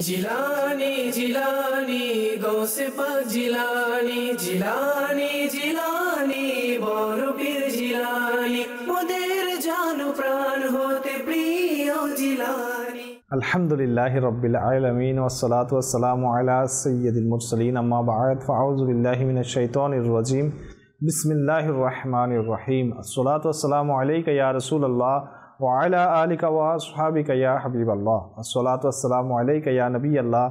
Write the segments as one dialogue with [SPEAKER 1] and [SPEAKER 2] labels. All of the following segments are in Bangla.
[SPEAKER 1] জিলানি জিলানি গৌসে পাক জিলানি জিলানি জিলানি বড় পীর জিলানি মোদের জান প্রাণ হতে প্রিয় জিলানি।
[SPEAKER 2] আলহামদুলিল্লাহি রাব্বিল আলামিন ওয়াসসালাতু ওয়াসসালামু আলা সাইয়্যিদিল মুরসালিন আম্মা বা'দ ফাআউযু বিল্লাহি মিনাশ শাইতানির রাজীম বিসমিল্লাহির রহমানির রহিম আসসালাতু ওয়াসসালামু আলাইকা ইয়া রাসূলুল্লাহ ওয়া আলা আলিকা ওয়া আসহাবিকা ইয়া হাবিবাল্লাহ আসসালাতু ওয়াসসালামু আলাইকা ইয়া নবিয়াল্লাহ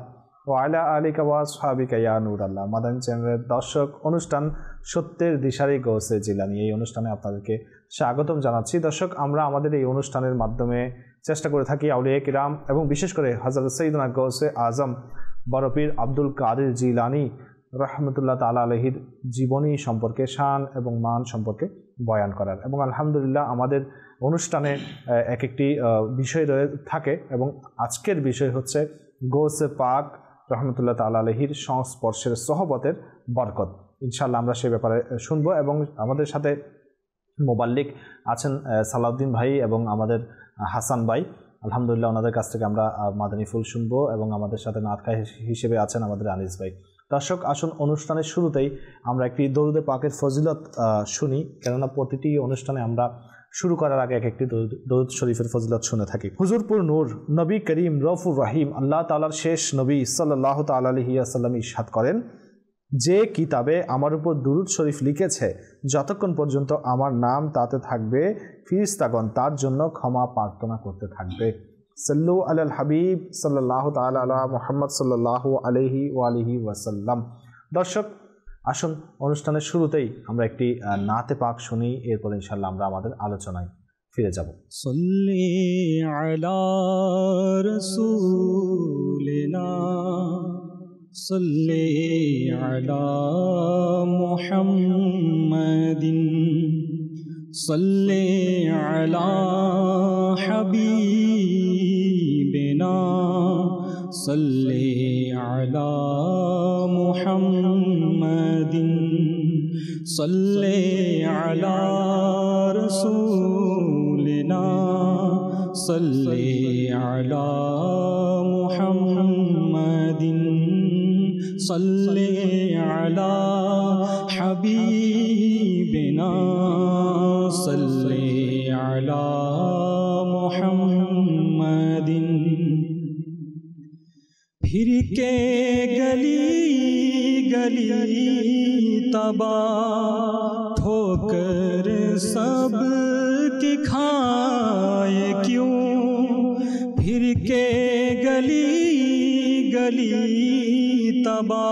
[SPEAKER 2] ওয়া আলা আলিকা ওয়া আসহাবিকা ইয়া নূরাল্লাহ। মাদানী চ্যানেলের দর্শক, অনুষ্ঠান সত্যের দিশারি গৌসে জিলানি, এই অনুষ্ঠানে আপনাদেরকে স্বাগতম জানাচ্ছি। দর্শক, আমরা আমাদের এই অনুষ্ঠানের মাধ্যমে চেষ্টা করে থাকি আউলিয়া কিরাম এবং বিশেষ করে হযরত সাইয়্যিদুনা গৌসে আজম বড় পীর আব্দুল কাদের জিলানী রাহমাতুল্লাহ তাআলা আলাইহির জীবনী সম্পর্কে, শান এবং মান সম্পর্কে বয়ান করার। এবং আলহামদুলিল্লাহ আমাদের অনুষ্ঠানে এক একটি বিষয় রয়ে থাকে এবং আজকের বিষয় হচ্ছে গৌসে পাক রহমতুল্লাহ তাআলা আলাইহির সংস্পর্শের সোহবতের বরকত। ইনশাআল্লাহ আমরা সে ব্যাপারে শুনবো এবং আমাদের সাথে মোবাল্লিক আছেন সালাউদ্দিন ভাই এবং আমাদের হাসান ভাই। আলহামদুলিল্লাহ ওনাদের কাছ থেকে আমরা মাদানী ফুল শুনবো এবং আমাদের সাথে নাতখা হিসেবে আছেন আমাদের আনিস ভাই। দর্শক, আসুন অনুষ্ঠানের শুরুতেই আমরা একটি দরুদে পাকের ফজিলত শুনি, কেননা প্রতিটি অনুষ্ঠানে আমরা শুরু করার আগে এক একটি দরুদ শরীফের ফজিলত শুনে থাকি। হুজুরপুর নূর নবী করিম রউফুর রহিম আল্লাহ তাআলার শেষ নবী সাল্লাল্লাহু তাআলা আলাইহি ওয়াসাল্লাম ইরশাদ করেন, যে কিতাবে আমার উপর দুরূদ শরীফ লিখেছে যতক্ষণ পর্যন্ত আমার নাম তাতে থাকবে, ফিরিস্তাগণ তার জন্য ক্ষমা প্রার্থনা করতে থাকবে। সাল্লু আলাল হাবিব সাল্লাল্লাহু তাআলা আলা মুহাম্মদ সাল্লাল্লাহু আলাইহি ওয়া আলিহি ওয়াসাল্লাম। দর্শক, আসুন অনুষ্ঠানের শুরুতেই আমরা একটি নাতে পাক শুনি, এরপর ইনশাআল্লাহ আমরা আমাদের আলোচনায় ফিরে যাব।
[SPEAKER 3] সাল্লি আলা রাসূলিনা সাল্লি আলা মুহাম্মাদিন সাল্লি আলা হাবিবিনা সাল্লি আলা মুহাম্মাদিন সাল্লি আলা রাসূলিনা সাল্লি আলা মুহাম্মাদিন সাল্লি আলা হাবিবিনা সাল্লি আলা মুহাম্মাদিন। फिर के गली गली तबा ठोकर सब की खाए क्यों, फिर के गली गली तबा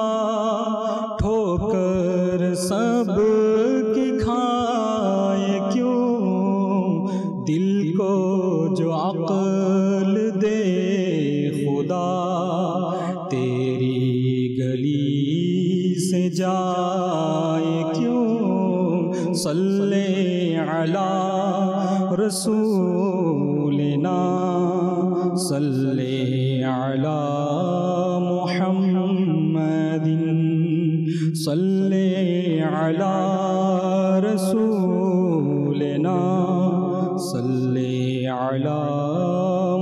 [SPEAKER 3] ठोकर सब की खाए क्यों, दिल को जो अक्ल दे खुदा तेरी गली से जाए क्यों, सल्ले अला रसूलिना सल्ले अला मुहम्मदिन सल्ले अला रसूलिना सल्ले अला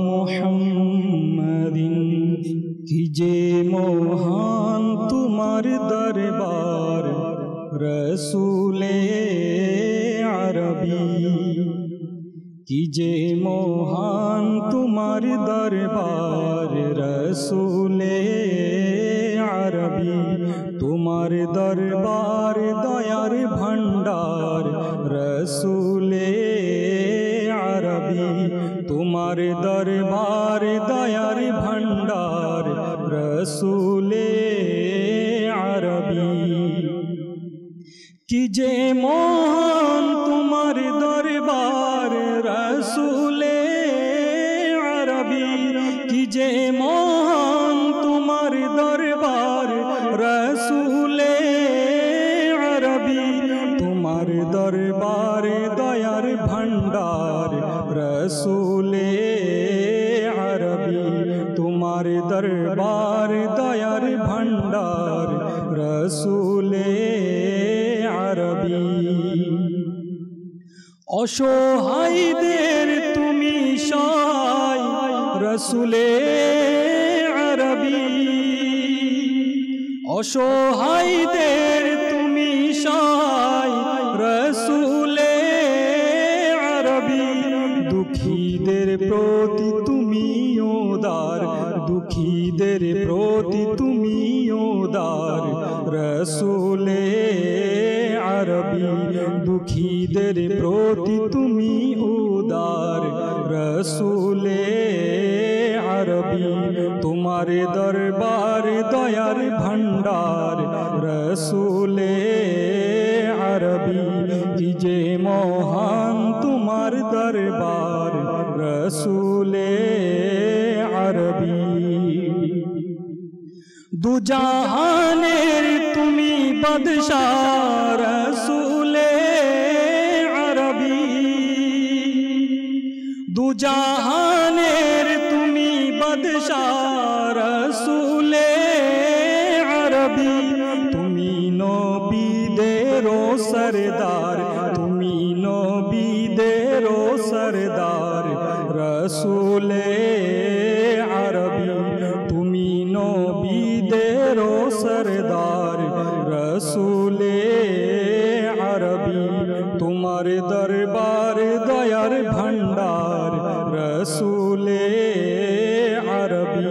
[SPEAKER 3] मुहम्मदिन। कीजे मोहन तुम्हार दरबार रसूले अरबी, कीजे मोहन तुम्हार दरबार रसूले अरबी, तुम्हार दरबार दयार भंडार रसूले अरबी, तुम्हार दरबार दयार भंडार रसूले अरबी। कीजे मोहन तुम्हार दरबार रसूले अरबी, कीजे मोहन तुम्हार दरबार रसूले अरबी, तुम्हार दरबार दयार भंडार रसूले अरबी, तुम्हार दरबार दयार भंडार रसूले अरबी। অসহায়দের তুমি সহায় রসুলে আরবি, অসহায়দের তুমি সহায় রসুলে আরবি, দুঃখীদের প্রতি তুমি উদার, দুঃখীদের প্রতি তুমি উদার রসুলে আরবি, দুঃখীদের প্রতি তুমি উদার রসুলে আরবি। তোমার দরবার দয়ার ভান্ডার রসুলে আরবি, কি যে মহান তোমার দরবার রসুলে আরবি। দুজাহানের তুমি বাদশাহ রসুলে আরবি, দুজাহানের তুমি বাদশাহ রসুলে আরবি। তুমি নবীদের সরদার, তুমি নবীদের সরদার রসুলে আরবি, তুমি নবীদের সরদার রসুলে আরবি। তোমার দরবার দয়ার ভান্ডার রসুলে আরবি,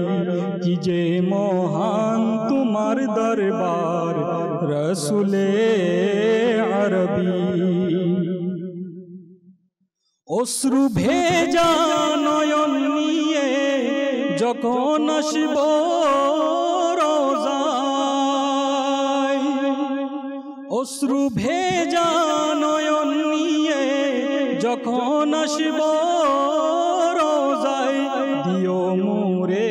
[SPEAKER 3] কি যে মহান তোমার দরবার রসুলে আরবি। অশ্রু ভেজা নয়ন নিয়ে যখন আসব রোজায়, অশ্রু ভেজা নয়ন নিয়ে যখন আসব রোজায়, দিও মোরে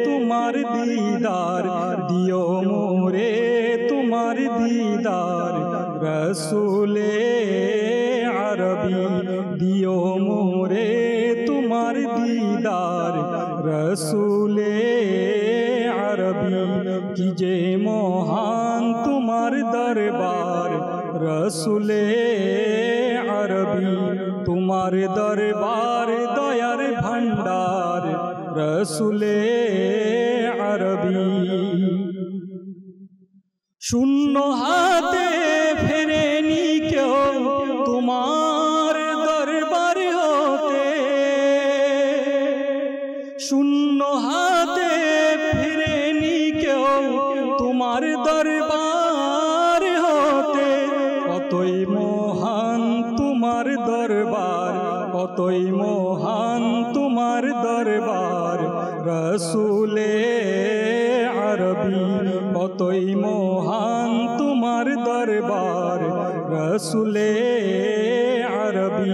[SPEAKER 3] তোমার দিদার, দিও মোরে তোমার দিদার রসুলে আরবি, দিও মোরে তোমার দিদার রসুলে আরবি, কি যে মহান তোমার দরবার রসুলে আরবি। তোমার দরবার দয়ার ভান্ডার রসুলে আরবি। শূন্য হাতে ফেরেনি কেউ তোমার দরবার হতে, শূন্য হাতে ফেরেনি কেউ তোমার দরবার হতে। কতই মহান তোমার দরবার, কতই মহান তোমার দরবার রসুলে আরবি, কতই মহান তোমার দরবার রসুলে আরবি।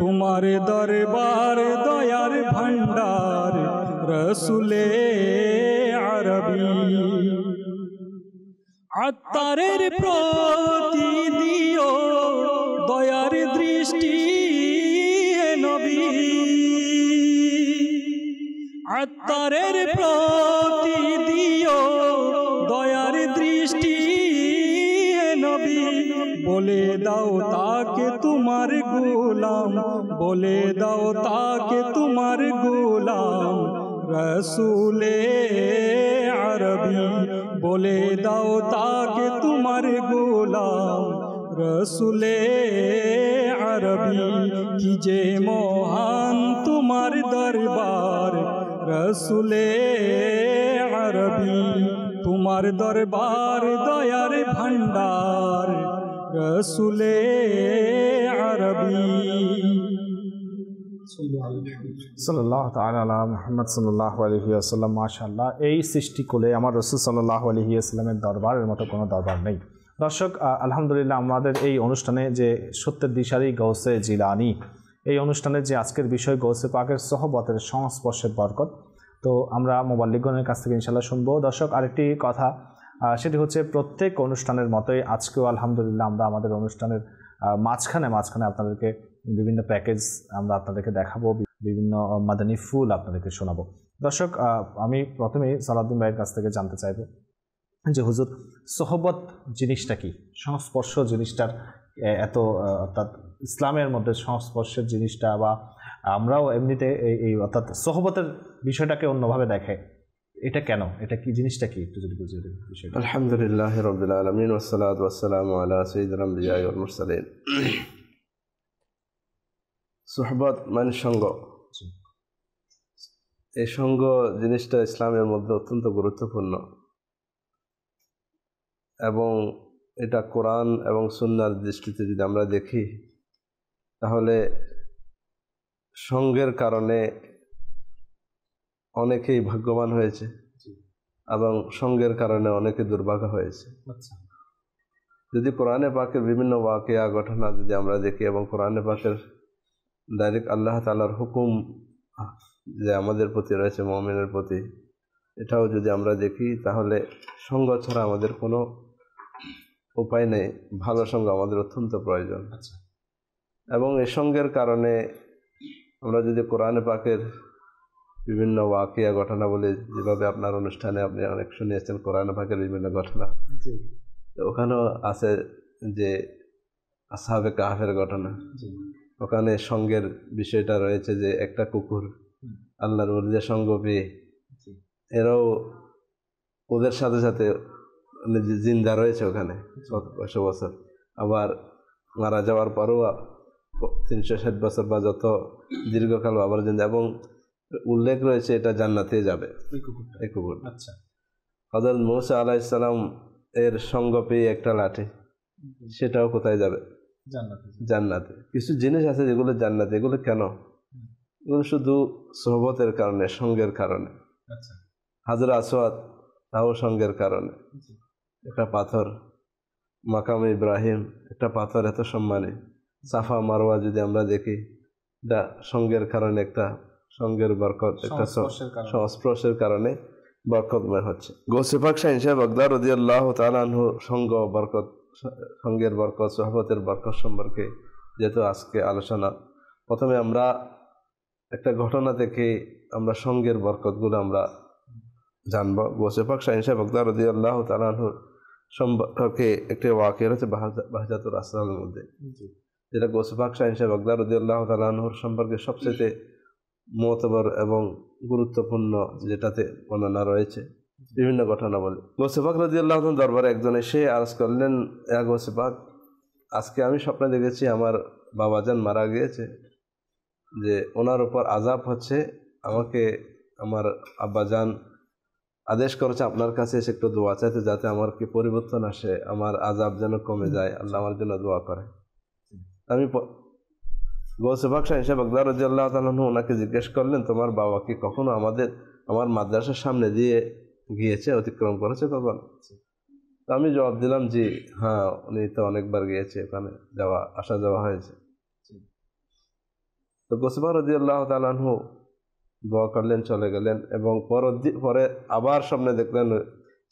[SPEAKER 3] তোমার দরবার দয়ার ভান্ডার রসুলে আরবি। আত্মারের প্রতি দিও দয়ার দৃষ্টি হে নবী, আত্মারের প্রতি দিও দয়ার দৃষ্টি হে নবী। বলে দাও তাকে তোমার গোলাম, বলে দাও তাকে তোমার গোলাম রসুলে আরবি, বলে দাও তাকে তোমার গোলাম রসুলে আরবি। কি যে মহান তোমার দরবার রসুলে আরবি, তোমার দরবার দয়ার ভান্ডার রসুলে আরবি।
[SPEAKER 2] সাল্লাল্লাহু তাআলা আলা মুহাম্মদ সাল্লাল্লাহু আলাইহি ওয়াসাল্লাম। মাশাআল্লাহ, এই সৃষ্টিকুলে আমার রাসূল সাল্লাল্লাহু আলাইহি ওয়াসাল্লামের দরবারের মতো কোনো দরবার নেই। দর্শক, আলহামদুলিল্লাহ, আমাদের এই অনুষ্ঠানে যে সত্যের দিশারি গৌসে জিলানী, এই অনুষ্ঠানে যে আজকের বিষয় গৌসে পাকের সোহবতের সংস্পর্শের বরকত, তো আমরা মুবাল্লিগণের কাছ থেকে ইনশাআল্লাহ শুনবো। দর্শক, আরেকটি কথা, সেটি হচ্ছে প্রত্যেক অনুষ্ঠানের মতোই আজকেও আলহামদুলিল্লাহ আমরা আমাদের অনুষ্ঠানের মাঝখানে আপনাদেরকে বিভিন্ন প্যাকেজ আমরা আপনাদেরকে দেখাবো, বিভিন্ন মাদানী ফুল আপনাদেরকে শোনাবো। দর্শক, আমি প্রথমেই সালাউদ্দিন ভাইয়ের কাছ থেকে জানতে চাইব যে হুজুর, সোহবত জিনিসটা কি, সংস্পর্শ জিনিসটার এত, অর্থাৎ ইসলামের মধ্যে সংস্পর্শের জিনিসটা, বা আমরাও এমনিতে এই অর্থাৎ সোহবতের বিষয়টাকে অন্যভাবে দেখে, এটা কেন, এটা কি জিনিসটা কি একটু যদি বুঝিয়ে দেবেন বিষয়টা।
[SPEAKER 4] আলহামদুলিল্লাহ রাব্বিল আলামিন ওয়াসসালাতু ওয়াসসালামু আলা সাইয়্যিদিল আমবিয়া ওয়াল মুরসালিন। সুহবত মানে সঙ্গ, এই সঙ্গ জিনিসটা ইসলামের মধ্যে অত্যন্ত গুরুত্বপূর্ণ এবং এটা কোরআন এবং সুন্নাহর দৃষ্টিতে যদি আমরা দেখি তাহলে সঙ্গের কারণে অনেকেই ভাগ্যবান হয়েছে এবং সঙ্গের কারণে অনেকে দুর্ভাগ্য হয়েছে। যদি কোরআনে পাকের বিভিন্ন ওয়াকিয়া ঘটনা যদি আমরা দেখি এবং কোরআনে পাকের ডাইরেক্ট আল্লাহ তাআলার হুকুম যে আমাদের প্রতি রয়েছে মুমিনের প্রতি, এটাও যদি আমরা দেখি তাহলে সঙ্গ ছাড়া আমাদের কোনো উপায় নেই। ভালো সঙ্গ আমাদের অত্যন্ত প্রয়োজন। এবং এই সঙ্গের কারণে আমরা যদি কোরআনে পাকের বিভিন্ন ওয়াকিয়া ঘটনা বলি, যেভাবে আপনার অনুষ্ঠানে আপনি অনেক শুনিয়েছেন কোরআনে পাকের বিভিন্ন ঘটনা, ওখানেও আছে যে আসহাবে কাহফের ঘটনা, ওখানে সঙ্গের বিষয়টা রয়েছে যে একটা কুকুর আল্লাহর ওলিদের সঙ্গ পেয়ে এরাও ওদের সাথে সাথে জিন্দা রয়েছে ওখানে 100 বছর, আবার মারা যাওয়ার পরও 360 বছর বা যত দীর্ঘকাল আবার জিন্দা, এবং উল্লেখ রয়েছে এটা জান্নাতে যাবে এই কুকুর।
[SPEAKER 2] আচ্ছা,
[SPEAKER 4] হযরত মূসা আলাইহিস সালাম এর সঙ্গ পেয়ে একটা লাঠি, সেটাও কোথায় যাবে? জান্নাতে। কিছু জিনিস আছে যেগুলো জান্নাতে, এগুলো কেন? এগুলো শুধু সোহবতের কারণে, সঙ্গের কারণে। হাজর আসওয়াদ তাও সঙ্গের কারণে। একটা পাথর মাকাম ইব্রাহিম, একটা পাথর এত সম্মানী। সাফা মারওয়া যদি আমরা দেখি, এটা সঙ্গের কারণে, একটা সঙ্গের বরকত, একটা সংস্পর্শের কারণে বরকতময় হচ্ছে। গৌসে পাক শাহ ইনশা বাগদাদ রাদিয়াল্লাহু তাআলা আনহু সঙ্গ বরকত, সঙ্গের বরকত, সোহবতের বরকত সম্পর্কে যেহেতু আজকে আলোচনা, প্রথমে আমরা একটা ঘটনা থেকে আমরা সঙ্গের বরকতগুলো আমরা জানব। গৌসে পাক শাহ ইনশা বাগদাদ রাদিয়াল্লাহু তাআলা আনহুর সম্পর্কে একটি ওয়াকিয়া রয়েছে বাহজাতুল আসরারের মধ্যে, যেটা গৌসে পাক শাহ ইনশা বাগদাদ রাদিয়াল্লাহু তাআলা আনহুর সম্পর্কে সবচেয়ে মুতবর এবং গুরুত্বপূর্ণ, যেটাতে বর্ণনা রয়েছে বিভিন্ন ঘটনা বলে। গৌসে পাক রাদিয়াল্লাহু তাআলা দরবারে একজন এসে আরজ করলেন, ইয়া গৌসে পাক, আজকে আমি স্বপ্নে দেখেছি আমার বাবাজান মারা গিয়েছে, যে ওনার উপর আযাব হচ্ছে, আমাকে আমার আব্বাজান আদেশ করেছে আপনার কাছে এসে একটু দোয়া চাইতে, যাতে আমার কি পরিবর্তন আসে, আমার আযাব যেন কমে যায়, আল্লাহ আমার জন্য দোয়া করে। আমি গৌসে পাক শাহ ইনশা বাগদাদ রাদিয়াল্লাহু তাআলা ওনাকে জিজ্ঞেস করলেন, তোমার বাবা কি কখনো আমার মাদ্রাসার সামনে দিয়ে গিয়েছে, অতিক্রম করেছে কখন? তো আমি জবাব দিলাম, জি হ্যাঁ, উনি তো অনেকবার গিয়েছে, ওখানে যাওয়া আসা যাওয়া হয়েছে। তো গৌসে পাক রাদিয়াল্লাহু তাআলা দোয়া করলেন, চলে গেলেন, এবং পরে আবার সামনে দেখলেন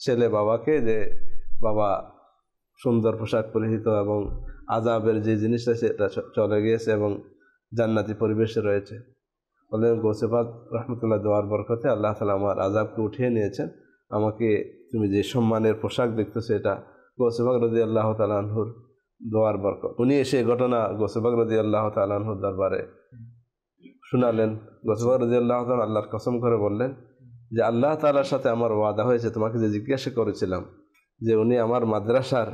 [SPEAKER 4] ছেলে বাবাকে, যে বাবা সুন্দর পোশাক পরিহিত এবং আযাবের যে জিনিসটা সেটা চলে গিয়েছে এবং জান্নাতি পরিবেশে রয়েছে। বললেন, গৌসে পাক রহমতুল্লাহ দোয়ার বরকতে আল্লাহ তাআলা আমার আযাবকে উঠিয়ে নিয়েছেন, আমাকে তুমি যে সম্মানের পোশাক দেখতেছো এটা গৌসে পাক রাদিয়াল্লাহু তাআলা আনহুর দোয়ার বরকত। উনি এসে ঘটনা গৌসে পাক রাদিয়াল্লাহু তাআলা আনহুর দরবারে শুনালেন। গৌসে পাক রাদিয়াল্লাহু তাআলা আল্লাহর কসম করে বললেন যে আল্লাহ তাআলার সাথে আমার ওয়াদা হয়েছে, তোমাকে যে জিজ্ঞাসা করেছিলাম যে উনি আমার মাদ্রাসার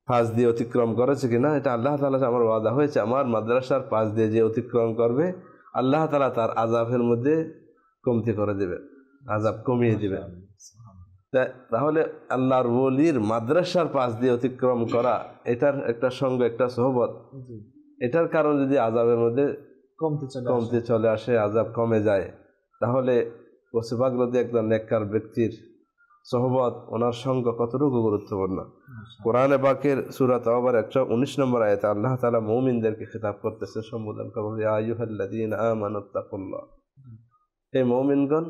[SPEAKER 4] পাশ দিয়ে অতিক্রম করেছে কিনা, এটা আল্লাহ তাআলা আমার ওয়াদা হয়েছে, আমার মাদ্রাসার পাশ দিয়ে যে অতিক্রম করবে আল্লাহ তাআলা তার আযাবের মধ্যে কমতি করে দেবে, আযাব কমিয়ে দিবে। তাহলে আল্লাহর ওলির মাদ্রাসার পাশ দিয়ে অতিক্রম করা, এটার একটা সঙ্গ, একটা সোহবত, এটার কারণ যদি আযাবের মধ্যে কমতে চলে আসে, আযাব কমে যায়, তাহলে গৌসে পাক যদি একজন নেককার ব্যক্তির সোহবত, ওনার সঙ্গ কতটুকু গুরুত্বপূর্ণ। কোরআনে পাকের সূরা তাওবার 119 নম্বর আয়াতে আল্লাহ তাআলা মুমিনদেরকে খেতাব করতেছে, সম্বোধন করে, ইয়া আইয়ুহাল্লাযীনা আমানুত্তাকুল্লাহ, হে মুমিনগণ,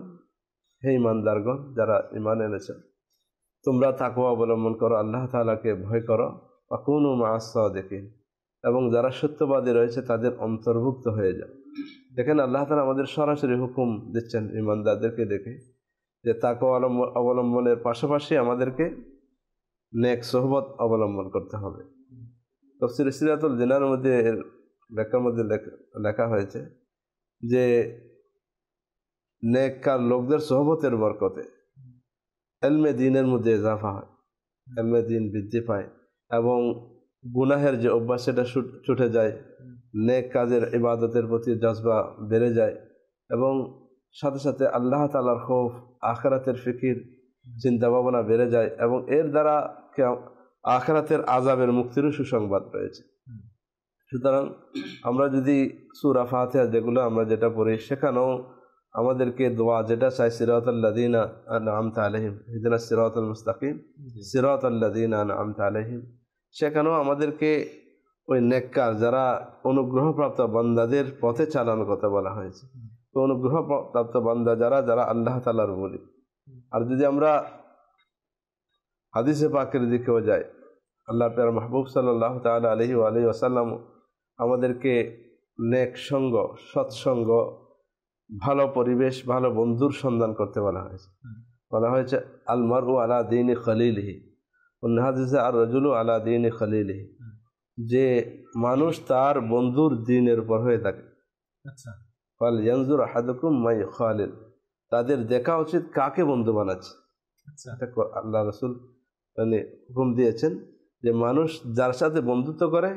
[SPEAKER 4] হে ঈমানদারগণ, যারা ঈমান এনেছে, তোমরা তাকওয়া অবলম্বন করো, আল্লাহ তাআলাকে ভয় করো, ওয়াকুনু মা'আস সাদিকিন, এবং যারা সত্যবাদী রয়েছে তাদের অন্তর্ভুক্ত হয়ে যাও। দেখেন আল্লাহ তাআলা আমাদের সরাসরি হুকুম দিচ্ছেন ঈমানদারদেরকে দেখে, যে তাকওয়া অবলম্বনের পাশাপাশি আমাদেরকে নেক সোহবত অবলম্বন করতে হবে। তাফসীর সিরাতুল জিনার মধ্যে ব্যাখ্যার মধ্যে লেখা হয়েছে যে নেককার লোকদের সোহবতের বরকতে এলমে দিনের মধ্যে ইজাফা হয়, এলমে দিন বৃদ্ধি পায় এবং গুনাহের যে অভ্যাস সেটা ছুটে যায়, নেক কাজের ইবাদতের প্রতি জজবা বেড়ে যায় এবং সাথে সাথে আল্লাহ তাআলার খৌফ, আখিরাতের ফিকির, চিন্তা ভাবনা বেড়ে যায় এবং এর দ্বারা আখিরাতের আযাবের মুক্তিরও সুসংবাদ রয়েছে। সুতরাং আমরা যদি সূরা ফাতিহা যেগুলো আমরা যেটা পড়ি সেখানেও আমাদেরকে দোয়া যেটা চাই সিরাতাল লাযিনা আনআমতা আলাইহিম ইহদিনাস সিরাতাল মুস্তাকিম সিরাতাল লাযিনা আনআমতা আলাইহিম, সেখানেও আমাদেরকে ওই নেককার যারা অনুগ্রহপ্রাপ্ত বান্দাদের পথে চালানোর কথা বলা হয়েছে। তো অনুগ্রহপ্রাপ্ত বান্দা যারা যারা আল্লাহ তাআলার ওলি। আর যদি আমরা হাদিসে পাকের দিকেও যাই, আল্লাহ তাআলা মাহবুব সাল্লাল্লাহু তাআলা আলাইহি ওয়া আলিহি ওয়াসাল্লাম আমাদেরকে নেক সঙ্গ, সৎসঙ্গ, ভালো পরিবেশ, ভালো বন্ধুর সন্ধান করতে বলা হয়েছে আল মারউ আলা দীনি খলিলিহি, অন্য হাদিসে আর রাজুলু আলা দীনি খলিলিহি, যে মানুষ তার বন্ধুর দ্বীনের উপর হয়ে থাকে।
[SPEAKER 2] আচ্ছা,
[SPEAKER 4] ফাল ইয়ানজুর আহাদুকুম মা ইখালিল, তাদের দেখা উচিত কাকে বন্ধু বানাচ্ছে।
[SPEAKER 2] আচ্ছা,
[SPEAKER 4] আল্লাহ রাসূল মানে হুকুম দিয়েছেন যে মানুষ যার সাথে বন্ধুত্ব করে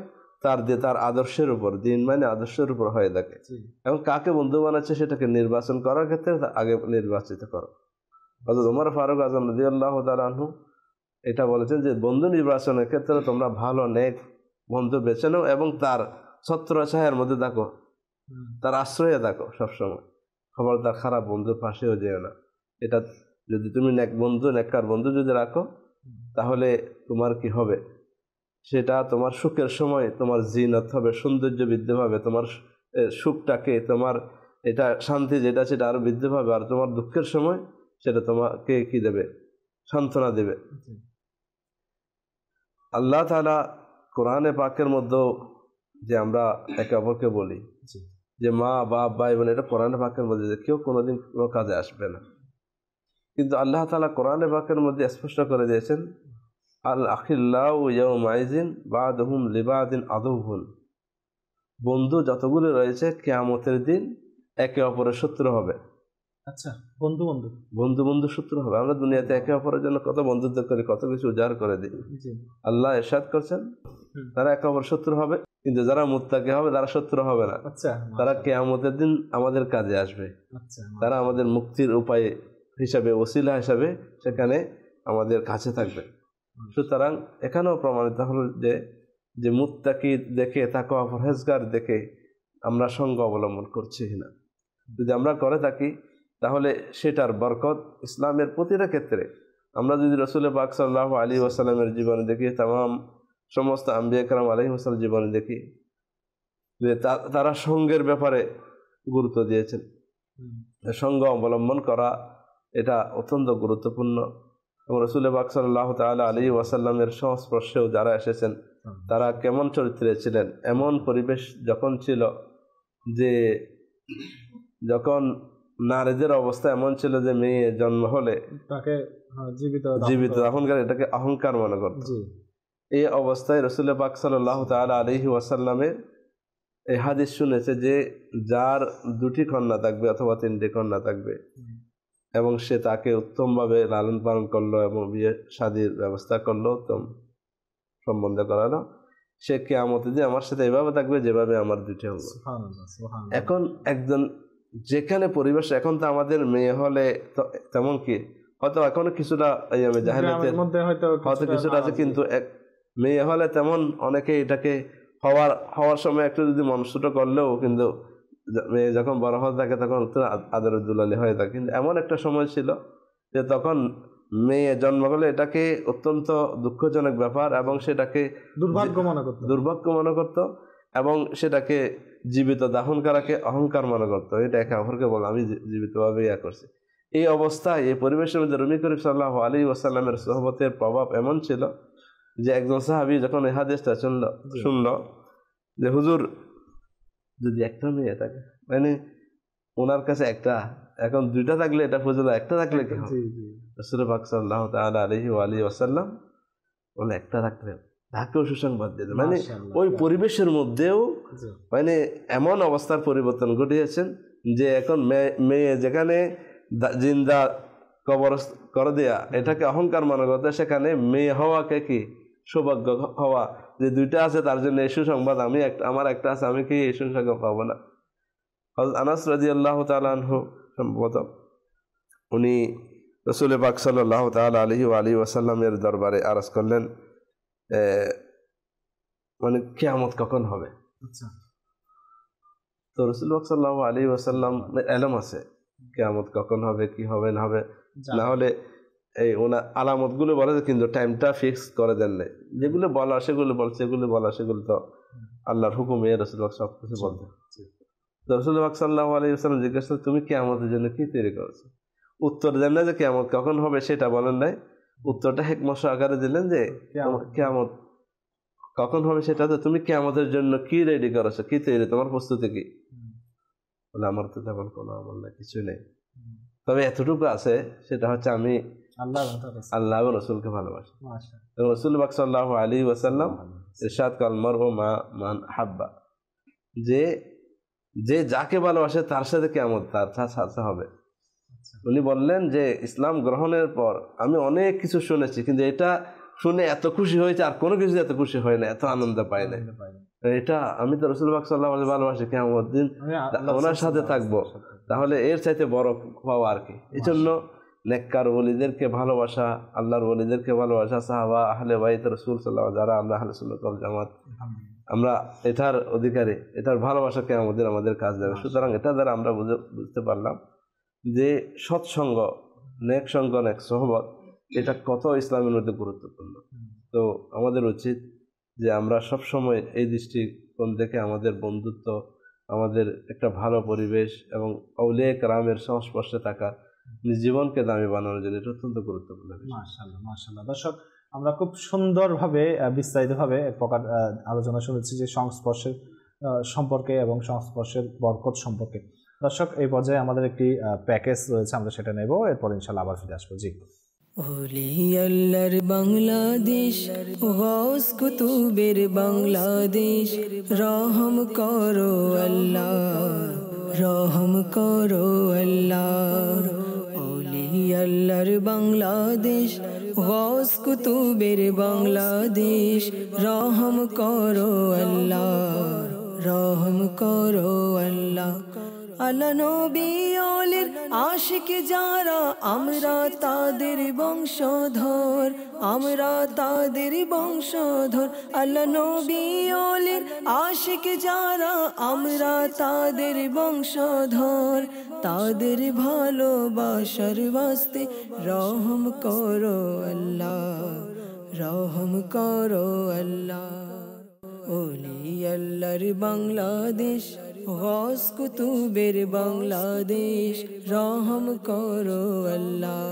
[SPEAKER 4] তার আদর্শের উপর, দিন মানে আদর্শের উপর হয়ে থাকে এবং কাকে বন্ধু বানাচ্ছে সেটাকে নির্বাচন করার ক্ষেত্রে আগে নির্বাচিত করো। হযরত ওমর ফারুক আযম রাদিয়াল্লাহু তাআলা আনহু এটা বলেছেন যে বন্ধু নির্বাচনের ক্ষেত্রে তোমরা ভালো নেক বন্ধু বেছে নাও এবং তার ছত্রছায়ার মধ্যে থাকো, তার আশ্রয়ে থাকো সবসময়। খবরদার খারাপ বন্ধুর পাশেও যেও না। এটা যদি তুমি নেককার বন্ধু যদি রাখো তাহলে তোমার কি হবে, সেটা তোমার সুখের সময় তোমার জিনত হবে, সৌন্দর্য বৃদ্ধি পাবে, তোমার সুখটাকে, তোমার এটা শান্তি যেটা সেটা আরো বৃদ্ধি পাবে, আর তোমার দুঃখের সময় সেটা তোমাকে কি দেবে, সান্ত্বনা দেবে। আল্লাহ তাআলা কোরআনে পাকের মধ্যে যে আমরা একে অপরকে বলি যে মা বাপ ভাই বোন, এটা কোরআনে পাকের মধ্যে যে কেউ কোনোদিন কোনো কাজে আসবে না, কিন্তু আল্লাহ তাআলা কোরআনে পাকের মধ্যে স্পষ্ট করে দিয়েছেন আল আখিল্লাউ ইয়াউমাইজিন বাদুহুম লিবাদিন আদুহুন, বন্ধু যতগুলো রয়েছে কিয়ামতের দিন একে অপরের শত্রু হবে।
[SPEAKER 2] আচ্ছা, বন্ধু বন্ধু
[SPEAKER 4] বন্ধু বন্ধু শত্রু হবে। আমরা দুনিয়াতে একে অপরের জন্য কত বন্ধুত্ব করি, কত কিছু উজাড় করে দিই। আল্লাহ ইরশাদ করছেন তারা একে অপরের শত্রু হবে, কিন্তু যারা মুত্তাকি হবে তারা শত্রু হবে না।
[SPEAKER 2] আচ্ছা,
[SPEAKER 4] তারা কিয়ামতের দিন আমাদের কাজে আসবে।
[SPEAKER 2] আচ্ছা,
[SPEAKER 4] তারা আমাদের মুক্তির উপায় হিসাবে, ওসিলা হিসাবে সেখানে আমাদের কাছে থাকবে। সুতরাং এখানেও প্রমাণিত হল যে মুত্তাকি দেখে, তাকওয়া পরহেজগার দেখে আমরা সঙ্গ অবলম্বন করছি না। যদি আমরা করে থাকি তাহলে সেটার বরকত ইসলামের প্রতিটা ক্ষেত্রে, আমরা যদি রাসূল পাক সাল্লাল্লাহু আলাইহি ওয়াসাল্লামের জীবনে দেখি, तमाम সমস্ত আম্বিয়া কেরাম আলাইহিস সালাম জীবনে দেখি যে তারা সঙ্গের ব্যাপারে গুরুত্ব দিয়েছেন। সঙ্গ অবলম্বন করা এটা অত্যন্ত গুরুত্বপূর্ণ এবং রাসূল পাক সাল্লাল্লাহু তাআলা আলাইহি ওয়াসাল্লামের সংস্পর্শেও যারা এসেছেন তারা কেমন চরিত্রে ছিলেন, এমন পরিবেশ যখন ছিল যে যখন নারীদের অবস্থা এমন ছিল যে মেয়ে জন্ম হলে তাকে জীবিত এখনকার এটাকে অহংকার মনে করত। এই অবস্থায় রাসূল পাক সাল্লাল্লাহু তাআলা আলাইহি ওয়াসাল্লামের এই হাদিস শুনেছে যে যার দুটি কন্যা থাকবে অথবা তিনটি কন্যা থাকবে এবং সে তাকে উত্তমভাবে লালন পালন করলো এবং বিয়ে শাদীর ব্যবস্থা করলো, উত্তম সম্বন্ধ করালো, সে কিয়ামতের দিন আমার সাথে এভাবে থাকবে যেভাবে আমার দুটি হলো। এখন একজন যেখানে পরিবেশ, এখন তো আমাদের মেয়ে হলে তেমন কি হয়তো এখনো কিছুটা জাহেলিয়াতের মধ্যে হয়তো কিছুটা আছে, কিন্তু এক মেয়ে হলে তেমন অনেকে এটাকে হওয়ার সময় একটু যদি মনস্তুত করলেও, কিন্তু মেয়ে যখন বড় হতে থাকে তখন আদরের দুলালি হয়ে থাকে। কিন্তু এমন একটা সময় ছিল যে তখন মেয়ে জন্ম হলে এটাকে অত্যন্ত দুঃখজনক ব্যাপার এবং সেটাকে দুর্ভাগ্য মনে করত এবং সেটাকে জীবিত দাফন করাকে অহংকার মনে করতো। এটা একে অপরকে বলে আমি জীবিতভাবে ইয়া করছি। এই অবস্থায় এই পরিবেশের মধ্যে নবী করিম সাল্লাল্লাহু আলাইহি ওয়াসাল্লামের সোহবতের প্রভাব এমন ছিল যে একজন সাহাবী যখন এই হাদিসটা শুনলো যে হুজুর যদি একটা মেয়ে থাকে, মানে ওনার কাছে একটা, এখন দুইটা থাকলে এটা ফজিলত, একটা থাকলে কি হবে? রাসূল পাক সাল্লাল্লাহু তাআলা আলাইহি ওয়া আলিহি ওয়াসাল্লাম বলে একটা থাকলে তাকেও সুসংবাদ দিয়েছে। মানে ওই পরিবেশের মধ্যেও মানে এমন অবস্থার পরিবর্তন ঘটিয়েছেন যে এখন মেয়ে যেখানে জিন্দা কবর করে দেয়া এটাকে অহংকার মনে করতে, সেখানে মেয়ে হওয়াকে কি সৌভাগ্য হওয়া, যে দুইটা আছে তার জন্য এই সুসংবাদ, আমার একটা আছে, আমি কি এই সুসংবাদ পাবো না? আনাস রাদিয়াল্লাহু তাআলা আনহু সম্ভবত উনি রাসূল পাক সাল্লাল্লাহু তাআলা আলাইহি ওয়া আলিহি ওয়াসাল্লামের দরবারে আরজ করলেন মানে কিয়ামত কখন হবে।
[SPEAKER 2] আচ্ছা।
[SPEAKER 4] তো রাসূল পাক সাল্লাল্লাহু আলাইহি ওয়াসাল্লাম ইলম আছে কিয়ামত কখন হবে, কি হবে না হবে, না হলে এই ওনা আলামতগুলো বলে, কিন্তু টাইমটা ফিক্স করে দেন নাই। যেগুলো বলা সেগুলো বলছে, যেগুলো বলা সেগুলো তো আল্লাহর হুকুমে রাসূল পাক সব কিছু বলতে। রাসূল পাক সাল্লাল্লাহু আলাইহি ওয়াসাল্লাম জিজ্ঞাসা করলেন, তুমি কিয়ামতের জন্য কি তৈরি করেছো? উত্তর দেন না যে কিয়ামত কখন হবে সেটা বলেন নাই, উত্তরটা হিকমত সহকারে দিলেন যে কিয়ামত কখন হবে সেটা তো তুমি কিয়ামতের জন্য কি রেডি করেছো, কি তৈরি, তোমার প্রস্তুতি কি? বলে আমার তো তেমন কোনো আমল না, কিছু নেই, তবে এতটুকু আছে, সেটা হচ্ছে আমি আল্লাহ ও রাসূলকে ভালোবাসি। এবং রাসূল পাক সাল্লাল্লাহু আলাইহি ওয়াসাল্লাম ইরশাদ করেন মারউ মা মান হাব্বা, যে যাকে ভালোবাসে তার সাথে কিয়ামত তার সাথে হবে। উনি বললেন যে ইসলাম গ্রহণের পর আমি অনেক কিছু শুনেছি, কিন্তু এটা শুনে এত খুশি হয়েছে আর কোনো কিছু এত খুশি হয় না, এত আনন্দ পাই না। এটা আমি তো রাসূল পাক সাল্লাল্লাহু আলাইহি ভালোবাসি, কিয়ামত দিন ওনার সাথে থাকবো, তাহলে এর চাইতে বড় পাওয়া আর কি। এই জন্য নেককার ওলিদেরকে ভালোবাসা, আল্লাহর ওলিদেরকে ভালোবাসা, সাহাবা আহলে বাইত রাসূল সাল্লাল্লাহু আলাইহি, যারা আমরা আহলে সুন্নাত ওয়াল জামাত, আমরা এটার অধিকারী, এটার ভালোবাসা কিয়ামত দিন আমাদের কাজ দেবে। সুতরাং এটা দ্বারা আমরা বুঝতে পারলাম যে সৎসঙ্গ, নেক সঙ্গ, নেক সোহবত, এটা কত ইসলামের মধ্যে গুরুত্বপূর্ণ। তো আমাদের উচিত যে আমরা সব সময় এই দৃষ্টিকোণ দেখে আমাদের বন্ধুত্ব, আমাদের একটা ভালো পরিবেশ এবং আউলিয়া কেরামের সংস্পর্শে থাকা, জীবনকে দামি বানানোর জন্য এটা অত্যন্ত গুরুত্বপূর্ণ।
[SPEAKER 2] মাশাআল্লাহ, মাশাআল্লাহ। দর্শক, আমরা খুব সুন্দরভাবে বিস্তারিতভাবে এক প্রকার আলোচনা শুনেছি যে সংস্পর্শের সম্পর্কে এবং সংস্পর্শের বরকত সম্পর্কে। দর্শক, এই পর্যায়ে আমাদের একটি প্যাকেজ রয়েছে, আমরা সেটা নেব, এরপর ইনশাআল্লাহ আবার ফিরে আসবো। জি।
[SPEAKER 1] ওলি আল্লাহর বাংলাদেশ, গাউস কুতুবের বাংলাদেশ, রহম করো আল্লাহ, রহম করো আল্লাহ। ওলি আল্লাহর বাংলাদেশ, গাউস কুতুবের বাংলাদেশ, রহম করো আল্লাহ, রহম করো আল্লাহ। আল্লাহ নবী ওলির আশিক যারা, আমরা তাদের বংশধর, আমরা তাদের বংশধর। আল্লাহ নবী ওলির আশিক যারা, আমরা তাদের বংশধর। তাদের ভালোবাসার বাস্তে রহম করো আল্লাহ, রহম করো আল্লাহ। ওলি আল্লাহর বাংলাদেশ, গাউস কুতুবের বাংলাদেশ, রহম করো আল্লাহ,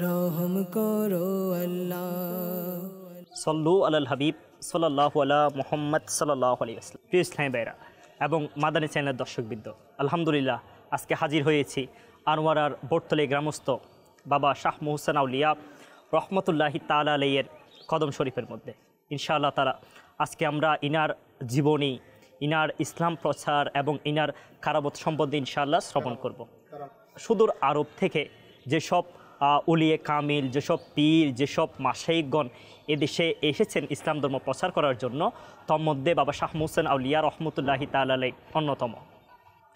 [SPEAKER 1] রহম করো আল্লাহ।
[SPEAKER 5] সল্লু আলাল হাবিব সাল্লাল্লাহু আলা মুহাম্মদ সাল্লাল্লাহু আলাইহি ওয়াসাল্লাম। প্রিয় ইসলামী ভাইরা এবং মাদানী চ্যানেলের দর্শকবৃন্দ, আলহামদুলিল্লাহ আজকে হাজির হয়েছি আনোয়ারার বটতলী গ্রামস্থ বাবা শাহ মুহসিন আউলিয়া রহমতুল্লাহি তাআলা আলাইহির কদম শরীফের মধ্যে। ইনশাআল্লাহ তাআলা আজকে আমরা ইনার জীবনী, ইনার ইসলাম প্রচার এবং ইনার কারামত সম্বন্ধে ইনশাআল্লাহ শ্রবণ করব। সুদূর আরব থেকে যেসব উলিয়ে কামিল, যেসব পীর, যেসব মাশাইখগণ এদেশে এসেছেন ইসলাম ধর্ম প্রচার করার জন্য, তন্মধ্যে বাবা শাহ মুহসিন আউলিয়া রহমতুল্লাহি তাআলা আলাইহি অন্যতম।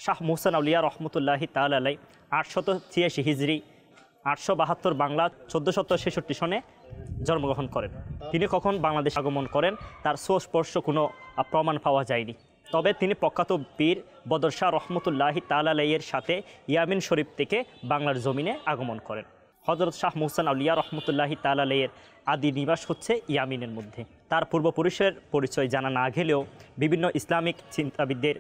[SPEAKER 5] শাহ মুহসিন আউলিয়া রহমতুল্লাহি তাআলা আলাইহি 886 হিজরি 872 বাংলা 1466 সনে জন্মগ্রহণ করেন। তিনি কখন বাংলাদেশ আগমন করেন তার সুস্পষ্ট কোনো প্রমাণ পাওয়া যায়নি। তবে তিনি প্রখ্যাত পীর বদর শাহ রহমতুল্লাহি তাআলা আলাইহির সাথে ইয়ামিন শরীফ থেকে বাংলার জমিনে আগমন করেন। হযরত শাহ মুহসিন আউলিয়া রহমতুল্লাহি তাআলা আলাইহির আদি নিবাস হচ্ছে ইয়ামিনের মধ্যে। তার পূর্বপুরুষের পরিচয় জানা না গেলেও বিভিন্ন ইসলামিক চিন্তাবিদদের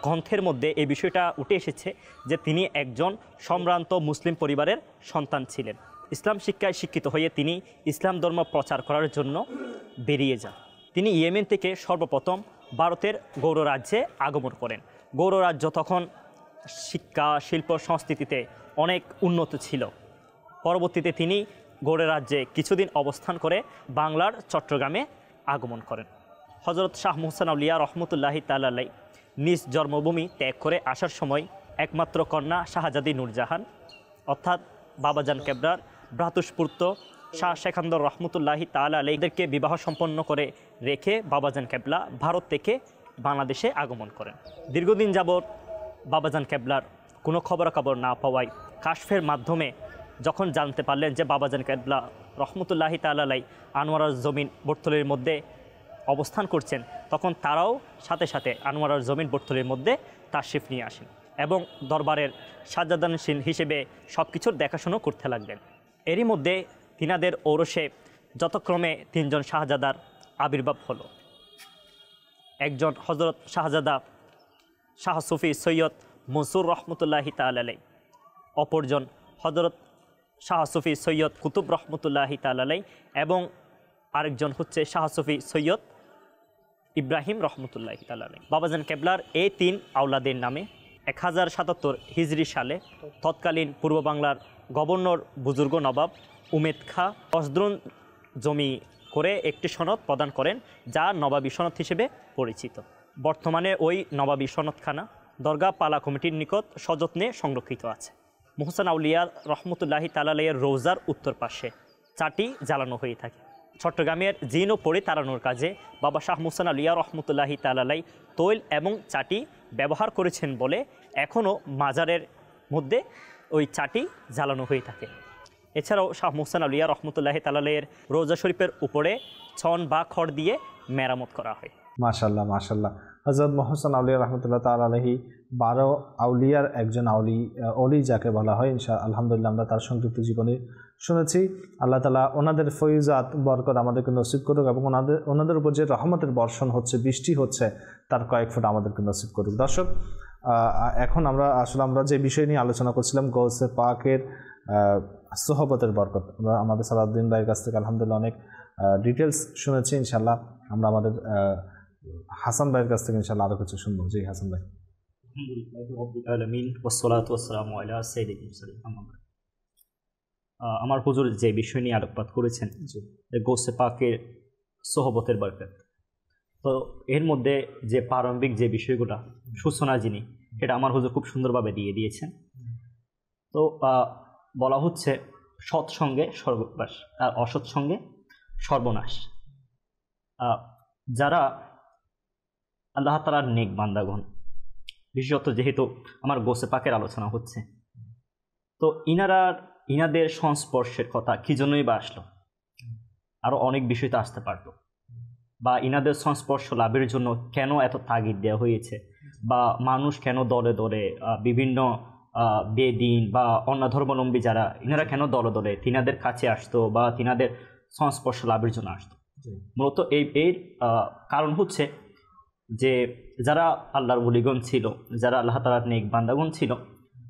[SPEAKER 5] গ্রন্থের মধ্যে এই বিষয়টা উঠে এসেছে যে তিনি একজন সম্ভ্রান্ত মুসলিম পরিবারের সন্তান ছিলেন। ইসলাম শিক্ষায় শিক্ষিত হয়ে তিনি ইসলাম ধর্ম প্রচার করার জন্য বেরিয়ে যান। তিনি ইয়েমেন থেকে সর্বপ্রথম ভারতের গৌড় রাজ্যে আগমন করেন। গৌড় রাজ্য তখন শিক্ষা, শিল্প, সংস্কৃতিতে অনেক উন্নত ছিল। পরবর্তীতে তিনি গৌড় রাজ্যে কিছুদিন অবস্থান করে বাংলার চট্টগ্রামে আগমন করেন। হযরত শাহ মুহসিন আউলিয়া রহমতুল্লাহি তাআলা আলাইহি নিজ জন্মভূমি ত্যাগ করে আসার সময় একমাত্র কন্যা শাহজাদি নূরজাহান অর্থাৎ বাবাজান কেবলার ভ্রাতুষ্পুত্র শাহ শেখান্দর রহমতুল্লাহি তাআলা আলাইহিদেরকে বিবাহ সম্পন্ন করে রেখে বাবাজান কেবলা ভারত থেকে বাংলাদেশে আগমন করেন। দীর্ঘদিন যাবৎ বাবাজান কেবলার কোনো খবরাখবর না পাওয়ায় কাশফের মাধ্যমে যখন জানতে পারলেন যে বাবাজান কেবলা রহমতুল্লাহি তাআলা আলাইহি আনোয়ারার জমিন বটতলির মধ্যে অবস্থান করছেন, তখন তারাও সাথে সাথে আনোয়ারার জমিন বটতলির মধ্যে তাশরিফ নিয়ে আসেন এবং দরবারের সাজ্জাদানশীল হিসেবে সব কিছুর দেখাশুনো করতে লাগলেন। এরই মধ্যে তিনাদের ঔরসে যথাক্রমে 3 জন শাহজাদার আবির্ভাব হলো। একজন হজরত শাহজাদা শাহ সুফি সৈয়দ মনসুর রহমতুল্লাহি তাআলা আলাইহি, অপরজন হজরত শাহ সুফি সৈয়দ কুতুব রহমতুল্লাহি তাআলা আলাইহি এবং আরেকজন হচ্ছে শাহ সুফি সৈয়দ ইব্রাহিম রহমতুল্লাহি তাআলা আলাইহি। বাবাজান কেবলার এই 3 আওলাদের নামে 1077 হিজরি সালে তৎকালীন পূর্ব বাংলার গভর্নর বুজুর্গ নবাব উমেদ খাঁ অজদ্রন জমি করে একটি সনদ প্রদান করেন, যা নবাবী সনদ হিসেবে পরিচিত। বর্তমানে ওই নবাবী সনদখানা দরগা পালা কমিটির নিকট সযত্নে সংরক্ষিত আছে। মুহসিন আউলিয়া রহমতুল্লাহি তাআলা আলাইহির রোজার উত্তর পাশে চাটি জ্বালানো হয়ে থাকে। চট্টগ্রামের জিন ও পড়ে তাড়ানোর কাজে বাবা শাহ মুহসিন আউলিয়া রহমতুল্লাহি তাআলা আলাইহি তৈল এবং চাটি ব্যবহার করেছেন বলে এখনও মাজারের মধ্যে ওই চাটি জ্বালানো হয়ে থাকে। এছাড়াও শাহ মুহসিন আউলিয়া রহমতুল্লাহি তাআলা আলাইহির রোজা শরীফের উপরে ছন বা খড় দিয়ে মেরামত করা হয়।
[SPEAKER 2] মাশাআল্লাহ মাশাআল্লাহ। হযরত মুহসিন আউলিয়া রহমতুল্লাহ তাআলা আলাইহি 12 আউলিয়ার একজন অলি যাকে বলা হয়। আলহামদুলিল্লাহ আমরা তার সংক্ষিপ্ত জীবনে শুনেছি। আল্লাহ তাআলা ওনাদের ফয়জাত বরকত আমাদেরকে নসিব করুক এবং ওনাদের উপর যে রহমতের বর্ষণ হচ্ছে, বৃষ্টি হচ্ছে, তার কয়েক ফুট আমাদেরকে নসিব করুক। দর্শক, এখন আমরা যে বিষয় নিয়ে আলোচনা করছিলাম, গৌসে পাকের সোহবতের বরকত, আমরা আমাদের সালাউদ্দিন ভাইয়ের কাছ থেকে আলহামদুলিল্লাহ অনেক ডিটেলস শুনেছি। ইনশাআল্লাহ আমরা আমাদের হাসান ভাইয়ের কাছ থেকে ইনশাআল্লাহ আরও কিছু শুনবো। জি হাসান ভাই।
[SPEAKER 5] আমার হুজুর যে বিষয় নিয়ে আলোকপাত করেছেন যে গৌসে পাকের সোহবতের বরকত, তো এর মধ্যে যে প্রারম্ভিক যে বিষয়গুলো সূচনা যিনি, এটা আমার হুজুর খুব সুন্দরভাবে দিয়ে দিয়েছেন। তো বলা হচ্ছে সৎসঙ্গে সর্বনাশ আর অসৎসঙ্গে সর্বনাশ। যারা আল্লাহ তাআলার নেক বান্দাগণ, বিশেষত যেহেতু আমার গৌসে পাকের আলোচনা হচ্ছে, তো ইনাদের সংস্পর্শের কথা কী জন্যই বা আসলো? আরও অনেক বিষয় তো আসতে পারতো, বা ইনাদের সংস্পর্শ লাভের জন্য কেন এত তাগিদ দেওয়া হয়েছে, বা মানুষ কেন দলে দলে বিভিন্ন বেদিন বা অন্য ধর্মাবলম্বী যারা ইনারা কেন দলে দলে তিনাদের কাছে আসতো বা তিনাদের সংস্পর্শ লাভের জন্য আসতো। মূলত এর কারণ হচ্ছে যে যারা আল্লাহর ওলিগণ ছিল, যারা আল্লাহ তাআলার নেক বান্দাগণ ছিল,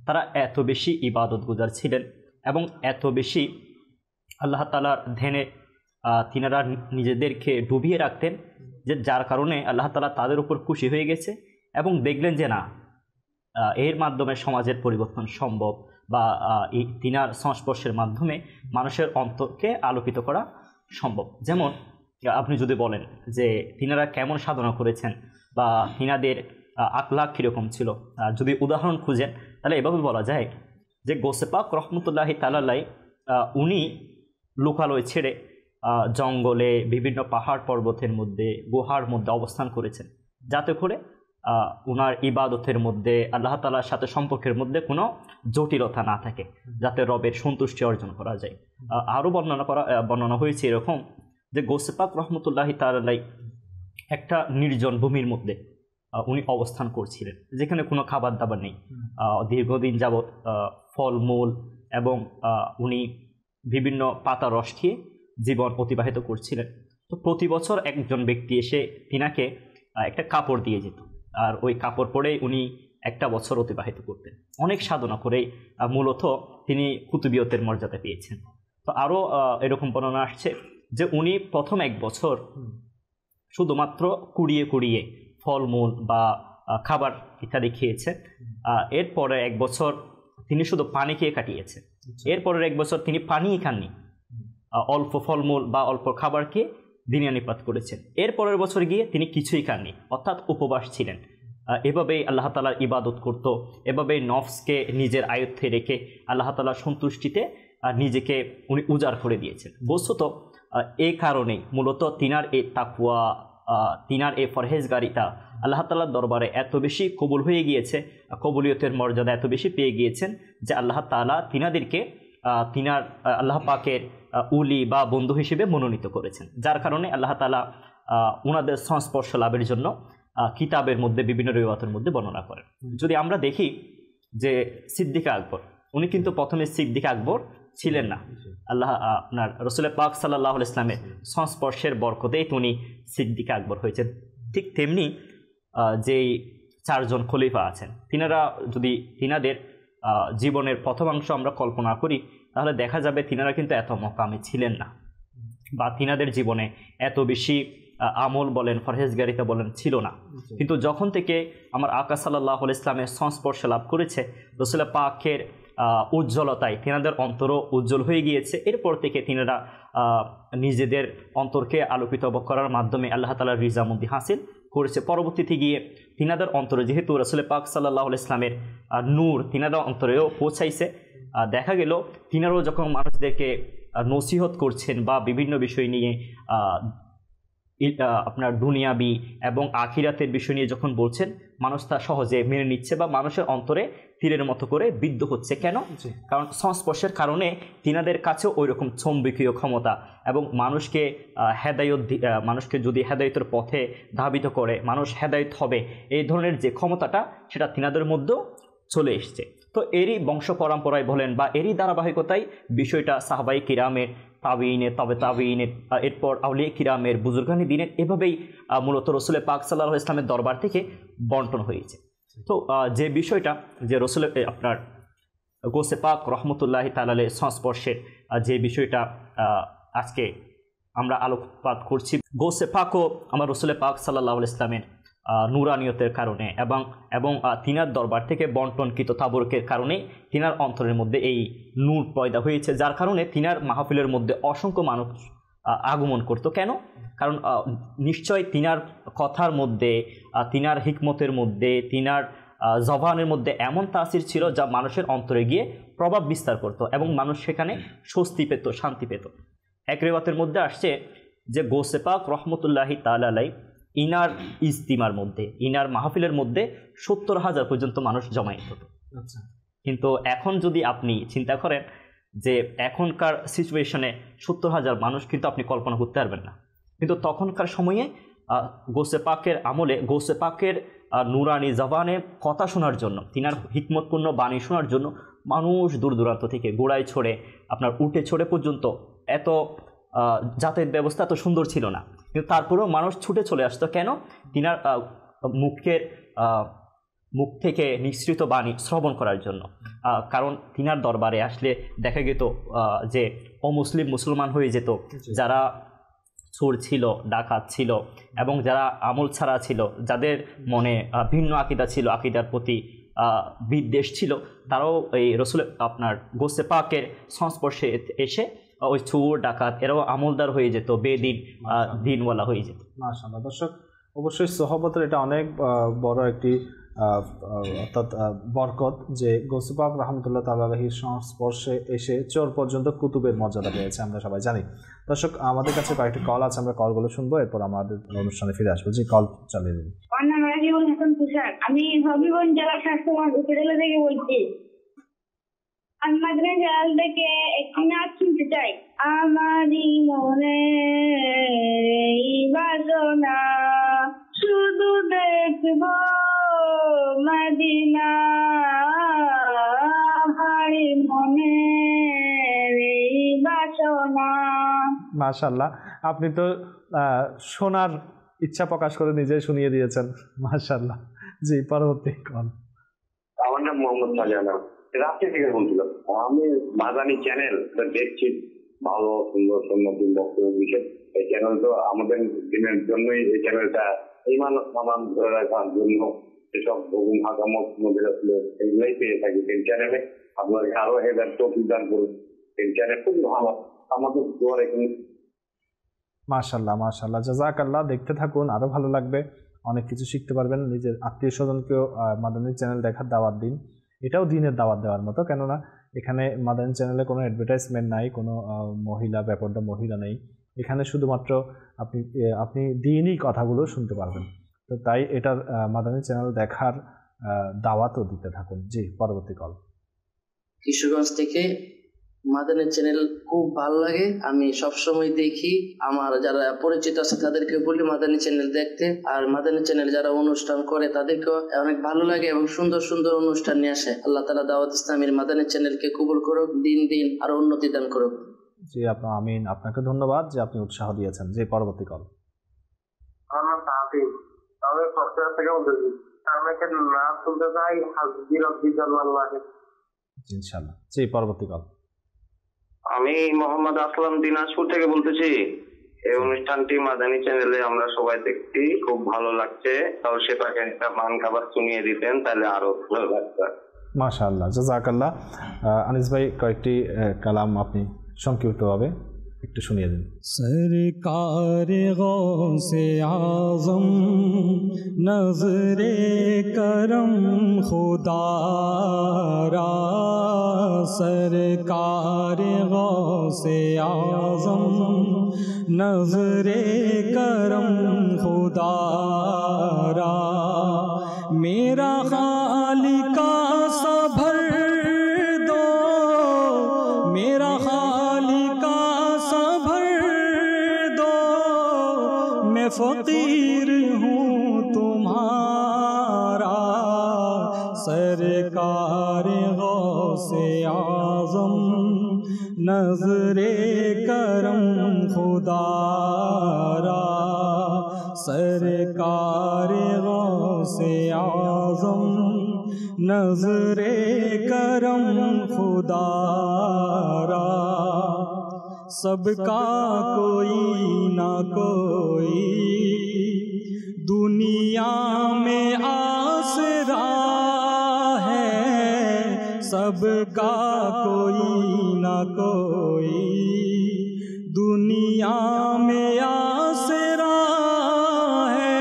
[SPEAKER 5] তারা এত বেশি ইবাদত গুজার ছিলেন এবং এত বেশি আল্লাহ তাআলার ধ্যানে তিনারা নিজেদেরকে ডুবিয়ে রাখতেন, যে যার কারণে আল্লাহ তাআলা তাদের উপর খুশি হয়ে গেছে এবং দেখলেন যে না, এর মাধ্যমে সমাজের পরিবর্তন সম্ভব, বা তিনার সংস্পর্শের মাধ্যমে মানুষের অন্তরকে আলোকিত করা সম্ভব। যেমন আপনি যদি বলেন যে তিনারা কেমন সাধনা করেছেন বা তিনাদের আখলাক কীরকম ছিল, যদি উদাহরণ খুঁজেন তাহলে এভাবে বলা যায় যে গৌসে পাক রহমতুল্লাহি তাআলা আলাইহি উনি লোকালয় ছেড়ে জঙ্গলে, বিভিন্ন পাহাড় পর্বতের মধ্যে, গুহার মধ্যে অবস্থান করেছেন, যাতে করে ওনার ইবাদতের মধ্যে আল্লাহ তাআলার সাথে সম্পর্কের মধ্যে কোনো জটিলতা না থাকে, যাতে রবের সন্তুষ্টি অর্জন করা যায়। আরও বর্ণনা হয়েছে এরকম যে গৌসে পাক রহমতুল্লাহি তাআলা আলাইহি একটা নির্জন ভূমির মধ্যে উনি অবস্থান করছিলেন, যেখানে কোনো খাবার দাবার নেই। দীর্ঘদিন যাবৎ ফলমূল এবং উনি বিভিন্ন পাতা রস খেয়ে জীবন অতিবাহিত করছিলেন। তো প্রতি বছর একজন ব্যক্তি এসে তিনাকে একটা কাপড় দিয়ে যেত, আর ওই কাপড় পরেই উনি একটা বছর অতিবাহিত করতেন। অনেক সাধনা করেই মূলত তিনি কুতুবিয়তের মর্যাদা পেয়েছেন। তো আরও এরকম বর্ণনা আসছে যে উনি প্রথম 1 বছর শুধুমাত্র কুড়িয়ে ফলমূল বা খাবার ইত্যাদি খেয়েছেন। এরপরে 1 বছর তিনি শুধু পানি খেয়ে কাটিয়েছেন। এরপরের 1 বছর তিনি পানিই খাননি, অল্প ফলমূল বা অল্প খাবার খেয়ে দিনানিপাত করেছেন। এরপরের বছর গিয়ে তিনি কিছুই খাননি, অর্থাৎ উপবাস ছিলেন। এভাবেই আল্লাহ তাআলার ইবাদত করত, এভাবেই নফসকে নিজের আয়ত্তে রেখে আল্লাহ তাআলার সন্তুষ্টিতে নিজেকে উনি উজাড় করে দিয়েছেন। বস্তুত এই কারণেই মূলত তিনার এই তাকওয়া, তিনার এই পরহেজগারিতা আল্লাহ তাআলার দরবারে এত বেশি কবুল হয়ে গিয়েছে, কবুলিয়তের মর্যাদা এত বেশি পেয়ে গিয়েছেন যে আল্লাহ তাআলা তিনাদেরকে তিনার আল্লাহ পাকের উলি বা বন্ধু হিসেবে মনোনীত করেছেন, যার কারণে আল্লাহ তাআলা ওনাদের সংস্পর্শ লাভের জন্য কিতাবের মধ্যে বিভিন্ন রিওয়ায়াতের মধ্যে বর্ণনা করেন। যদি আমরা দেখি যে সিদ্দিক আকবর, উনি কিন্তু প্রথমে সিদ্দিক আকবর ছিলেন না, আল্লাহ আপনার রাসূল পাক সাল্লাল্লাহু আলাইহি ওয়াসাল্লামের সংস্পর্শের বরকতেই উনি সিদ্দিক আকবর হয়েছেন। ঠিক তেমনি যেই চারজন খলিফা আছেন, তিনারা যদি তিনাদের জীবনের প্রথমাংশ আমরা কল্পনা করি তাহলে দেখা যাবে তিনারা কিন্তু এত মকামে ছিলেন না, বা তিনাদের জীবনে এত বেশি আমল বলেন, পরহেজগারিতা বলেন ছিল না। কিন্তু যখন থেকে আমার আকা সাল্লাল্লাহু আলাইহি ওয়াসাল্লামের সংস্পর্শ লাভ করেছে, রাসূল পাকের উজ্জ্বলতায় তিনাদের অন্তরও উজ্জ্বল হয়ে গিয়েছে। এরপর থেকে তিনারা নিজেদের অন্তরকে আলোকিত করার মাধ্যমে আল্লাহ তাআলার রিজামুদ্দি হাসিল করেছে। পরবর্তীতে গিয়ে তিনাদের অন্তরে যেহেতু রাসূল পাক সাল্লাল্লাহু আলাইহি ওয়াসাল্লামের নূর তিনাদের অন্তরেও পৌঁছাইছে, দেখা গেল তিনারাও যখন মানুষদেরকে নসিহত করছেন বা বিভিন্ন বিষয় নিয়ে আপনার দুনিয়াবি এবং আখিরাতের বিষয় নিয়ে যখন বলছেন, মানুষ তা সহজে মেনে নিচ্ছে বা মানুষের অন্তরে তীরের মতো করে বিদ্ধ হচ্ছে। কেন? কারণ সংস্পর্শের কারণে তিনাদের কাছেও ওই রকম চৌম্বকীয় ক্ষমতা এবং মানুষকে মানুষকে যদি হেদায়েতের পথে ধাবিত করে, মানুষ হেদায়েত হবে, এই ধরনের যে ক্ষমতাটা সেটা তিনাদের মধ্যেও চলে এসছে। তো এরই বংশ পরম্পরায় বলেন বা এরই ধারাবাহিকতায় বিষয়টা সাহাবায়ে কিরামের, তাবিঈনের, তবে তাবিঈনের, এরপর আউলিয়া কিরামের, বুজুর্গানি দিনের, এভাবেই মূলত রাসূল পাক সাল্লাল্লাহু আলাইহি ওয়াসাল্লামের দরবার থেকে বন্টন হয়েছে। তো যে বিষয়টা যে রাসূলের আপনার গৌসে পাক রহমতুল্লাহি তাআলা আলাইহির সংস্পর্শের যে বিষয়টা আজকে আমরা আলোকপাত করছি, গৌসে পাকও আমার রাসূল পাক সাল্লাল্লাহু আলাইহি ওয়াসাল্লামের নুরানিয়তের কারণে এবং তিনার দরবার থেকে বন্টনকৃত তাবরুকের কারণে তিনার অন্তরের মধ্যে এই নূর পয়দা হয়েছে, যার কারণে তিনার মাহফিলের মধ্যে অসংখ্য মানুষ আগমন করত। কেন? কারণ নিশ্চয় তিনার কথার মধ্যে, তিনার হিকমতের মধ্যে, তিনার জবানের মধ্যে এমন তাসির ছিল যা মানুষের অন্তরে গিয়ে প্রভাব বিস্তার করত এবং মানুষ সেখানে স্বস্তি পেত, শান্তি পেত। এক রিওয়ায়াতের মধ্যে আসছে যে গৌসে পাক রহমতুল্লাহি তাআলা আলাইহি ইনার ইজতিমার মধ্যে, ইনার মাহফিলের মধ্যে 70,000 পর্যন্ত মানুষ জমায়েত হতো।
[SPEAKER 2] আচ্ছা,
[SPEAKER 5] কিন্তু এখন যদি আপনি চিন্তা করেন যে এখনকার সিচুয়েশনে 70,000 মানুষ কিন্তু আপনি কল্পনা করতে পারবেন না। কিন্তু তখনকার সময়ে গৌসে পাকের আমলে গৌসে পাকের নুরানি জবানে কথা শোনার জন্য, তিনার হিকমতপূর্ণ বাণী শোনার জন্য মানুষ দূর দূরান্ত থেকে গোড়ায় ছড়ে আপনার উঠে ছড়ে পর্যন্ত, এত যাতায়াত ব্যবস্থা এত সুন্দর ছিল না, কিন্তু তারপরেও মানুষ ছুটে চলে আসতো। কেন? তিনার মুখ থেকে নিঃসৃত বাণী শ্রবণ করার জন্য। কারণ তিনার দরবারে আসলে দেখা যেত যে মুসলমান হয়ে যেত, যারা চোর ছিল, ডাকাত ছিল এবং যারা আমল ছাড়া ছিল, যাদের মনে ভিন্ন আকীদা ছিল, আকীদার প্রতি বিদ্বেষ ছিল, তারাও এই রাসূল আপনার গৌসে পাকের সংস্পর্শে এসে ওই চোর ডাকাত এরাও আমলদার হয়ে যেত, বেদিন দিনওয়ালা হয়ে যেত।
[SPEAKER 2] মাশাআল্লাহ। দর্শক, অবশ্যই সোহবতের এটা অনেক বড় একটি অর্থাৎ বরকত যে গৌসে পাক রহমতুল্লাহ তাআলা আলাইহির সংস্পর্শে এসে চোর পর্যন্ত কুতুবের মর্যাদা পেয়েছে, আমরা সবাই জানি। দর্শক, আমাদের কাছে কয়েকটি কল আছে, আমরা কলগুলো শুনবো, এরপর আমাদের অনুষ্ঠানে ফিরে আসবো। জি, কল চালিয়ে দিন।
[SPEAKER 6] আমি হবিগঞ্জ জেলা স্বাস্থ্য উপজেলা থেকে বলছি। আমি মাঝখানে জেলাল থেকে একটি নাচ শুনতে চাই। আমারই মনে বাসনা শুধু দেখব মদিনা, আমারই মনে বাসনা।
[SPEAKER 2] মাশাআল্লাহ, আপনি তো শোনার ইচ্ছা প্রকাশ করে নিজেই শুনিয়ে দিয়েছেন। মাশাআল্লাহ। জি, পরবর্তী কল।
[SPEAKER 7] আমার নাম মোহাম্মদ সাজানা, রাত্রি থেকে বলছিলাম। আমি মাদানী চ্যানেল দেখছি, ভালো সুন্দর সুন্দর বক্তব্য বিষয়। এই চ্যানেল তো আমাদের দিনের জন্যই, এই চ্যানেলটা ইমান সামান ধরে রাখার জন্য এসব বহুম হাকামত মধ্যে এগুলোই পেয়ে থাকি এই চ্যানেলে। আপনাকে আরো এদের তৌফিক দান করুন। এই চ্যানেল খুব ভালো, আমাদের দোয়ার এখানে।
[SPEAKER 2] মাশাআল্লাহ, মাশাআল্লাহ, জাযাকাল্লাহ। দেখতে থাকুন, আরো ভালো লাগবে। অনেক কিছু শিখতে পারবেন। নিজের আত্মীয় স্বজনকেও মাদানী চ্যানেল দেখার দাওয়াত দিন। এটাও দিনের দাওয়াত দেওয়ার মতো, কেননা এখানে মাদানী চ্যানেলে কোনো অ্যাডভার্টাইজমেন্ট নাই, কোনো মহিলা বেপরদা মহিলা নেই। এখানে শুধুমাত্র আপনি দিনই কথাগুলো শুনতে পারবেন। তো তাই এটার মাদানী চ্যানেল দেখার দাওয়াতও দিতে থাকুন। জি, পরবর্তী কল।
[SPEAKER 8] কিশোরগঞ্জ থেকে মাদানী চ্যানেল খুব ভালো লাগে, আমি সবসময় দেখি। আমার যারা পরিচিত আছে তাদেরকে বলি মাদানী চ্যানেল দেখতে, আর মাদানী চ্যানেল যারা অনুষ্ঠান করে তাদেরকেও অনেক ভালো লাগে এবং সুন্দর সুন্দর অনুষ্ঠান নিয়ে আসে। আল্লাহ তাআলা দাওয়াত ইসলামের মাদানী চ্যানেলকে কবুল করুক, দিন দিন আরো উন্নতি দান করুক।
[SPEAKER 2] জি, আমিন। আপনাকে ধন্যবাদ যে আপনি উৎসাহ দিয়েছেন। যে পরবর্তী কল।
[SPEAKER 9] আমার সাথী তবে কক্সবাজার থেকে বলতেছি, আমি একটা নাম শুনতে চাই, হাসবি রাব্বি জাল্লাল্লাহ।
[SPEAKER 2] ইনশাআল্লাহ। জি, পরবর্তী কল।
[SPEAKER 9] আমি মোহাম্মদ আসলাম দিনাজপুর থেকে বলতেছি। এই অনুষ্ঠানটি মাদানী চ্যানেলে আমরা সবাই দেখছি, খুব ভালো লাগছে। তাও সেটাকে একটা মান খাবার শুনিয়ে দিতেন তাহলে আরো ভালো লাগতো।
[SPEAKER 2] মাশাআল্লাহ, জাযাকাল্লাহ। আনিস ভাই, কয়েকটি কালাম আপনি সংক্ষিপ্তভাবে একটু শুনিয়ে দিন।
[SPEAKER 3] সরকার গৌসে আজম নজরে করম খুদারা, সরকার গৌসে আজম নজরে করম খুদারা, মেরা খালিকা সভর দো, मेरा खालिका सभर दो, मैं फकीर हूँ तुम्हारा, सरकार गौसे आज़म नज़रे करम खुदारा, सरकार गौसे आज़म नज़रे करम खुदारा, सबका कोई ना कोई दुनिया में आसरा है, सबका कोई ना कोई दुनिया में आसरा है,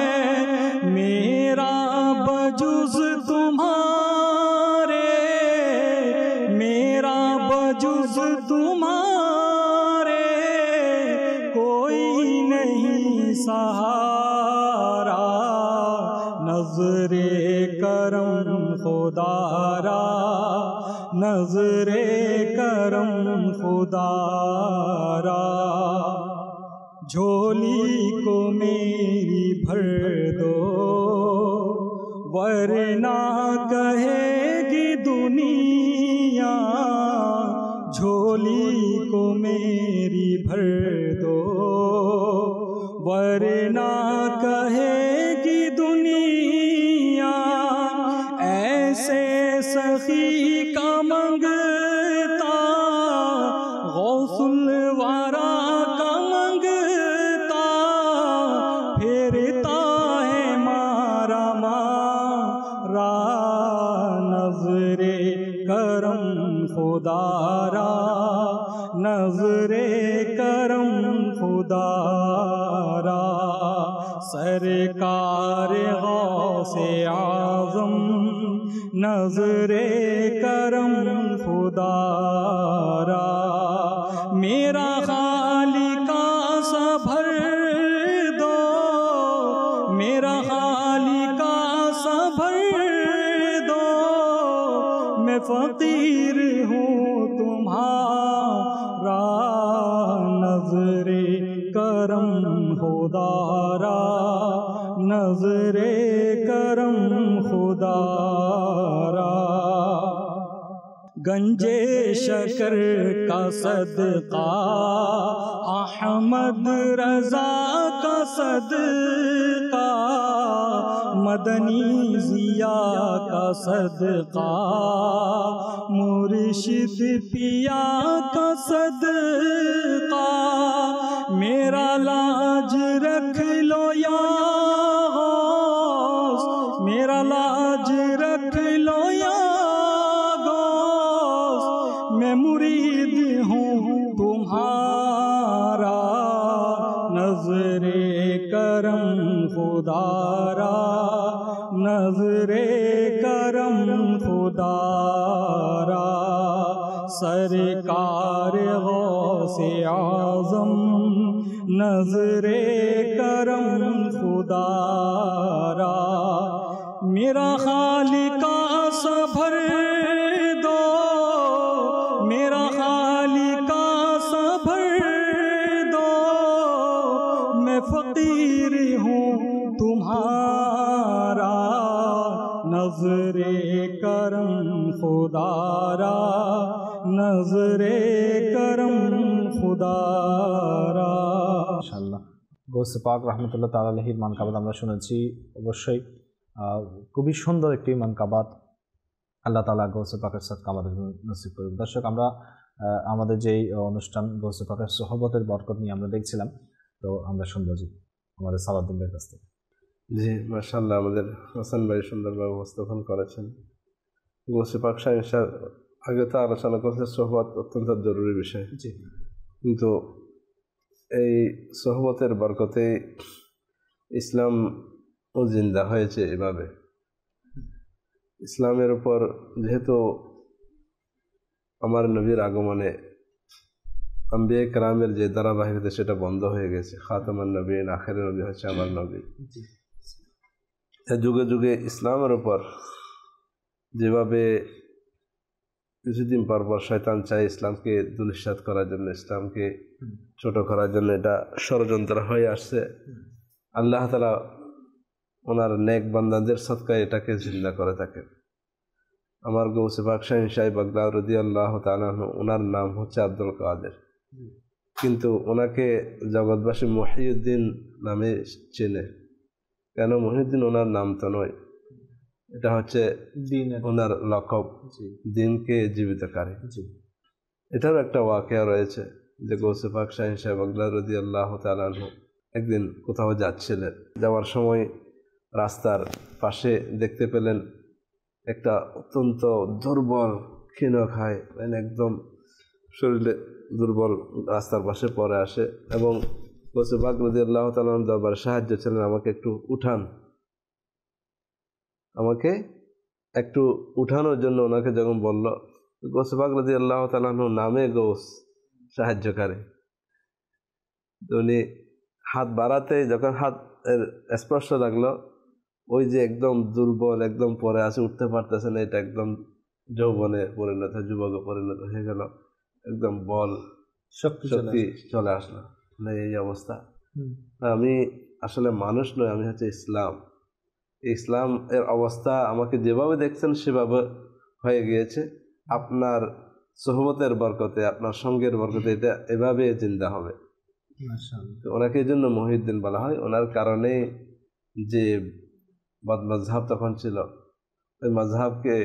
[SPEAKER 3] मेरा बजुज़ तुम्हारे, मेरा बजुज़ तुम्हारे कोई नहीं सहारा, नज़रे करम खुदारा, नज़रे करम खुदारा, झोली को मेरी भर दो वरना कहेगी दुनिया, झोली को मेरी भर दो वरना कहेगी दुनिया, ऐसे सखी का मंगता गौसुल वारा का मंगता, फेरता है मारा मारा, नजरे करम खुदारा, नजरे करम खुदारा, सरकार गौसे आज़म नजरे करम खुदारा, मेरा खालिका सभर दो, मेरा खालिका सभर दो, मैं फकीर हूँ तुम्हारा, नजरे करम खुदारा, नजरे करम खुदारा, गंजे शकर का सदका अहमद रजा का सदका, मदनी जिया का सदका, मुर्शिद पिया का सदका, मेरा लाज रख लो या गौस, मेरा लाज रख लो या गौस, मैं मुरीद हूँ तुम्हारा, नजरे करम खुदारा नजरे करम खुदारा सरकार गौसे आज़म नजरे करम खुदारा मेरा खालिका सभर दो मेरा खालिका सभर दो मैं फकीर हूँ तुम्हारा नजरे करम खुदारा नजरे करम खुदारा।
[SPEAKER 2] ইনশাআল্লাহ গৌসে পাক রহমতুল্লাহ তাআলা আলাইহির মানকাবাত আমরা শুনেছি। অবশ্যই খুবই সুন্দর একটি মানকাবাত। আল্লাহ তাআলা গৌসে পাকের সাদকা আমাদের নসিব করুন। দর্শক, আমরা আমাদের যেই অনুষ্ঠান গৌসে পাকের সোহবতের বরকত নিয়ে আমরা দেখছিলাম, তো আমরা শুনবো জি আমাদের সালাউদ্দিন ভাইয়ের কাছ থেকে।
[SPEAKER 4] জি মাশাআল্লাহ, আমাদের হাসান ভাই সুন্দরভাবে উপস্থাপন করেছেন। গৌসে পাক সাহেব আগে তো আলোচনা করছে সোহবত অত্যন্ত জরুরি বিষয়,
[SPEAKER 2] জি,
[SPEAKER 4] কিন্তু এই সোহবতের বরকতে ইসলাম ও জিন্দা হয়েছে। এভাবে ইসলামের উপর যেহেতু আমার নবীর আগমনে আম্বিয়া কেরামের যে ধারাবাহিকতা সেটা বন্ধ হয়ে গেছে, খাতামান নবীন আখের নবী হচ্ছে আমার নবী। যুগে যুগে ইসলামের উপর যেভাবে কিছুদিন পর পর শয়তান চায় ইসলামকে দুলিশাত করার জন্য, ইসলামকে ছোট করার জন্য, এটা ষড়যন্ত্র হয়ে আসছে। আল্লাহ তাআলা ওনার নেক বান্দাদের সদকায় এটাকে জিন্দা করে থাকেন। আমার গৌসে পাক শাহীন সাহেব বাগদাদ রাদিয়াল্লাহু তাআলা আনহু, ওনার নাম হচ্ছে আব্দুল কাদের, কিন্তু ওনাকে জগৎবাসী মহিউদ্দিন নামে চেনে। কেন মহিউদ্দিন? ওনার নাম তো নয়, এটা হচ্ছে ওনার লকব, দিনকে জীবিতকারী। এটারও একটা ওয়াকিয়া রয়েছে যে গৌসে পাক শাহীন সাহেব বাগদাদ রাদিয়াল্লাহু তাআলা আনহু একদিন কোথাও যাচ্ছিলেন, যাওয়ার সময় রাস্তার পাশে দেখতে পেলেন একটা অত্যন্ত দুর্বল ক্ষীণকায়, মানে একদম শরীরে দুর্বল, রাস্তার পাশে পড়ে আসে এবং গৌসে পাক রাদিয়াল্লাহু তাআলা আনহু দরবারে সাহায্য ছিলেন, আমাকে একটু উঠান, আমাকে একটু উঠানোর জন্য ওনাকে যখন বলল, গৌসে পাক রাদিয়াল্লাহু তাআলা আনহু নামে গৌস, সাহায্যকারী, তো উনি হাত বাড়াতে যখন হাত স্পর্শ লাগলো, ওই যে একদম দুর্বল, একদম পরে আছে, উঠতে পারতেছে না, এটা একদম যৌবনে পরিণত, যুবকে পরিণত হয়ে গেল, একদম বল শক্তি চলে আসলো, এই অবস্থা। আমি আসলে মানুষ নয়, আমি হচ্ছে ইসলাম। ইসলাম এর অবস্থা আমাকে যেভাবে দেখছেন সেভাবে হয়ে গিয়েছে। আপনার সোহবতের বরকতে, আপনার সঙ্গের বরকতে এটা এভাবে জিন্দা হবে। তো ওনাকে এই জন্য মহিউদ্দিন বলা হয়। ওনার কারণে যে বদমাযহাব তখন ছিল, ওই মাযহাবকে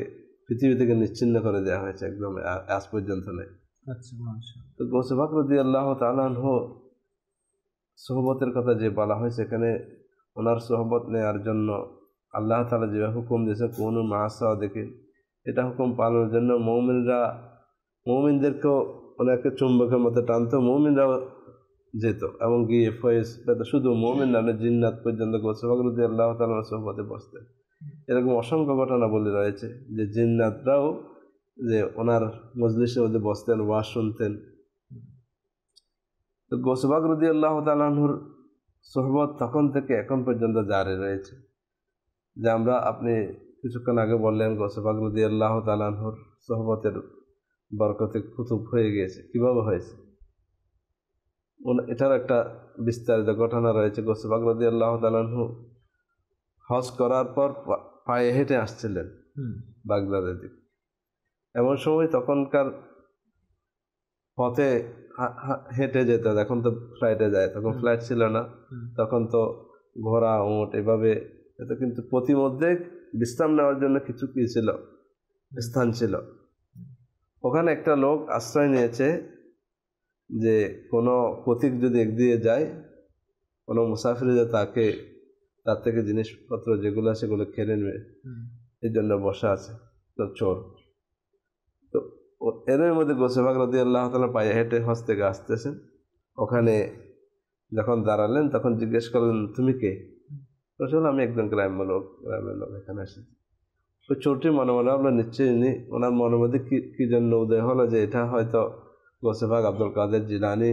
[SPEAKER 4] পৃথিবী থেকে নিশ্চিহ্ন করে দেওয়া হয়েছে, একদম আজ পর্যন্ত নেই। তো গৌসে পাক রাদিয়াল্লাহু তাআলা আনহু সোহবতের কথা যে বলা হয়েছে, এখানে ওনার সোহবত নেওয়ার জন্য আল্লাহ তাআলা যে হুকুম দিয়েছে কুনু মা'আস সাদিকিন, এটা হুকুম পালনের জন্য মুমিনদেরকেও ওনাকে চুম্বকের মতো টানতো, মুমিনরাও যেত এবং গিয়ে ফয়েজ পেত। শুধু মুমিন না, জিন্নাত পর্যন্ত গৌসে পাক রাদিয়াল্লাহু তাআলার সোহবতে বসতেন। এরকম অসংখ্য ঘটনা বলে রয়েছে যে জিন্নাতরাও যে ওনার মজলিসে ওদের বসতেন, ওয়াজ শুনতেন। তো গৌসে পাক রাদিয়াল্লাহু তাআলা আনহুর সোহবত তখন থেকে এখন পর্যন্ত জারি রয়েছে। যে আমরা, আপনি কিছুক্ষণ আগে বললেন গৌসে পাক রাদিয়াল্লাহু তাআলা আনহুর সোহবতের বরকতে কুতুব হয়ে গিয়েছে। কিভাবে হয়েছে? এটার একটা বিস্তারিত ঘটনা রয়েছে। গৌসে পাক রাদিয়াল্লাহু তাআলা আনহু হজ করার পর পায়ে হেঁটে আসছিলেন বাগদাদের দিকে। এমন সময় তখনকার পথে হেঁটে যেত, এখন তো ফ্লাইটে যায়, তখন ফ্লাইট ছিল না, তখন তো ঘোড়া, উট এভাবে যেত, কিন্তু প্রতিমধ্যে বিশ্রাম নেওয়ার জন্য কিছু কি ছিল, স্থান ছিল। ওখানে একটা লোক আশ্রয় নিয়েছে যে কোনো পথিক যদি একদিকে যায়, কোনো মুসাফির যে তার থেকে জিনিসপত্র যেগুলো সেগুলো খেলে নেবে, এই জন্য বসা আছে, তো চোর। তো এর মধ্যে গৌসে পাক রাদিয়াল্লাহু তাআলা পায়ে হেঁটে হজ থেকে আসতেছেন। ওখানে যখন দাঁড়ালেন তখন জিজ্ঞেস করলেন, তুমি কে? আসলে আমি একজন গ্রামের লোক এখানে এসেছি। তো চোরটি মনে মনে আমরা নিশ্চয়ই নি, ওনার মনের মধ্যে কি জন্য উদয় হলো যে এটা হয়তো গৌসে পাক আব্দুল কাদের জিলানী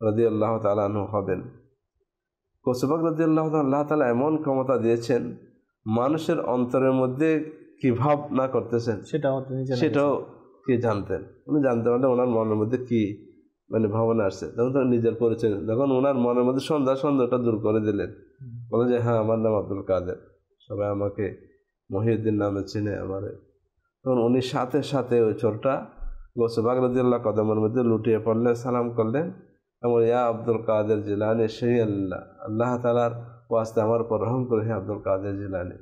[SPEAKER 4] রাদিয়াল্লাহু তাআলা আনহু হবেন। গৌসে পাক রাদিয়াল্লাহু তাআলা, আল্লাহ তাআলা এমন ক্ষমতা দিয়েছেন, মানুষের অন্তরের মধ্যে কি ভাব না করতেছেন সেটাও কি জানতেন। উনি জানতে পারলে ওনার মনের মধ্যে কি মানে ভাবনা আসছে, তখন তো নিজের পরিচয়, যখন ওনার মনের মধ্যে সন্দেহটা দূর করে দিলেন, বলে যে হ্যাঁ আমার নাম আব্দুল কাদের, সবাই আমাকে মহিউদ্দিন নামে চিনে আমারে, তখন উনি সাথে সাথে ওই চোরটা গৌসে পাক রাদিয়াল্লাহু কদমের মধ্যে লুটিয়ে পড়লেন, সালাম করলেন এবং ইয়া আব্দুল কাদের জিলানী সেই আল্লাহ তাআলার ওয়াস্তে আমার উপর রহম করে হে আব্দুল কাদের জিলানী।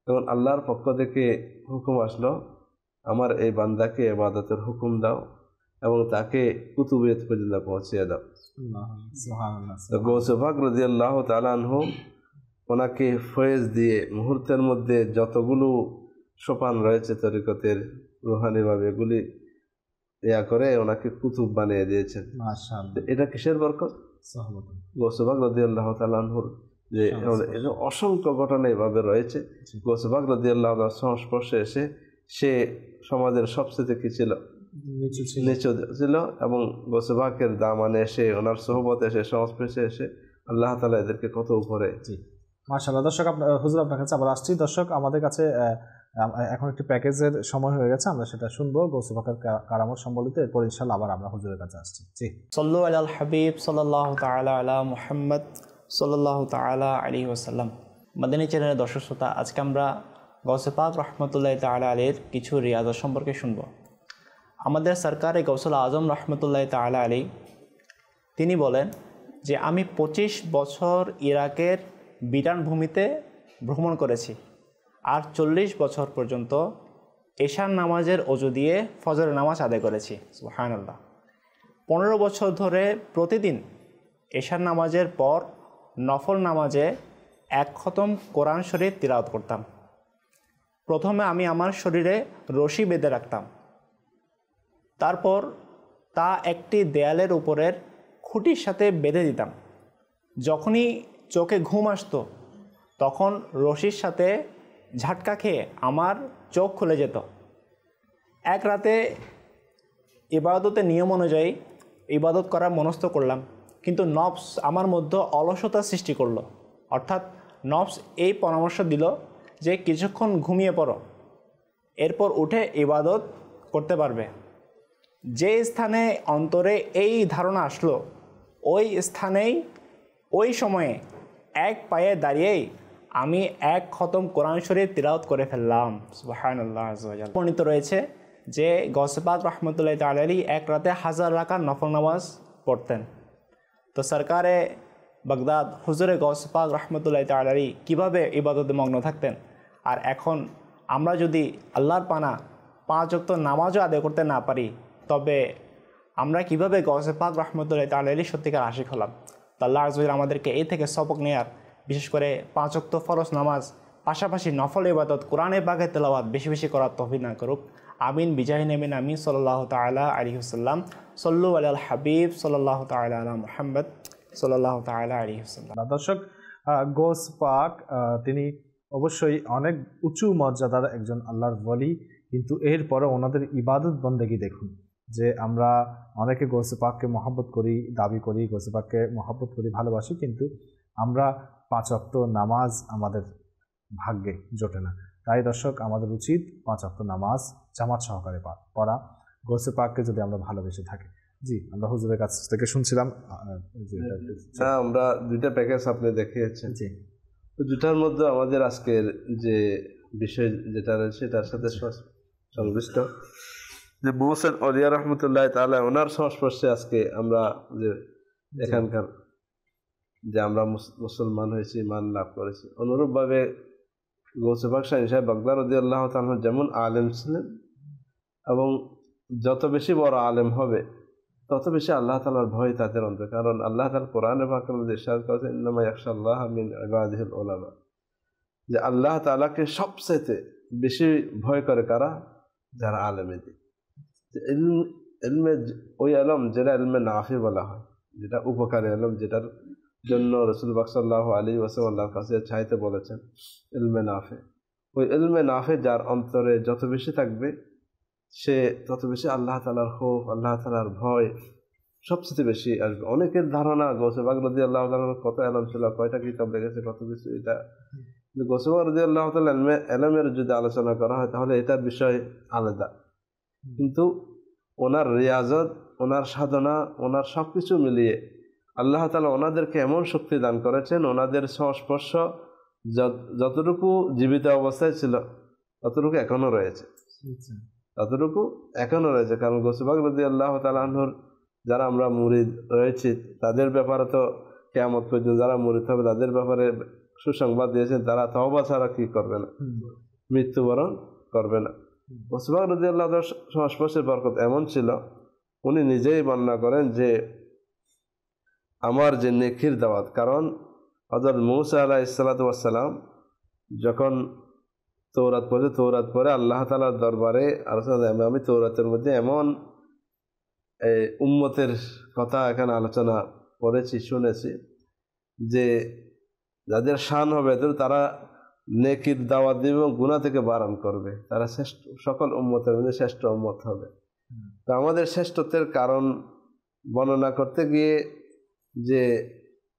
[SPEAKER 4] তখন আল্লাহর পক্ষ থেকে হুকুম আসলো, আমার এই বান্দাকে ইবাদতের হুকুম দাও এবং তাকে কুতুবিয়ত পর্যন্ত পৌঁছিয়ে দাও। তো গৌসে পাক রাদিয়াল্লাহু তাআলা আনহু ওনাকে ফয়েজ দিয়ে মুহূর্তের মধ্যে যতগুলো সোপান রয়েছে তরিকতের রুহানিভাবে এগুলি করে ওনাকে কুতুব বানিয়ে দিয়েছেন। এটা কিসের বরকত? গৌসে পাক রাদিয়াল্লাহু তাআলা আনহুর যে অসংখ্য ঘটনা এভাবে রয়েছে। গৌসে পাক রাদিয়াল্লাহু তাআলার সংস্পর্শে এসে সে সমাজের সবচেয়ে কি ছিল, নিচু ছিল, এবং গৌসে পাকের দামানে এসে ওনার সোহবতে এসে সংস্পর্শে এসে আল্লাহ তাআলা এদেরকে কত উপরে।
[SPEAKER 2] মাশাআল্লাহ। দর্শক, হুজুর আপনার কাছে আবার আসছি। দর্শক, আমাদের কাছে এখন একটি প্যাকেজের সময় হয়ে গেছে, আমরা সেটা শুনবো গৌসে পাকের কারামত সম্বলিত, এরপর ইনশাআল্লাহ আবার আমরা হুজুরের কাছে আসছি। জি,
[SPEAKER 10] সাল্লু আলাল হাবিব সাল্লাল্লাহু তাআলা আলা মুহাম্মদ সাল্লাল্লাহু তাআলা আলাইহি ওয়াসাল্লাম। মাদানী চ্যানেলের দর্শক শ্রোতা, আজকে আমরা গৌসে পাক রহমতুল্লাহ তাআলা আলাইহির কিছু রিয়াজত সম্পর্কে শুনব। আমাদের সরকারে গৌসুল আজম রহমতুল্লাহ তাআলা আলাইহি তিনি বলেন যে আমি 25 বছর ইরাকের বিরান ভূমিতে ভ্রমণ করেছি, আর 40 বছর পর্যন্ত এশার নামাজের অজু দিয়ে ফজরের নামাজ আদায় করেছি। সুবহানাল্লাহ। 15 বছর ধরে প্রতিদিন এশার নামাজের পর নফল নামাজে 1 খতম কোরআন শরীফ তিলাওয়াত করতাম। প্রথমে আমি আমার শরীরে রশি বেঁধে রাখতাম, তারপর তা একটি দেয়ালের উপরের খুঁটির সাথে বেঁধে দিতাম। যখনই চোখে ঘুম আসতো তখন রশির সাথে ঝাটকা খেয়ে আমার চোখ খুলে যেত। এক রাতে ইবাদতের নিয়ম অনুযায়ী ইবাদত করার মনস্থ করলাম, কিন্তু নফস আমার মধ্যে অলসতা সৃষ্টি করলো। অর্থাৎ নফস এই পরামর্শ দিল যে কিছুক্ষণ ঘুমিয়ে পড়ো, এরপর উঠে ইবাদত করতে পারবে। যে স্থানে অন্তরে এই ধারণা আসলো, ওই স্থানেই ওই সময়ে এক পায়ে দাঁড়িয়েই আমি 1 খতম কোরআন শরীফ তিলাওয়াত করে ফেললাম। সুবহানাল্লাহ। বর্ণিত রয়েছে যে গৌসে পাক রহমতুল্লাহ তাআলা আলাইহি এক রাতে 1000 রাকাত নফল নামাজ পড়তেন। তো সরকারে বাগদাদ হুজুরে গৌসে পাক রহমতুল্লাহ তাআলা আলাইহি কীভাবে ইবাদতে মগ্ন থাকতেন, আর এখন আমরা যদি আল্লাহর পানা 5 ওয়াক্ত নামাজও আদায় করতে না পারি, তবে আমরা কিভাবে গৌসে পাক রহমতুল্লাহ তাআলা আলাইহি সত্যিকার আশিক হলাম। তো আল্লাহ আযza ওয়াজাল আমাদেরকে এই থেকে সবক নেয়ার, বিশেষ করে 5 ওয়াক্ত ফরজ নামাজ পাশাপাশি নফল ইবাদত কোরআনে পাকের তেলাওয়াত বেশি বেশি করার তৌফিক দান করুক। আমিন বিজাহি নবীন আমিন সাল্লাল্লাহু তাআলা আলাইহি ওয়াসাল্লাম। সাল্লু আলাল হাবিব সাল্লাল্লাহু তাআলা আলা মুহাম্মদ সাল্লাল্লাহু তাআলা আলাইহি ওয়াসাল্লাম।
[SPEAKER 2] দর্শক, গৌস পাক তিনি অবশ্যই অনেক উঁচু মর্যাদার একজন আল্লাহর ওয়ালি, কিন্তু এরপরে ওনাদের ইবাদত বন্দেগী দেখুন, যে আমরা অনেকে গৌসে পাককে মহব্বত করি, দাবি করি, গৌসে পাককে মহব্বত করি, ভালোবাসি, কিন্তু আমরা 5 ওয়াক্ত নামাজ আমাদের ভাগ্যে জোটে না। তাই দর্শক, আমাদের উচিত 5 ওয়াক্ত নামাজ জামাত সহকারে পড়া, গৌসে পাককে যদি আমরা ভালোবেসে থাকি। জি, আমরা হুজুরের কাছ থেকে শুনছিলাম।
[SPEAKER 4] আমরা 2টা প্যাকেজ আপনি দেখিয়েছেন। জি, তো 2টার মধ্যে আমাদের আজকের যে বিষয় যেটা রয়েছে তার সাথে সংশ্লিষ্ট যে মোহসেন ওলিয়া রহমতুল্লাহ তাআলা ওনার সংস্পর্শে আজকে আমরা যে এখানকার যে আমরা মুসলমান হয়েছি, মান লাভ করেছি, অনুরূপভাবে গৌসে পাক শাহী সাহেব বাগদাদ রাদিয়াল্লাহু তাআলা যেমন আলেম ছিলেন, এবং যত বেশি বড় আলেম হবে তত বেশি আল্লাহ তাআলার ভয় তাদের অন্তরে। কারণ আল্লাহ তাআলা কোরআনে পাকের মধ্যে ইরশাদ করেছেন, ইন্নামা ইয়াখশাল্লাহ মিন ইবাদিহিল উলামা, যে আল্লাহ তাআলাকে সবচেয়ে বেশি ভয় করে কারা? যারা আলেমে দিন। ইলমে ওই আলম যেটা ইলমে নাফি বলা হয়, যেটা উপকারী আলম, যেটার জন্য রসুল পাক সাল্লাল্লাহু আলাইহি ওয়াসাল্লাম আল্লাহর কাছে চাইতে বলেছেন ইলমে নাফে। ওই ইলমে নাফে যার অন্তরে যত বেশি থাকবে সে তত বেশি আল্লাহ তাআলার খৌফ, আল্লাহ তাআলার ভয় সবচেয়ে বেশি আসবে। অনেকের ধারণা গৌসে পাক রাদিয়াল্লাহু তাআলার কত ইলম ছিল, কয়টা কিতাব লিখেছে, কত কিছু, এটা কিন্তু গৌসে পাক রাদিয়াল্লাহু তাআলা ইলমের যদি আলোচনা করা হয় তাহলে এটার বিষয় আলাদা। কিন্তু ওনার রিয়াজত, ওনার সাধনা, ওনার সব কিছু মিলিয়ে আল্লাহ তাআলা ওনাদেরকে এমন শক্তি দান করেছেন, ওনাদের সংস্পর্শ যতটুকু জীবিত অবস্থায় ছিল ততটুকু এখনো রয়েছে, কারণ গৌসে পাক রাদিয়াল্লাহু তাআলা আনহুর যারা আমরা মুরিদ রয়েছি তাদের ব্যাপারে তো কিয়ামত পর্যন্ত যারা মুরিদ হবে তাদের ব্যাপারে সুসংবাদ দিয়েছেন, তারা তওবা ছাড়া কি করবে না, মৃত্যুবরণ করবে না। গৌসে পাক রাদিয়াল্লাহু তাআলার সংস্পর্শের বরকত এমন ছিল, উনি নিজেই বর্ণনা করেন যে আমার যে নেকির দাওয়াত, কারণ হযরত মূসা আলাইহিস সালাতু ওয়াস সালাম যখন তৌরাত পড়ে আল্লাহ তাআলার দরবারে আলোচনা, আমি তৌরাতের মধ্যে এমন উম্মতের কথা এখানে আলোচনা করেছি, শুনেছি যে যাদের শান হবে তারা নেকির দাওয়াত দিবে এবং গুনাহ থেকে বারণ করবে, তারা শ্রেষ্ঠ সকল উম্মতের মধ্যে শ্রেষ্ঠ উম্মত হবে। তো আমাদের শ্রেষ্ঠত্বের কারণ বর্ণনা করতে গিয়ে যে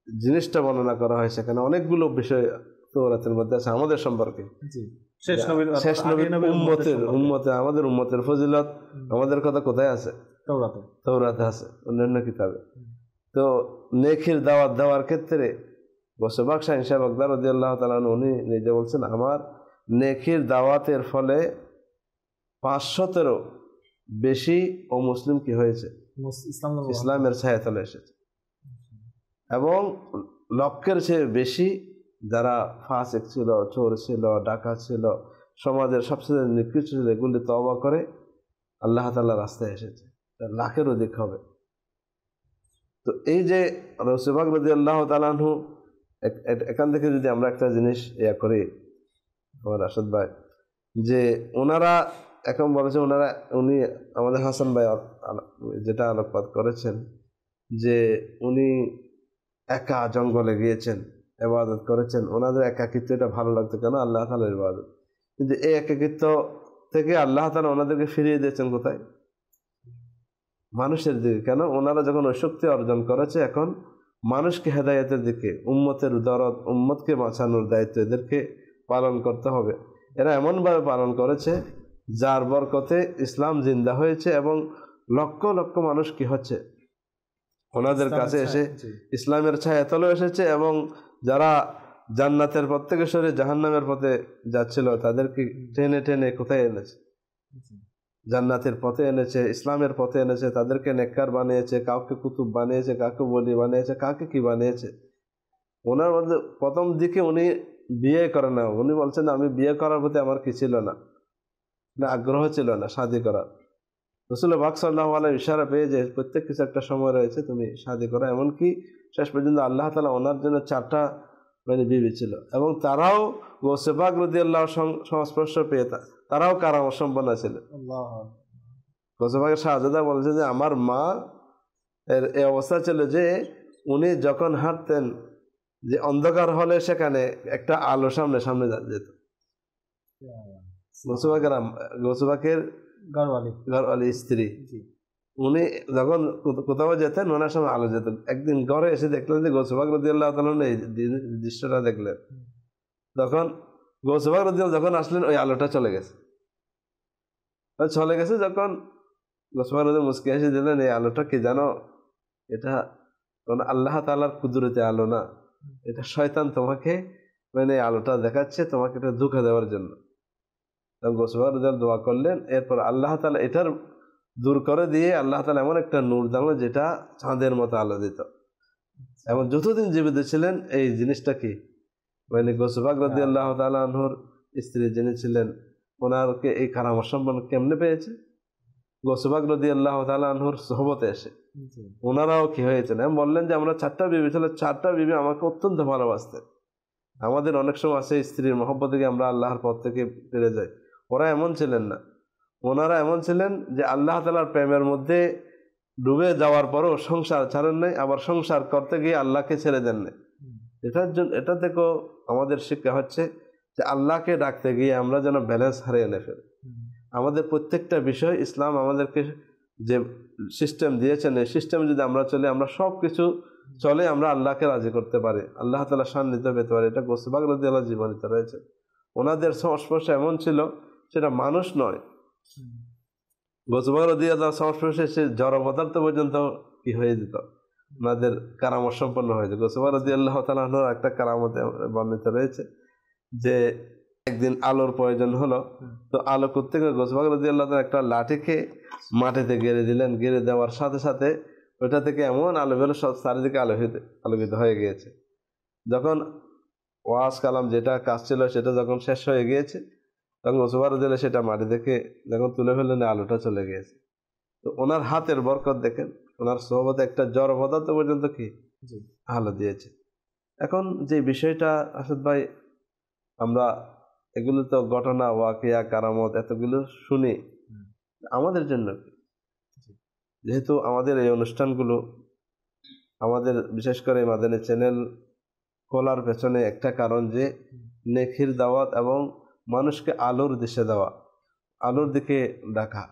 [SPEAKER 4] জিনিসটা বর্ণনা করা হয় সেখানে অনেকগুলো বিষয় তৌরাতের মধ্যে আছে আমাদের সম্পর্কে, শেষ নবীর উম্মতে আমাদের উম্মতের ফজিলত আমাদের কথা কোথায় আছে? তৌরাতে আছে, অন্যান্য কিতাবে। তো নেকির দাওয়াত দেওয়ার ক্ষেত্রে গৌসে পাক শাহ ইনশা বাগদাদ রাদিয়াল্লাহু তাআলা উনি নিজে বলছেন, আমার নেকির দাওয়াতের ফলে 500-এরও বেশি ও মুসলিম কি হয়েছে, ইসলামের ছায়াতলে এসেছে, এবং লক্ষের চেয়ে বেশি যারা ফাসিক ছিল, চোর ছিল, ডাকাত ছিল, সমাজের সবচেয়ে নিকৃষ্ট ছিল, এগুলি তওবা করে আল্লাহ তাআলার রাস্তায় এসেছে, লাখের অধিক হবে। তো এই যে গৌসে পাক রাদিয়াল্লাহু তাআলা আনহু, এখান থেকে যদি আমরা একটা জিনিস করি আমার রাশেদ ভাই, যে ওনারা এখন বলেছে উনি আমাদের হাসান ভাই যেটা আলোকপাত করেছেন যে উনি একা জঙ্গলে গিয়েছেন, ইবাদত করেছেন, ওনাদের একাকিত্ব এটা ভালো লাগতো কেন? আল্লাহ তাআলার ইবাদত। কিন্তু এই একাকিত্ব থেকে আল্লাহ তাআলা ওনাদেরকে ফিরিয়ে দিয়েছেন কোথায়? মানুষের দিকে। কেন? ওনারা যখন ওই শক্তি অর্জন করেছে, এখন মানুষকে হেদায়েতের দিকে, উম্মতের দরদ, উম্মতকে বাঁচানোর দায়িত্ব এদেরকে পালন করতে হবে। এরা এমনভাবে পালন করেছে যার বরকতে ইসলাম জিন্দা হয়েছে এবং লক্ষ লক্ষ মানুষ কি হচ্ছে, ওনাদের কাছে এসে ইসলামের ছায়াতলে এসেছে, এবং যারা জান্নাতের পথ থেকে সরে জাহান্নামের পথে যাচ্ছিল তাদেরকে টেনে টেনে কোথায় এনেছে? জান্নাতের পথে এনেছে, ইসলামের পথে এনেছে, তাদেরকে নেককার বানিয়েছে, কাউকে কুতুব বানিয়েছে, কাউকে বলি বানিয়েছে, কাউকে কি বানিয়েছে। ওনার মধ্যে প্রথম দিকে উনি বিয়ে করে না, উনি বলছেন আমি বিয়ে করার প্রতি আমার কি ছিল না, আগ্রহ ছিল না শাদী করার। রাসূল পাক সাল্লাল্লাহু আলাইহি ইশারা পেয়ে যে প্রত্যেক কিছু একটা সময় রয়েছে, তুমি শাদী করো। এমনকি শেষ পর্যন্ত আল্লাহ তাআলা ওনার জন্য 4টা বিবি ছিল, এবং তারাও গৌসে পাক রাদিয়াল্লাহু সংস্পর্শ পেয়ে তারাও কারামত সম্পন্ন ছিল। গৌসে পাকের শাহজাদা বলছে যে আমার মা এর এই অবস্থা ছিল যে উনি যখন হাঁটতেন যে অন্ধকার হলে সেখানে একটা আলো সামনে সামনে যেত। গৌসে পাকের ঘরওয়ালি স্ত্রী, উনি যখন কোথাও যেতেন ওনার সামনে আলো যেত। একদিন ঘরে এসে দেখলেন যে গৌসে পাক রাদিয়াল্লাহু তাআলা এই দৃশ্যটা দেখলেন, তখন গৌসে পাক রাদিয়াল্লাহু যখন আসলেন ওই আলোটা চলে গেছে। যখন গৌসে পাক রাদিয়াল্লাহু মুস্কি এসে দিলেন, এই আলোটা কি জানো, এটা আল্লাহ তাআলার কুদরতে আলো না, এটা শয়তান তোমাকে এই আলোটা দেখাচ্ছে, তোমাকে এটা ধোঁকা দেওয়ার জন্য। গৌসে পাক রাদিয়াল্লাহু দোয়া করলেন, এরপর আল্লাহ তাআলা এটার দূর করে দিয়ে আল্লাহ তাআলা এমন একটা নূর দান যেটা চাঁদের মতো আলো দিত, এবং যতদিন জীবিত ছিলেন এই জিনিসটা কি গৌসে পাক রাদিয়াল্লাহু তাআলা আনহুর স্ত্রী যিনি ছিলেন ওনারকে এই কারামত সম্পন্ন কেমনে পেয়েছে? গৌসে পাক রাদিয়াল্লাহু তাআলা আনহুর সোহবতে এসে ওনারাও কি হয়েছেন, এবং বললেন যে আমরা 4টা বিবি ছিল, 4টা বিবি আমাকে অত্যন্ত ভালোবাসতেন। আমাদের অনেক সময় আছে স্ত্রীর মহব্বত থেকে আমরা আল্লাহর পথ থেকে ফিরে যাই, ওরা এমন ছিলেন না। ওনারা এমন ছিলেন যে আল্লাহ তাআলার প্রেমের মধ্যে ডুবে যাওয়ার পরও সংসার ছাড়েন নাই, আবার সংসার করতে গিয়ে আল্লাহকে ছেড়ে দেন নাই। এটা থেকেও আমাদের শিক্ষা হচ্ছে যে আল্লাহকে ডাকতে গিয়ে আমরা যেন ব্যালেন্স হারিয়ে না ফেলি। আমাদের প্রত্যেকটা বিষয় ইসলাম আমাদেরকে যে সিস্টেম দিয়েছেন, এই সিস্টেমে যদি আমরা চলে, আমরা সব কিছু চলে আমরা আল্লাহকে রাজি করতে পারি, আল্লাহ তাআলা সান্নিধ্য পেতে পারি। এটা গৌস পাক রাদিয়াল্লাহু জীবনীতে রয়েছে। ওনাদের সংস্পর্শে এমন ছিল, সেটা মানুষ নয়, গৌস পাক রাদিয়াল্লাহু সংস্পর্শে সে জড় পদার্থ পর্যন্ত কি হয়ে যেত, ওনাদের কারামত সম্পন্ন হয়েছে। গৌস পাক রাদিয়াল্লাহু তাআলার একটা কারামতে বর্ণিত রয়েছে যে একদিন আলোর প্রয়োজন হলো, তো আলো করতে গেলে গৌস পাক রাদিয়াল্লাহু তাআলা একটা লাঠিকে মাটিতে গেড়ে দিলেন। গেড়ে দেওয়ার সাথে সাথে ওইটা থেকে এমন আলো বেরো, সব চারিদিকে আলোকিত হয়ে গিয়েছে। যখন ওয়াজ কালাম যেটা কাজ ছিল সেটা যখন শেষ হয়ে গিয়েছে, তখন গৌস পাক রাদিয়াল্লাহু সেটা মাটি থেকে যখন তুলে ফেললেন, আলোটা চলে গিয়েছে। তো ওনার হাতের বরকত দেখেন, ওনার সোহবতে একটা জড় পদার্থ পর্যন্ত কি আলো দিয়েছে। এখন যে বিষয়টা আসাদ ভাই, আমরা এগুলো তো ঘটনা, ওয়াকিয়া, কারামত এতগুলো শুনি, আমাদের জন্য যেহেতু আমাদের এই অনুষ্ঠানগুলো, আমাদের বিশেষ করে মাদানী চ্যানেল খোলার পেছনে একটা কারণ যে নেকির দাওয়াত এবং মানুষকে আলোর দিশে দেওয়া, আলোর দিকে ডাকা।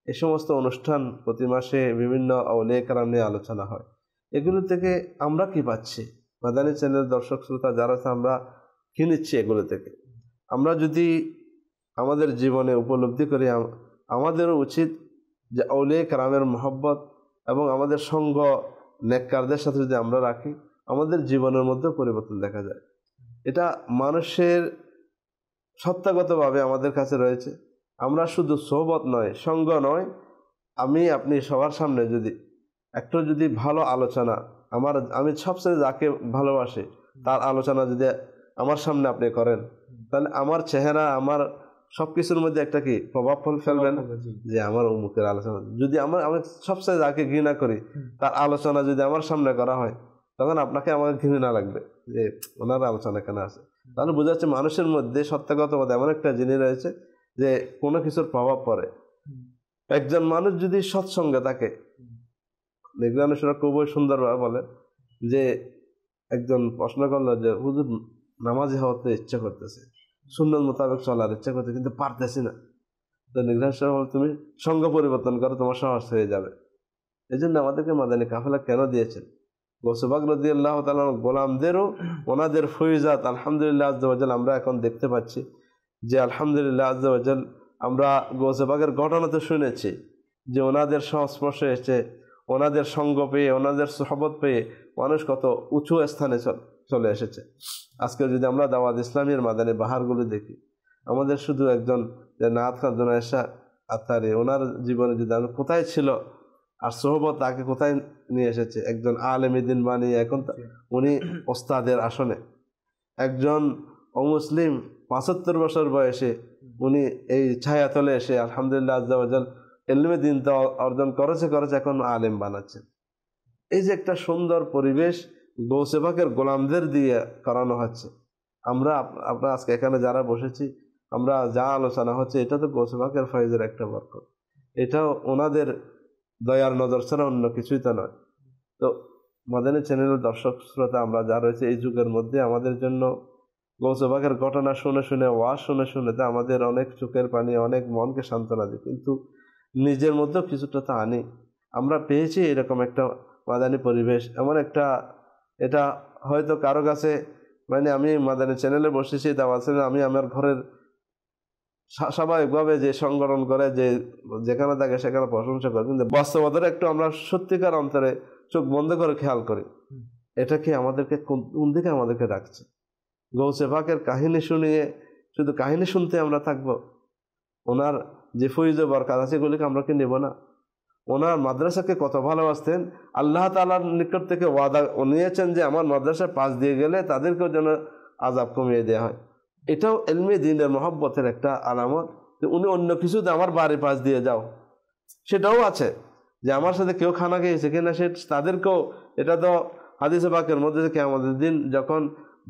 [SPEAKER 4] এই সমস্ত অনুষ্ঠান প্রতি মাসে বিভিন্ন আউলিয়া কেরাম নিয়ে আলোচনা হয়। এগুলো থেকে আমরা কি পাচ্ছি, মাদানী চ্যানেল দর্শক শ্রোতা যারা আছে, আমরা কি নিচ্ছি এগুলো থেকে? আমরা যদি আমাদের জীবনে উপলব্ধি করি, আমাদেরও উচিত যে আউলিয়া কেরামের মহব্বত এবং আমাদের সঙ্গ নেককারদের সাথে যদি আমরা রাখি, আমাদের জীবনের মধ্যে পরিবর্তন দেখা যায়। এটা মানুষের সত্তাগতভাবে আমাদের কাছে রয়েছে। আমরা শুধু সোহবত নয়, সঙ্গ নয়, আপনি সবার সামনে যদি ভালো আলোচনা, আমি সবচেয়ে যাকে ভালোবাসি তার আলোচনা যদি আমার সামনে আপনি করেন, তাহলে আমার চেহারা, আমার সবকিছুর মধ্যে একটা কি প্রভাব ফেলবেন যে আমার অমুকের আলোচনা। যদি আমি সবচেয়ে যাকে ঘৃণা করি তার আলোচনা যদি আমার সামনে করা হয়, তখন আপনাকে আমাকে ঘৃণা লাগবে যে ওনার আলোচনা কেন আছে। তাহলে বোঝা যাচ্ছে মানুষের মধ্যে সত্তাগতভাবে এমন একটা জিনিস রয়েছে যে কোনো কিছুর প্রভাব পড়ে। একজন মানুষ যদি সৎসঙ্গে থাকে, নিগ্রানেশ্বরা খুবই সুন্দরভাবে বলে যে একজন প্রশ্ন করলো যে হুজুর নামাজি হওয়াতে ইচ্ছা করতেছে, সুন্নত মোতাবেক চলার ইচ্ছা করতে, কিন্তু পারতেছি না। তো নিগ্রানেশ্বর বলে তুমি সঙ্গ পরিবর্তন করো, তোমার সহজ হয়ে যাবে। এই জন্য আমাদেরকে মাদানী কাফেলা কেন দিয়েছেন? গৌস পাক রাদিয়াল্লাহু তাআলা গোলামদেরও ওনাদের ফয়জাত আলহামদুলিল্লাহ আজ্জা ওয়া জাল আমরা এখন দেখতে পাচ্ছি যে আলহামদুলিল্লাহ আজ্জা ওয়া জাল আমরা গৌস পাকের ঘটনা তো শুনেছি যে ওনাদের সংস্পর্শে এসে, ওনাদের সঙ্গ পেয়ে, ওনাদের সোহবত পেয়ে মানুষ কত উঁচু স্থানে চলে এসেছে। আজকে যদি আমরা দাওয়াত ইসলামের মাদানী বাহারগুলো দেখি, আমাদের শুধু একজন যে নাত খান এসা আত্মারি, ওনার জীবনে যদি আমি কোথায় ছিল আর সোহবত তাকে কোথায় নিয়ে এসেছে, একজন আলেম দ্বীন বানিয়ে এখন উনি ওস্তাদের আসনে, একজন অমুসলিম ৭৫ বছর বয়সে উনি এই ছায়াতলে এসে আলহামদুলিল্লাহ আজ্জা ওয়া জাল ইলমে দ্বীন তো অর্জন করেছে, এখন আলেম বানাচ্ছেন। এই যে একটা সুন্দর পরিবেশ গৌসে পাকের গোলামদের দিয়ে করানো হচ্ছে। আমরা আজকে এখানে যারা বসেছি, আমরা যা আলোচনা হচ্ছে, এটা তো গৌসে পাকের ফয়েজের একটা বরকত, এটাও ওনাদের দয়ার নজর ছাড়া অন্য কিছুই তো নয়। তো মাদানী চ্যানেলের দর্শক শ্রোতা আমরা যা রয়েছে, এই যুগের মধ্যে আমাদের জন্য গৌসে পাকের ঘটনা শুনে ওয়াজ শুনে তো আমাদের অনেক চোখের পানি, অনেক মনকে সান্ত্বনা দিই, কিন্তু নিজের মধ্যেও কিছুটা তো আনি। আমরা পেয়েছি এরকম একটা মাদানী পরিবেশ, এমন একটা, এটা হয়তো কারো কাছে আমি মাদানী চ্যানেলে বসেছি, আমি আমার ঘরের স্বাভাবিকভাবে যে সংগঠন করে, যে যেখানে থাকে সেখানে প্রশংসা করে, কিন্তু বাস্তবতার একটু আমরা সত্যিকার অন্তরে চোখ বন্ধ করে খেয়াল করি, এটা কি আমাদেরকে কোন দিকে আমাদেরকে ডাকছে? গৌসে পাকের কাহিনী শুনিয়ে শুধু কাহিনী শুনতে আমরা থাকবো? ওনার যে ফৈজ বরকাত আছে এগুলিকে আমরা কি নেব না? ওনার মাদ্রাসাকে কত ভালোবাসতেন, আল্লাহ তাআলার নিকট থেকে ওয়াদা নিয়েছেন যে আমার মাদ্রাসার পাশ দিয়ে গেলে তাদেরকেও যেন আযাব কমিয়ে দেওয়া হয়। এটাও ইলমে দ্বীনের মহব্বতের একটা আলামত যে উনি অন্য কিছুতে আমার বাড়ির পাশ দিয়ে যাও, সেটাও আছে যে আমার সাথে কেউ খানা খেয়েছে কিনা সে তাদেরকেও, এটা তো হাদিসে পাকের মধ্যে কিয়ামতের দিন যখন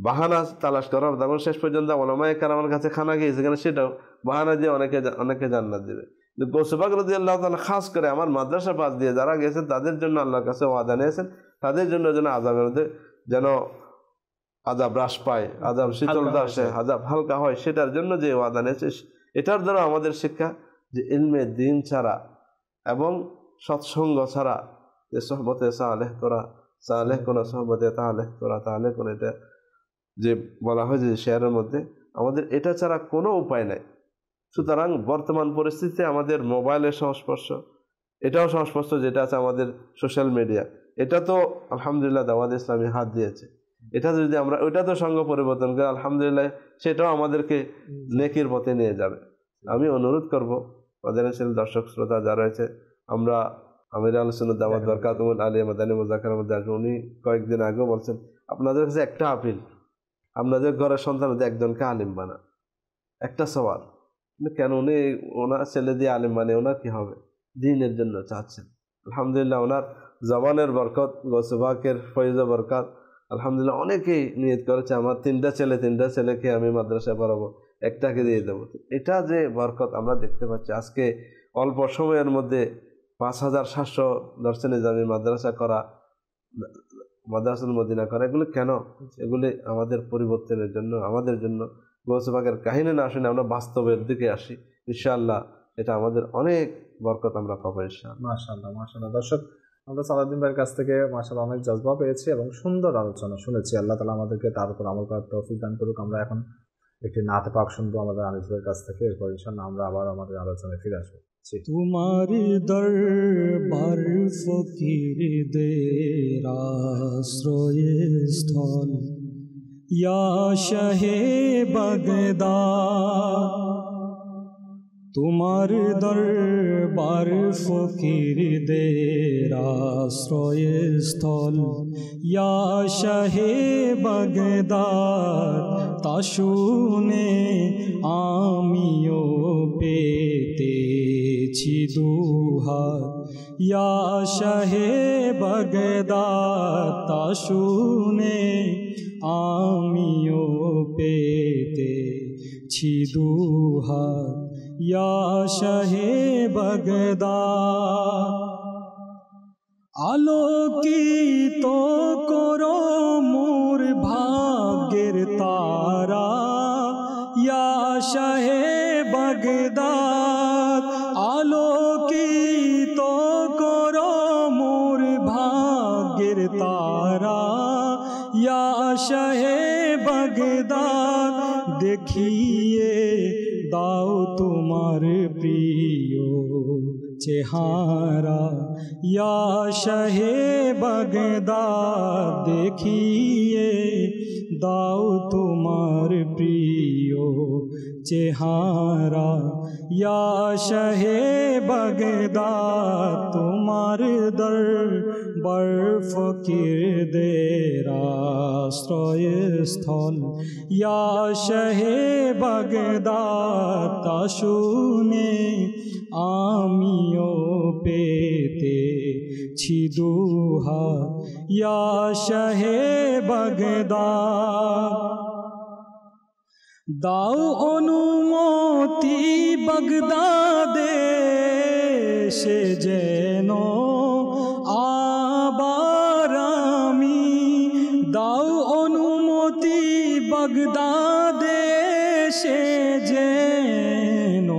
[SPEAKER 4] বাহানা তালাশ করা হবে, তখন শেষ পর্যন্ত উলামায়ে কেরামের কাছে খানা খেয়েছে কিনা সেটাও বাহানা দিয়ে অনেকে জান্নাত দেবে। গৌসে পাক রাদিয়াল্লাহু তাআলা খাস করে আমার মাদ্রাসা পাশ দিয়ে যারা গেছেন তাদের জন্য আল্লাহর কাছে ওয়াদা নিয়েছেন, তাদের জন্য যেন আযাবের মধ্যে যেন আযাব হ্রাস পায়, আযাব শীতলতা আসে, আযাব হালকা হয়, সেটার জন্য যে ওয়াদা নিয়েছে এটার দ্বারা আমাদের শিক্ষা যে ইলমে দ্বীন ছাড়া এবং সৎসঙ্গ ছাড়া যে সোহবতে সালেহ তোরা সালেহ কোন সোহবতে তালেহ তোরা তালেহ কোন, এটা যে বলা হয় যে শেয়ারের মধ্যে, আমাদের এটা ছাড়া কোনো উপায় নাই। সুতরাং বর্তমান পরিস্থিতিতে আমাদের মোবাইলের সংস্পর্শ, এটাও সংস্পর্শ যেটা আছে আমাদের সোশ্যাল মিডিয়া, এটা তো আলহামদুলিল্লাহ দাওয়াত ইসলামী হাত দিয়েছে। এটা যদি আমরা ওইটা তো সঙ্গ পরিবর্তন করি আলহামদুলিল্লাহ, সেটাও আমাদেরকে নেকির পথে নিয়ে যাবে। আমি অনুরোধ করব মাদানী চ্যানেল দর্শক শ্রোতা যারা রয়েছে, আমরা আমির আহলে সুন্নাত দাওয়াত বরকাতুল আলিয়া মাদানী মুযাকারার মধ্যে আসবো। উনি কয়েকদিন আগেও বলছেন আপনাদের কাছে একটা আপিল, আপনাদের ঘরের সন্তানদের একজনকে আলিম বানা, একটা সওয়াল। কেন উনি ওনার ছেলে দিয়ে আলিম বানিয়ে ওনার কি হবে? দ্বীনের জন্য চাচ্ছেন। আলহামদুলিল্লাহ ওনার জবানের বরকত, গৌসে পাকের ফয়জ বরকত, আলহামদুলিল্লাহ অনেকেই নিয়ত করেছে আমার তিনটা ছেলেকে আমি মাদ্রাসায় পড়াবো, একটাকে দিয়ে দেবো। এটা যে বরকত আমরা দেখতে পাচ্ছি আজকে অল্প সময়ের মধ্যে 5700 দর্শে নিজামী মাদ্রাসা করা, মাদ্রাসাতুল মদিনা করা, এগুলো কেন? এগুলি আমাদের পরিবর্তনের জন্য, আমাদের জন্য। গৌসে পাকের কাহিনী না শুনে আমরা বাস্তবের দিকে আসি, ইনশাআল্লাহ এটা আমাদের অনেক বরকত আমরা পাবো ইনশাআল্লাহ।
[SPEAKER 2] মাশাআল্লাহ মাশাআল্লাহ। দর্শক, আমরা সালাউদ্দিন ভাইয়ের কাছ থেকে মাশাআল্লাহ অনেক জজবা পেয়েছি এবং সুন্দর আলোচনা শুনেছি। আল্লাহ তাআলা আমাদেরকে তার উপর আমল করার তৌফিক দান করুক। আমরা এখন একটি নাতে পাক শুনবো আমাদের আনিস ভাইয়ের কাছ থেকে, এরপর ইনশাআল্লাহ আমরা আবার আমাদের আলোচনায় ফিরে আসবো।
[SPEAKER 3] তোমার দরবার ফকিরদের আশ্রয়স্থল, ইয়া শাহে বাগদাদ। তোমার দরবার ফকিরদের আশ্রয়স্থল, ইয়া শাহে বাগদাদ। তা শুনে আমিও পেতেছি দুহাত, ইয়া শাহে বাগদাদ। তা শুনে আমিও পেতেছি দুহাত, ইয়া শাহে বাগদাদ। আলোকিত করো মোর ভাগ্যের তারা, ইয়া শাহে বাগদাদ। আলোকিত করো মোর ভাগ্যের তারা, ইয়া শাহে বাগদাদ। দেখিয়ে দাও তোমার প্রিয় চেহারা, ইয়া শাহে বাগদাদ। দেখিয়ে দাও তোমার প্রিয় চেহারা, ইয়া শাহে বাগদাদ। তোমার দরবার ফকিরদের আশ্রয়স্থল, ইয়া শাহে বাগদাদ। তা শুনে আমিও পেতেছি দুহাত, ইয়া শাহে বাগদাদ। দাও অনুমতি বাগদাদে সে যেন আবার আমি, দাও অনুমতি বাগদাদে সে যেন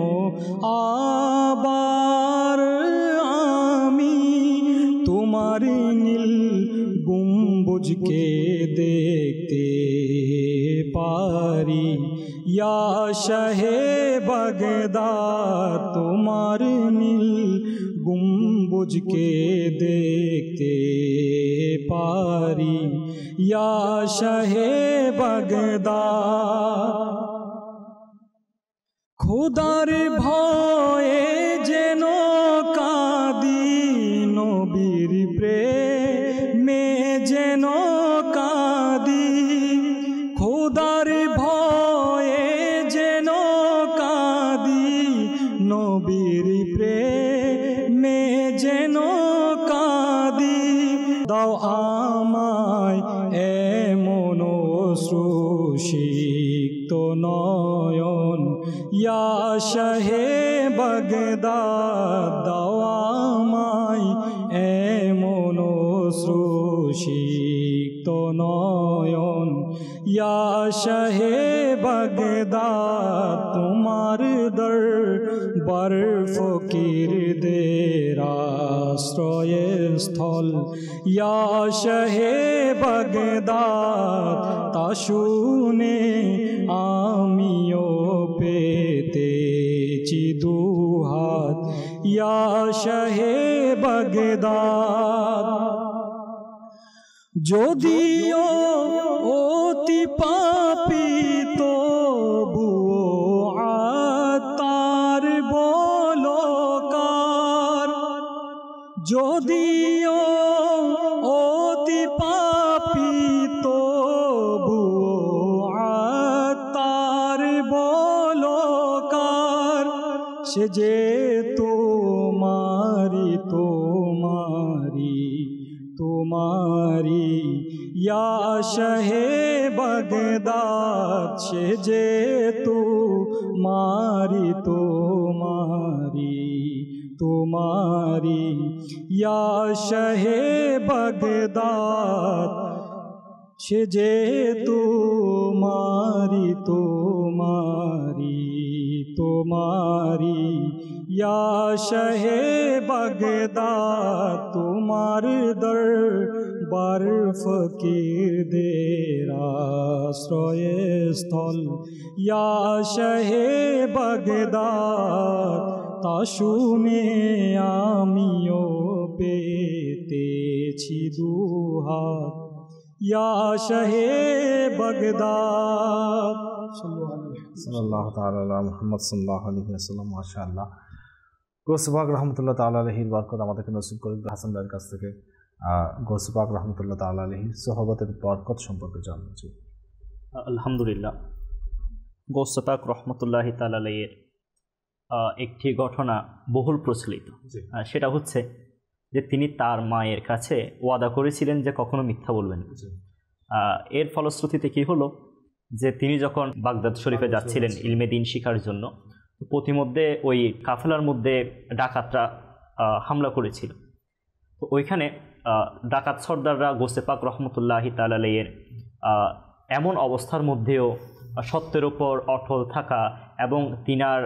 [SPEAKER 3] আবার আমি, তোমার নীল গম্বুজকে দেখতে পারি, ইয়া শাহে বাগদাদ। তোমার নীল গম্বুজকে দেখতে পারি, ইয়া শাহে বাগদাদ। খোদার ভয়ে যেন কাঁদি, নবীর প্রেমে যেন কাঁদি। খোদার ভয়ে যেন কাঁদি, নবীর প্রেমে যেন কাঁদি। দাও আমায় এমন অশ্রুসিক্ত নয়ন, ইয়া শাহে বাগদাদ দাও আমায় এমন শ্রুষিক্ত নয়ন ইয়া শাহে বাগদাদ তোমার দরবার ফকিরদের আশ্রয়স্থল ইয়া শাহে বাগদাদ তা শুনে আমিও পেতেছি দুহাত ইয়া শাহে বাগদাদ যদিও অতি পাপী তবুও আত্মার বলকার যদিও অতি পাপী তবুও আত্মার বলকার সে যে তোমারি ইয়া শাহে বাগদাদ সে যে তোমারি ইয়া শাহে বাগদাদ সে যে তোমারি ইয়া শাহে বাগদাদ তোমার দরবার ফকিরদের আশ্রয়স্থল ইয়া শাহে বাগদাদ তা শুনে আমিও পেতেছি দুহাত ইয়া শাহে বাগদাদ
[SPEAKER 2] সাল্লাল্লাহু তাআলা আলা মুহাম্মদ সাল্লাল্লাহু আলাইহি ওয়াসাল্লাম। মাশাআল্লাহ, গৌস পাক রহমতুল্লাহ তাআলা আলাইহির বরকত আমাদেরকে নসিব করুন। হাসান ভাইয়ের কাছ থেকে গৌস পাক রহমতুল্লাহ তাআলা আলাইহির সোহবতের বরকত সম্পর্কে জানতে চাই।
[SPEAKER 5] আলহামদুলিল্লাহ, গৌস পাক রহমতুল্লাহি তাআলা আলাইহির একটি ঘটনা বহুল প্রচলিত। সেটা হচ্ছে যে তিনি তার মায়ের কাছে ওয়াদা করেছিলেন যে কখনো মিথ্যা বলবেন না। এর ফলশ্রুতিতে কি হলো যে তিনি যখন বাগদাদ শরীফে যাচ্ছিলেন ইলমে দিন শিখার জন্য, প্রতিমধ্যে ওই কাফেলার মধ্যে ডাকাতরা হামলা করেছিল। তো ওইখানে ডাকাত সর্দাররা গৌসে পাক রহমতুল্লাহি তাআলা আলাইহির এমন অবস্থার মধ্যেও সত্যের উপর অটল থাকা এবং তিনার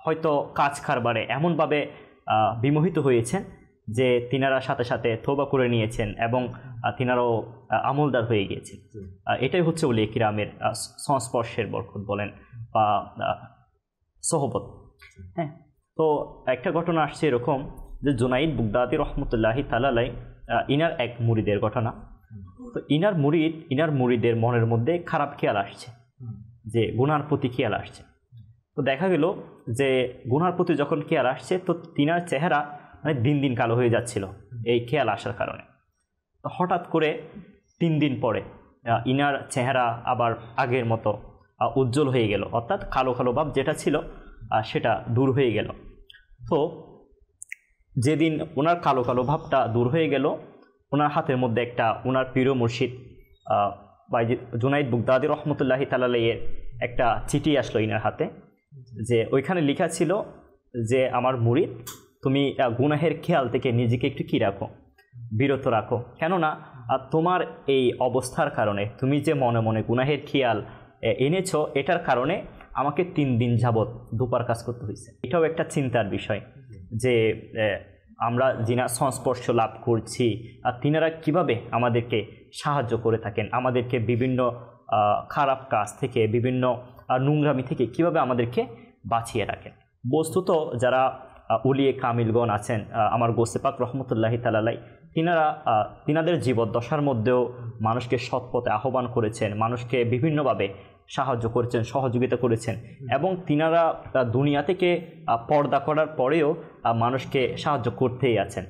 [SPEAKER 5] হয়তো কাজ কারবারে এমনভাবে বিমোহিত হয়েছেন যে তিনারা সাথে সাথে তওবা করে নিয়েছেন এবং তিনারাও আমলদার হয়ে গিয়েছেন। এটাই হচ্ছে ওলিয়ে কিরামের সংস্পর্শের বরকত বলেন বা সোহবত। হ্যাঁ, তো একটা ঘটনা আসছে এরকম যে জুনাইদ বুগদাদি রহমতুল্লাহি তাআলা আলাইহি ইনার এক মুরিদের ঘটনা। তো ইনার মুরিদের মনের মধ্যে খারাপ খেয়াল আসছে, যে গুনার প্রতি খেয়াল আসছে। তো দেখা গেল যে গুনার প্রতি যখন খেয়াল আসছে তো তিনার চেহারা মানে দিন দিন কালো হয়ে যাচ্ছিল এই খেয়াল আসার কারণে। তো হঠাৎ করে 3 দিন পরে ইনার চেহারা আবার আগের মতো উজ্জ্বল হয়ে গেল, অর্থাৎ কালো কালো ভাব যেটা ছিল সেটা দূর হয়ে গেল। তো যেদিন ওনার কালো কালো ভাবটা দূর হয়ে গেল, ওনার হাতের মধ্যে একটা ওনার প্রিয় মুর্শিদ জুনাইদ বুগদাদি রহমতুল্লাহি তাআলা আলাইহির একটা চিঠি আসলো ইনার হাতে, যে ওইখানে লেখা ছিল যে আমার মুরিদ, তুমি গুনাহের খেয়াল থেকে নিজেকে একটু কি রাখো, বিরত রাখো। কেননা তোমার এই অবস্থার কারণে তুমি যে মনে মনে গুনাহের খেয়াল এনেছো, এটার কারণে আমাকে 3 দিন যাবৎ দুপার কাজ করতে হয়েছে। এটাও একটা চিন্তার বিষয় যে আমরা যিনা সংস্পর্শ লাভ করছি আর তিনারা কিভাবে আমাদেরকে সাহায্য করে থাকেন, আমাদেরকে বিভিন্ন খারাপ কাজ থেকে, বিভিন্ন নোংরামি থেকে কিভাবে আমাদেরকে বাঁচিয়ে রাখেন। বস্তুত যারা উলিয়ে কামিলগণ আছেন, আমার গৌসে পাক রহমতুল্লাহি তাআলা আলাইহি, তিনাদের জীবদ্দশার মধ্যেও মানুষকে সৎপথে আহ্বান করেছেন, মানুষকে বিভিন্নভাবে সাহায্য করেছেন, সহযোগিতা করেছেন এবং তিনারা দুনিয়া থেকে পর্দা করার পরেও মানুষকে সাহায্য করতেই আছেন।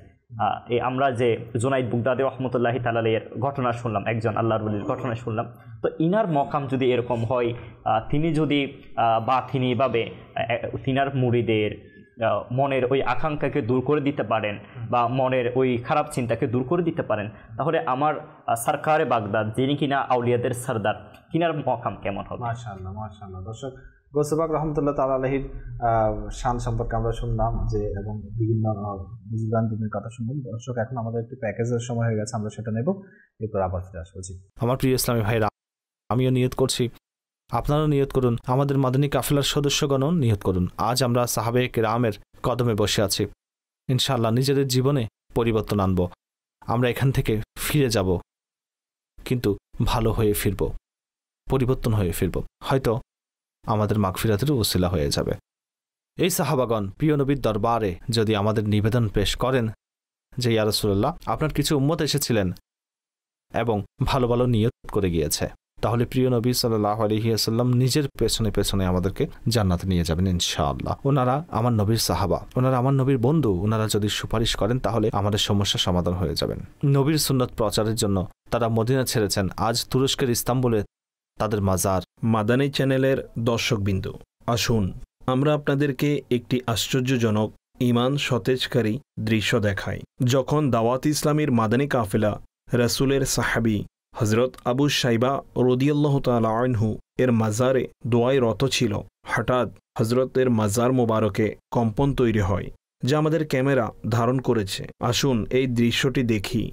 [SPEAKER 5] আমরা যে জুনাইদ বুগদাদি রহমতুল্লাহি তাআলা আলাইহির ঘটনা শুনলাম, একজন আল্লাহর ওলির ঘটনা শুনলাম, তো ইনার মকাম যদি এরকম হয়, তিনি যদি বাতিনিভাবে তিনার মুরিদের মনের ওই আকাঙ্ক্ষাকে দূর করে দিতে পারেন বা মনের ওই খারাপ চিন্তাকে দূর করে দিতে পারেন, তাহলে আমার সরকারে বাগদাদ যিনি কিনা আউলিয়াদের সরদার, কিনার মকাম কেমন হবে।
[SPEAKER 2] মাশাআল্লাহ, মাশাআল্লাহ। দর্শক, গৌসে পাক রহমতুল্লাহ তাআলা আলাইহির শান সম্পর্কে আমরা শুনলাম যে, এবং বিভিন্ন বুজুর্গান দিনের কথা শুনলাম। দর্শক, এখন আমাদের একটি প্যাকেজের সময় হয়ে গেছে, আমরা সেটা নেব, এরপর আবার ফিরে আসবো। জি, আমার প্রিয় ইসলামী ভাইরা, আমিও নিয়ত করছি, আপনারাও নিয়ত করুন, আমাদের মাদানী কাফেলার সদস্যগণও নিয়ত করুন। আজ আমরা সাহাবে কেরামের কদমে বসে আছি, ইনশাআল্লাহ নিজেদের জীবনে পরিবর্তন আনব। আমরা এখান থেকে ফিরে যাব, কিন্তু ভালো হয়ে ফিরব, পরিবর্তন হয়ে ফিরব, হয়তো আমাদের মাগফিরাতের ওসিলা হয়ে যাবে। এই সাহাবাগণ প্রিয় নবীর দরবারে যদি আমাদের নিবেদন পেশ করেন যে, ইয়া রাসূলুল্লাহ, আপনার কিছু উম্মত এসেছিলেন এবং ভালো ভালো নিয়ত করে গিয়েছে, তাহলে প্রিয় নবী সাল্লাল্লাহু আলাইহি ওয়াসাল্লাম নিজের পেছনে পেছনে আমাদেরকে জান্নাতে নিয়ে যাবেন ইনশাআল্লাহ। ওনারা আমার নবীর সাহাবা, ওনারা আমার নবীর বন্ধু, ওনারা যদি সুপারিশ করেন তাহলে আমাদের সমস্যার সমাধান হয়ে যাবেন। নবীর সুন্নত প্রচারের জন্য তারা মদিনা ছেড়েছেন, আজ তুরস্কের ইস্তাম্বুলে তাদের মাজার।
[SPEAKER 11] মাদানী চ্যানেলের দর্শকবিন্দু, আসুন আমরা আপনাদেরকে একটি আশ্চর্যজনক ঈমান সতেজকারী দৃশ্য দেখাই। যখন দাওয়াত ইসলামীর মাদানী কাফেলা রাসূলের সাহাবী হযরত আবু শাইবা রাদিয়াল্লাহু তাআলা আনহু এর মাজারে দোয়ায় রত ছিল, হঠাৎ হযরতের মাজার মোবারকে কম্পন তৈরি হয়, যা আমাদের ক্যামেরা ধারণ করেছে। আসুন এই দৃশ্যটি দেখি।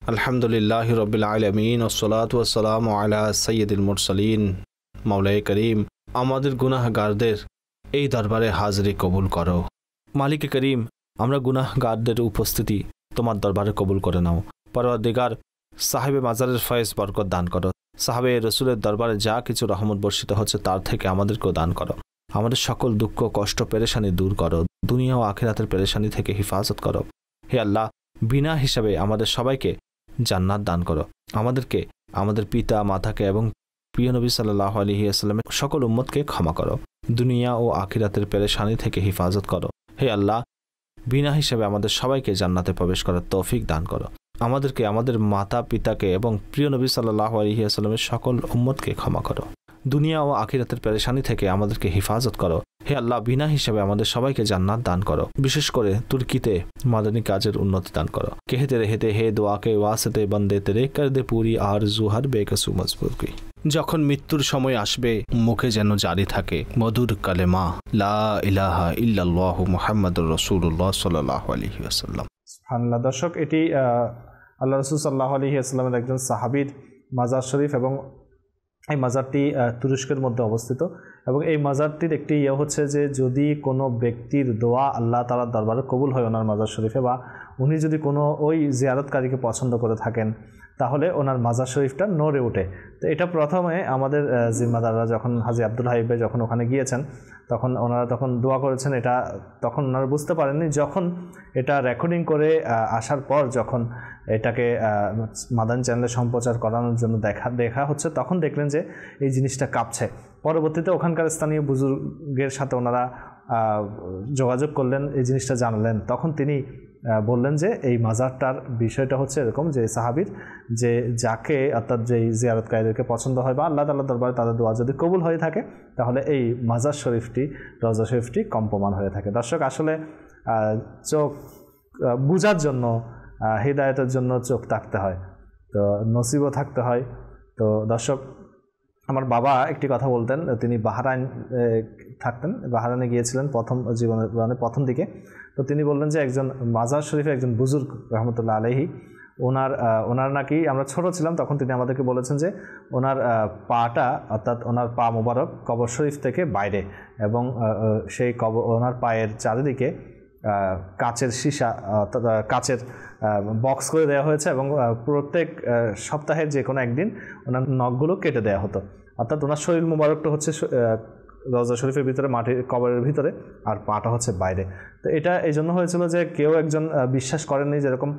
[SPEAKER 2] আলহামদুলিল্লাহি রাব্বিল আলামিন ওয়াসসালাতু ওয়াসসালামু আলা সাইয়্যিদিল মুরসালিন। মাওলায়ে করিম, আমাদের গুনাহগারদের এই দরবারে হাজিরি কবুল করো। মালিকে করিম, আমরা গুনাহগারদের উপস্থিতি তোমার দরবারে কবুল করে নাও। পরওয়ারদিগার, সাহেবে মাজারের ফয়েজ বরকত দান করো। সাহাবে রসুলের দরবারে যা কিছু রহমত বর্ষিত হচ্ছে তার থেকে আমাদেরকেও দান করো। আমাদের সকল দুঃখ কষ্ট পেরেশানি দূর করো, দুনিয়া ও আখিরাতের পেরেশানি থেকে হিফাজত করো। হে আল্লাহ, বিনা হিসাবে আমাদের সবাইকে জান্নাত দান করো। আমাদেরকে, আমাদের পিতা মাতাকে এবং প্রিয় নবী সাল্লাল্লাহু আলাইহি ওয়াসাল্লামের সকল উম্মতকে ক্ষমা করো। দুনিয়া ও আখিরাতের পেরেশানি থেকে হিফাজত করো। হে আল্লাহ, বিনা হিসাবে আমাদের সবাইকে জান্নাতে প্রবেশ করার তৌফিক দান করো। আমাদেরকে, আমাদের মাতা পিতাকে এবং প্রিয় নবী সাল্লাল্লাহু আলাইহি ওয়াসাল্লামের সকল উম্মতকে ক্ষমা করো। দুনিয়া ও আখিরাতের পেরেশানি থেকে আমাদেরকে হিফাজত করো। হে আল্লাহ, বিনা হিসাবে আমাদের সবাইকে জান্নাত দান করো। বিশেষ করে তুর্কিতে মাদানী কাজের উন্নতি দান করো। কেহেতে রেহেতে হে দোয়াকে ওয়াসতে বন্দে তেরে কর দে পুরি আরজু হর বেকসু মজবুত কি। যখন মৃত্যুর সময় আসবে, মুখে যেন জারি থাকে মধুর কালেমা লা ইলাহা ইল্লাল্লাহু মুহাম্মাদুর রাসূলুল্লাহ সাল্লাল্লাহু আলাইহি ওয়াসাল্লাম। সুবহানাল্লাহ। দর্শক, এটি আল্লাহ রাসূল সাল্লাল্লাহু আলাইহি ওয়াসাল্লামের একজন সাহাবীর মাজার শরীফ, এবং এই মাজারটি তুরস্কের মধ্যে অবস্থিত। এবং এই মাজারটির একটি হচ্ছে যে, যদি কোনো ব্যক্তির দোয়া আল্লাহ তাআলার দরবারে কবুল হয় ওনার মাজার শরীফে, বা উনি যদি কোনো ওই জিয়ারতকারীকে পছন্দ করে থাকেন, তাহলে ওনার মাজার শরীফটা নড়ে ওঠে। তো এটা প্রথমে আমাদের জিম্মাদাররা যখন হাজী আব্দুল হাই ভাই যখন ওখানে গিয়েছেন, তখন ওনারা তখন দোয়া করেছেন। এটা তখন ওনারা বুঝতে পারেননি। যখন এটা রেকর্ডিং করে আসার পর, যখন এটাকে মাদানী চ্যানেলে সম্প্রচার করানোর জন্য দেখা হচ্ছে, তখন দেখলেন যে এই জিনিসটা কাঁপছে। পরবর্তীতে ওখানকার স্থানীয় বুজুর্গের সাথে ওনারা যোগাযোগ করলেন, এই জিনিসটা জানালেন। তখন তিনি বললেন যে এই মাজারটার বিষয়টা হচ্ছে এরকম, যে সাহাবীর যে যাকে, অর্থাৎ যেই জিয়ারতকারীদেরকে পছন্দ হয় বা আল্লাহ তাআলার দরবারে তাদের দোয়া যদি কবুল হয়ে থাকে, তাহলে এই মাজার শরীফটি, রওজা শরীফটি কম্পমান হয়ে থাকে। দর্শক, আসলে চোখ বুঝার জন্য, হিদায়াতের জন্য চোখ থাকতে হয়, তো নসিবও থাকতে হয়। তো দর্শক, আমার বাবা একটি কথা বলতেন, তিনি বাহরাইন থাকতেন, বাহরাইনে গিয়েছিলেন জীবনের প্রথম দিকে। তো তিনি বললেন যে একজন মাজার শরীফে একজন বুজুর্গ রহমতুল্লাহ আলাইহি, ওনার নাকি, আমরা ছোট ছিলাম তখন, তিনি আমাদেরকে বলেছেন যে ওনার পাটা, অর্থাৎ ওনার পা মোবারক কবর শরীফ থেকে বাইরে, এবং সেই ওনার পায়ের চারিদিকে কাচের সীসা, অর্থাৎ কাচের বক্স করে দেওয়া হয়েছে, এবং প্রত্যেক সপ্তাহের যে কোনো একদিন ওনার নখগুলো কেটে দেওয়া হতো। অর্থাৎ ওনার শরীর মোবারকটা হচ্ছে রওজা শরীফের ভিতরে, মাটির কবরের ভিতরে, আর পাটা হচ্ছে বাইরে। তো এটা এই জন্য হয়েছিল যে কেউ একজন বিশ্বাস করেননি, যেরকম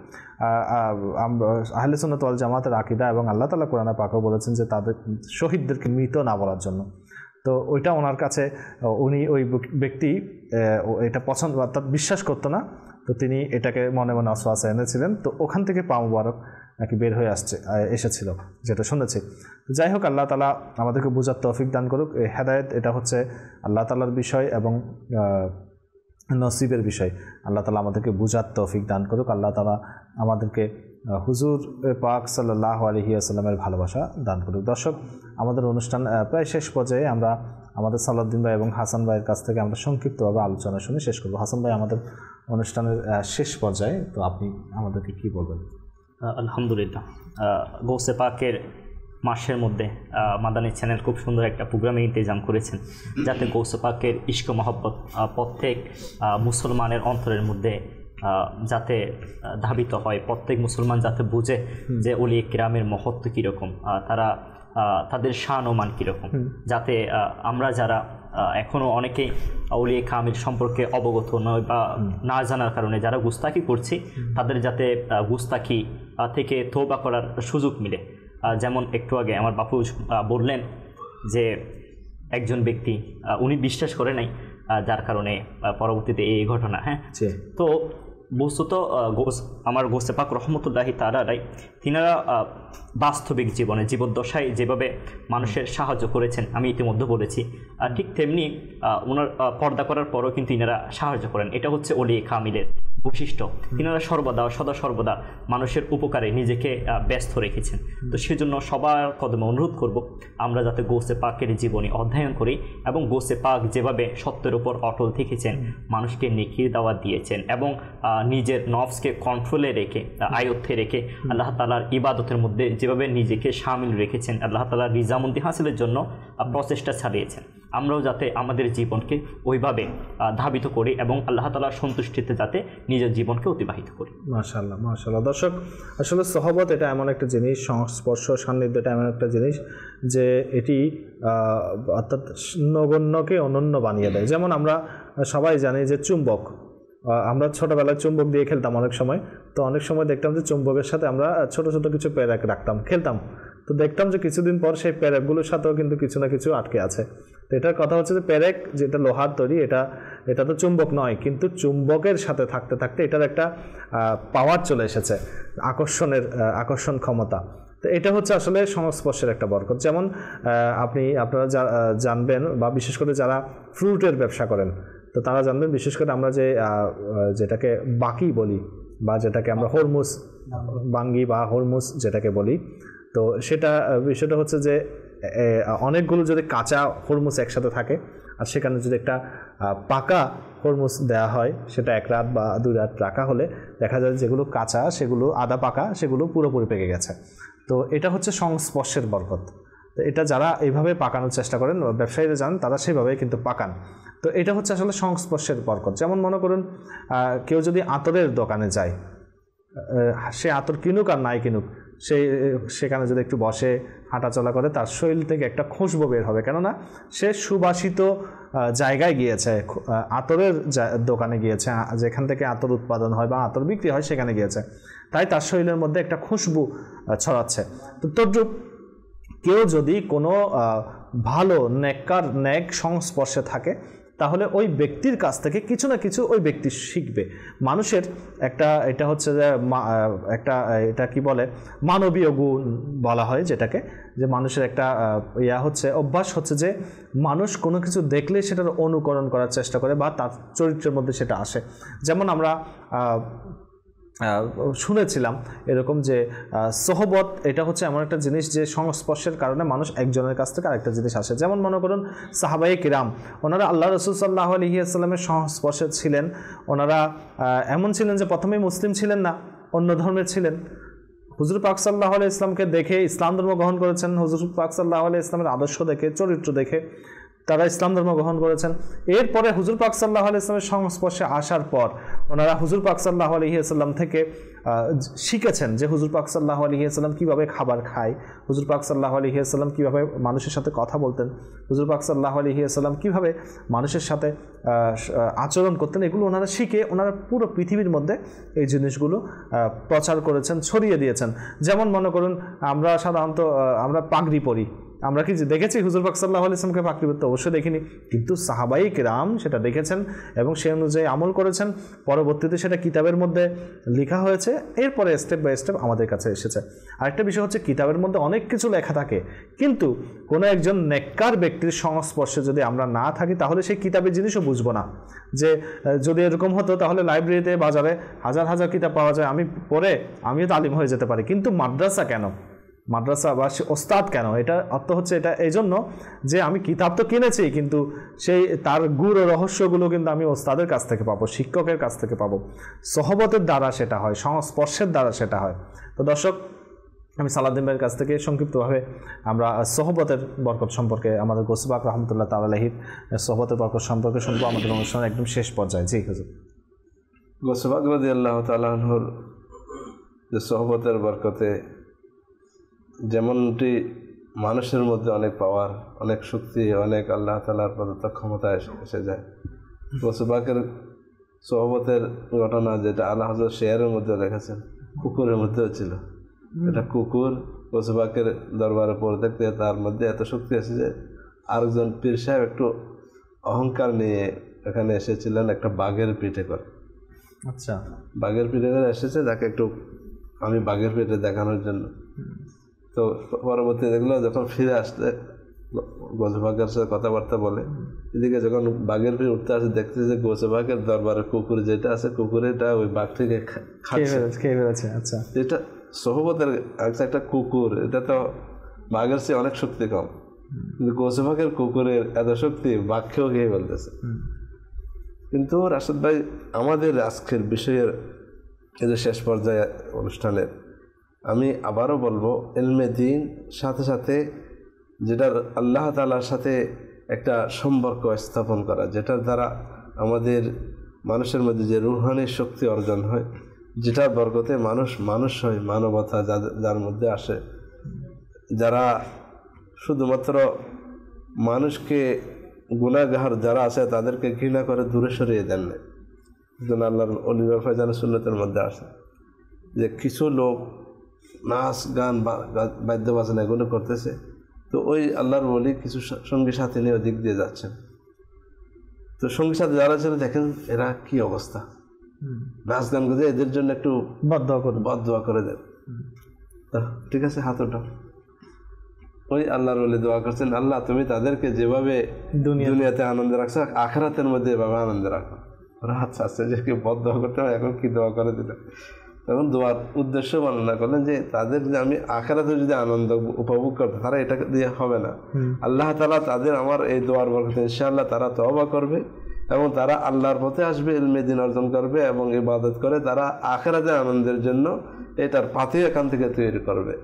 [SPEAKER 2] আহলে সুন্নাত ওয়াল জামাতের আকীদা, এবং আল্লাহ তাআলা কোরআনে পাকেও বলেছেন যে তাদের শহীদদেরকে মৃত না বলার জন্য। তো ওইটা ওনার কাছে, উনি ওই ব্যক্তি এটা পছন্দ, অর্থাৎ বিশ্বাস করতো না। তো তিনি এটাকে মনে মনে ওয়াসওয়াসা এনেছিলেন। তো ওখান থেকে পা মুবারক নাকি বের হয়ে এসেছিল, যেটা শুনেছি। তো যাই হোক, আল্লাহ তাআলা আমাদেরকে বুঝার তৌফিক দান করুক। হেদায়েত এটা হচ্ছে আল্লাহ তাআলার বিষয় এবং নসিবের বিষয়। আল্লাহ তাআলা আমাদেরকে বুঝার তৌফিক দান করুক। আল্লাহ তাআলা আমাদেরকে হুজুর পাক সাল্লাল্লাহু আলাইহি ওয়াসাল্লামের ভালোবাসা দান করুক। দর্শক, আমাদের অনুষ্ঠান প্রায় শেষ পর্যায়ে। আমরা আমাদের সালাউদ্দিন ভাই এবং হাসান ভাইয়ের কাছ থেকে আমরা সংক্ষিপ্তভাবে আলোচনা শুনে শেষ করব। হাসান ভাই, আমাদের অনুষ্ঠানের শেষ পর্যায়ে, তো আপনি আমাদেরকে কি বলবেন?
[SPEAKER 5] আলহামদুলিল্লাহ, গৌসে পাকের মাসের মধ্যে মাদানী চ্যানেল খুব সুন্দর একটা প্রোগ্রামে ইন্তজাম করেছেন, যাতে গৌসে পাকের ইশক মহব্বত প্রত্যেক মুসলমানের অন্তরের মধ্যে যাতে ধাবিত হয়, প্রত্যেক মুসলমান যাতে বুঝে যে ওলি কিরামের মহত্ব কীরকম, তাদের শান ও মান কীরকম, যাতে আমরা যারা এখনও অনেকেই আউলিয়া কামিল সম্পর্কে অবগত নয় বা না জানার কারণে যারা গুস্তাকি করছি, তাদের যাতে গুস্তাকি থেকে তওবা করার সুযোগ মিলে। যেমন একটু আগে আমার বাপু বললেন যে একজন ব্যক্তি উনি বিশ্বাস করে নাই, যার কারণে পরবর্তীতে এই ঘটনা। হ্যাঁ, তো বস্তুত আমার গৌসে পাক রহমতুল্লাহি তাআলাই তিনারা বাস্তবিক জীবনে জীবদ্দশায় যেভাবে মানুষের সাহায্য করেছেন, আমি ইতিমধ্যে বলেছি, ঠিক তেমনি ওনার পর্দা করার পরও কিন্তু তিনারা সাহায্য করেন। এটা হচ্ছে ওলি কামিলের বৈশিষ্ট্য। তিনারা সদা সর্বদা মানুষের উপকারে নিজেকে ব্যস্ত রেখেছেন। তো সেজন্য সবার কদমে অনুরোধ করব, আমরা যাতে গৌসে পাকের জীবনী অধ্যয়ন করি এবং গৌসে পাক যেভাবে সত্যের উপর অটল থেকেছেন, মানুষকে নেকির দাওয়াত দিয়েছেন এবং নিজের নফসকে কন্ট্রোলে রেখে, আয়ত্তে রেখে আল্লাহ তাআলার ইবাদতের মধ্যে যেভাবে নিজেকে শামিল রেখেছেন, আল্লাহ তাআলার রিজামন্দি হাসিলের জন্য প্রচেষ্টা চালিয়েছেন, আমরাও যাতে আমাদের জীবনকে ওইভাবে ধাবিত করি এবং আল্লাহ তাআলার সন্তুষ্টিতে যাতে নিজের জীবনকে অতিবাহিত করি।
[SPEAKER 2] মাশাআল্লাহ, মাশাআল্লাহ। দর্শক, আসলে সহবত এটা এমন একটা জিনিস, সংস্পর্শ সান্নিধ্য এটা এমন একটা জিনিস যে এটি অর্থাৎ নগণ্যকে অনন্য বানিয়ে দেয়। যেমন আমরা সবাই জানি যে চুম্বক, আমরা ছোটোবেলায় চুম্বক দিয়ে খেলতাম অনেক সময়। তো অনেক সময় দেখতাম যে চুম্বকের সাথে আমরা ছোটো ছোটো কিছু প্যারেক রাখতাম, খেলতাম। তো দেখতাম যে কিছুদিন পর সেই প্যারেকগুলোর সাথেও কিন্তু কিছু না কিছু আটকে আছে। তো এটার কথা হচ্ছে যে প্যারেক যেটা লোহার তৈরি, এটা তো চুম্বক নয়, কিন্তু চুম্বকের সাথে থাকতে থাকতে এটার একটা পাওয়ার চলে এসেছে, আকর্ষণ ক্ষমতা। তো এটা হচ্ছে আসলে সংস্পর্শের একটা বরকত। যেমন আপনারা জানবেন, বা বিশেষ করে যারা ফ্রুটের ব্যবসা করেন, তো তারা জানবেন, বিশেষ করে আমরা যেটাকে বাকি বলি, বা যেটাকে আমরা হরমুজ, বাঙ্গি বা হরমুজ যেটাকে বলি, তো বিষয়টা হচ্ছে যে অনেকগুলো যদি কাঁচা হরমুজ একসাথে থাকে আর সেখানে যদি একটা পাকা হরমুজ দেওয়া হয়, সেটা 1 রাত বা 2 রাত রাখা হলে দেখা যায় যেগুলো কাঁচা, সেগুলো আধা পাকা, সেগুলো পুরোপুরি পেকে গেছে। তো এটা হচ্ছে সংস্পর্শের বরকত। তো এটা যারা এইভাবে পাকানোর চেষ্টা করেন, ব্যবসায়ীরা যান, তারা সেইভাবেই কিন্তু পাকান। তো এটা হচ্ছে আসলে সংস্পর্শের বরকত। যেমন মনে করুন, কেউ যদি আতরের দোকানে যায়, সে আতর কিনুক আর নাই কিনুক, সেখানে যদি একটু বসে হাঁটাচলা করে, তার শরীর থেকে একটা খুশবু বের হবে, কেননা সে সুবাসিত জায়গায় গিয়েছে, আতরের দোকানে গিয়েছে, যেখান থেকে আতর উৎপাদন হয় বা আতর বিক্রি হয় সেখানে গিয়েছে, তাই তার শরীরের মধ্যে একটা খুশবু ছড়াচ্ছে। তো তদ্রূপ কেউ যদি কোনো ভালো নেক সংস্পর্শে থাকে, তাহলে ওই ব্যক্তির কাছ থেকে কিছু না কিছু ওই ব্যক্তি শিখবে। মানুষের এটা হচ্ছে যে এটা কি বলে, মানবীয় গুণ বলা হয় যেটাকে, যে মানুষের একটা হচ্ছে অভ্যাস হচ্ছে যে মানুষ কোনো কিছু দেখলে সেটার অনুকরণ করার চেষ্টা করে বা তার চরিত্রের মধ্যে সেটা আসে। যেমন আমরা শুনেছিলাম এরকম যে সোহবত এটা হচ্ছে এমন একটা জিনিস যে সংস্পর্শের কারণে মানুষ একজনের কাছ থেকে আরেকটা জিনিস আসে। যেমন মনে করুন সাহাবায়ে কিরাম, ওনারা আল্লাহ রাসূল সাল্লাল্লাহু আলাইহি ওয়াসাল্লামের সংস্পর্শে ছিলেন। ওনারা এমন ছিলেন যে প্রথমেই মুসলিম ছিলেন না, অন্য ধর্মের ছিলেন। হুজুর পাক সাল্লাল্লাহু আলাইহি ইসলামকে দেখে ইসলাম ধর্ম গ্রহণ করেছেন, হুজুর পাক সাল্লাল্লাহু আলাইহি ইসলামের আদর্শ দেখে, চরিত্র দেখে তারা ইসলাম ধর্ম গ্রহণ করেছেন। এরপরে হুজুর পাক সাল্লাল্লাহু আলাইহি ইসলামের সংস্পর্শে আসার পর ওনারা হুজুর পাক সাল্লাল্লাহু আলাইহি ওয়াসাল্লাম থেকে শিখেছেন যে হুজুর পাক সাল্লাল্লাহু আলাইহি ওয়াসাল্লাম কীভাবে খাবার খায়, হুজুর পাক সাল্লাল্লাহু আলাইহি ওয়াসাল্লাম কীভাবে মানুষের সাথে কথা বলতেন, হুজুর পাক সাল্লাল্লাহু আলাইহি ওয়াসাল্লাম কীভাবে মানুষের সাথে আচরণ করতেন। এগুলো ওনারা শিখে ওনারা পুরো পৃথিবীর মধ্যে এই জিনিসগুলো প্রচার করেছেন, ছড়িয়ে দিয়েছেন। যেমন মনে করুন আমরা সাধারণত আমরা পাগড়ি পরি, আমরা কি দেখেছি হুজুর পাক সাল্লাল্লাহু আলাইহি ওয়াসাল্লামকে পাগড়ি পরতে? অবশ্যই দেখিনি, কিন্তু সাহাবায়ে কেরাম সেটা দেখেছেন এবং সেই অনুযায়ী আমল করেছেন। পরবর্তীতে সেটা কিতাবের মধ্যে লেখা হয়েছে, এরপরে স্টেপ বাই স্টেপ আমাদের কাছে এসেছে। আরেকটা বিষয় হচ্ছে কিতাবের মধ্যে অনেক কিছু লেখা থাকে, কিন্তু কোনো একজন নেককার ব্যক্তির সংস্পর্শে যদি আমরা না থাকি তাহলে সেই কিতাবের জিনিসও বুঝবো না। যে যদি এরকম হতো তাহলে লাইব্রেরিতে বাজারে হাজার হাজার কিতাব পাওয়া যায়, আমি পড়ে আমিও তালিম হয়ে যেতে পারি, কিন্তু মাদ্রাসা কেন? মাদ্রাসা বা ওস্তাদ কেন, এটা অর্থ হচ্ছে এটা এই জন্য যে আমি কিতাব তো কিনেছি, কিন্তু সেই তার গুড় ও রহস্যগুলো কিন্তু আমি ওস্তাদের কাছ থেকে পাবো, শিক্ষকের কাছ থেকে পাবো, সহবতের দ্বারা সেটা হয়, সংস্পর্শের দ্বারা সেটা হয়। তো দর্শক, আমি সালাউদ্দিন ভাইয়ের কাছ থেকে সংক্ষিপ্তভাবে আমরা সহবতের বরকত সম্পর্কে, আমাদের গৌসে পাক রহমতুল্লাহ তাআলা আলাইহির সহবতের বরকত সম্পর্কে শুনবো আমাদের অনুষ্ঠানের একদম শেষ পর্যায়ে। জি হুজুর।
[SPEAKER 4] গৌসে পাক রাদিয়াল্লাহু তাআলা আনহুর যে সহবতের বরকতে যেমনটি মানুষের মধ্যে অনেক পাওয়ার, অনেক শক্তি, অনেক আল্লাহ তাআলার প্রদত্ত ক্ষমতা এসে যায়, গৌসে পাকের সহবতের ঘটনা যেটা আলা হযরত শেয়ারের মধ্যে রেখেছেন, কুকুরের মধ্যেও ছিল। এটা কুকুর গৌসে পাকের দরবারে পড়ে থাকতে তার মধ্যে এত শক্তি আছে যে আরেকজন পীর সাহেব একটু অহংকার নিয়ে এখানে এসেছিলেন একটা বাঘের পিঠে করে।
[SPEAKER 2] আচ্ছা,
[SPEAKER 4] বাঘের পিঠে করে এসেছে, তাকে একটু আমি বাঘের পিঠে দেখানোর জন্য। তো পরবর্তী দেখলো যখন ফিরে আসতে গৌসে পাকের সাথে কথাবার্তা বলে, এদিকে যখন বাঘের পিঠে উঠতে আসে দেখতে যে গৌসে পাকের দরবারে কুকুর যেটা আছে, কুকুরটা ওই বাঘটিকে
[SPEAKER 2] খেয়ে ফেলেছে। আচ্ছা,
[SPEAKER 4] এটা সহবতের একটা কুকুর, এটা তো বাঘের চেয়ে অনেক শক্তি কম, কিন্তু গৌসে পাকের কুকুরের এত শক্তি বাঘকেও খেয়ে ফেলতেছে। কিন্তু রাশেদ ভাই, আমাদের আজকের বিষয়ের এই যে শেষ পর্যায়ে অনুষ্ঠানের, আমি আবারও বলবো, ইলমে দ্বীন সাথে সাথে যেটা আল্লাহ তাআলার সাথে একটা সম্পর্ক স্থাপন করা, যেটার দ্বারা আমাদের মানুষের মধ্যে যে রুহানি শক্তি অর্জন হয়, যেটার বরকতে মানুষ হয়, মানবতা যার মধ্যে আসে, যারা শুধুমাত্র মানুষকে গুনাহগার যারা আছে তাদেরকে ঘৃণা করে দূরে সরিয়ে দেন না। একজন আল্লাহর ওলি ফয়জান সুন্নতের মধ্যে আসে যে কিছু লোক নাচ গান বাদ্য বাজনা এগুলো করতেছে, তো ওই আল্লাহর ওলি কিছু সঙ্গী সাথী নিয়ে দিক দিয়ে যাচ্ছেন, তো সঙ্গী সাথী যারা ছিল দেখেন এরা কি অবস্থা, নাচ গান করে এদের জন্য একটু বদদোয়া করে দেন। ঠিক আছে, হাত ওঠাও। ওই আল্লাহর ওলি দোয়া করছেন, আল্লাহ তুমি তাদেরকে যেভাবে দুনিয়াতে আনন্দে রাখছো, আখিরাতের মধ্যে এভাবে আনন্দে রাখো। আচ্ছা আচ্ছা, যে কি বদদোয়া করতে হবে, এখন কি দোয়া করে দিল। তখন দোয়ার উদ্দেশ্য বর্ণনা করলেন যে তাদের যে আমি আখিরাতে যদি আনন্দ উপভোগ করতে, তারা এটা দিয়ে হবে না। আল্লাহ তাআলা তাদের আমার এই দোয়ার বরকতে ইনশাআল্লাহ তারা তওবা করবে এবং তারা আল্লাহর পথে আসবে, ইলমে দ্বীন অর্জন করবে এবং ইবাদত করে তারা আখিরাতে আনন্দের জন্য এটার পাথি এখান থেকে তৈরি করবে।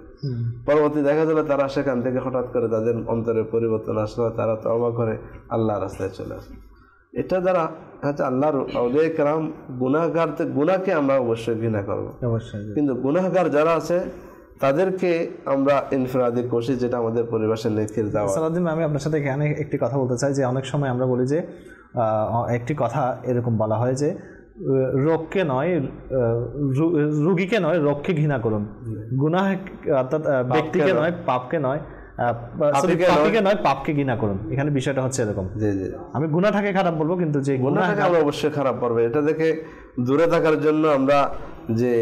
[SPEAKER 4] পরবর্তী দেখা গেল তারা সেখান থেকে হঠাৎ করে তাদের অন্তরে পরিবর্তন আসলো, তারা তওবা করে আল্লাহর রাস্তায় চলে আসে। এটা দ্বারা হচ্ছে আল্লাহর আউলিয়া কেরাম গুনাহকে আমরা অবশ্যই ঘৃণা করবো, কিন্তু গুনাহগার যারা আছে তাদেরকে আমরা ইনফিরাদি কোশিশ, যেটা আমাদের পরিবেশের নেকির দাওয়াত।
[SPEAKER 2] সালাউদ্দিন, আমি আপনার সাথে এখানে একটি কথা বলতে চাই যে অনেক সময় আমরা বলি যে একটি কথা এরকম বলা হয় যে রোগকে নয়, রুগীকে নয়, রোগকে ঘৃণা করুন। গুনাহ অর্থাৎ ব্যক্তিকে নয়, পাপকে নয়, পাপীকে নয়, পাপকে ঘৃণা করুন। এখানে বিষয়টা হচ্ছে এরকম। আমি গুনাহটাকে খারাপ বলবো, কিন্তু যে
[SPEAKER 4] গুনাহটাকে আমরা অবশ্যই খারাপ করবো। এটা থেকে দূরে থাকার জন্য আমরা যে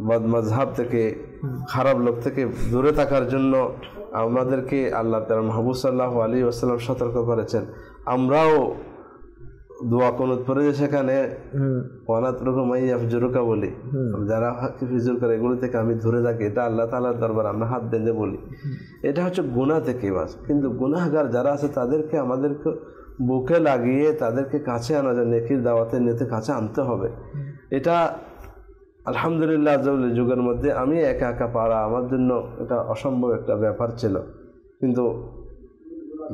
[SPEAKER 4] বদমাযহাব থেকে, খারাপ লোক থেকে দূরে থাকার জন্য আমাদেরকে আল্লাহ তাআলা মাহবুব সাল্লাল্লাহু আলাইহি ওয়াসাল্লাম সতর্ক করেছেন। আমরাও দোয়া কুনুত পড়ে যে সেখানে ওয়ানাতরুকু মাইয়াফজুরুকা বলি, যারা ফিজুর করে এগুলো থেকে আমি দূরে থাকি, এটা আল্লাহ তাআলার দরবার আমরা হাত বেঁধে বলি। এটা হচ্ছে গুনাহ থেকে বাস। কিন্তু গুনাহগার যারা আছে তাদেরকে আমাদেরকে বুকে লাগিয়ে তাদেরকে কাছে আনা যায়, নেকির দাওয়াতে নিতে কাছে আনতে হবে। এটা আলহামদুলিল্লাহ যুগের মধ্যে আমি একা একা পারা আমার জন্য এটা অসম্ভব একটা ব্যাপার ছিল, কিন্তু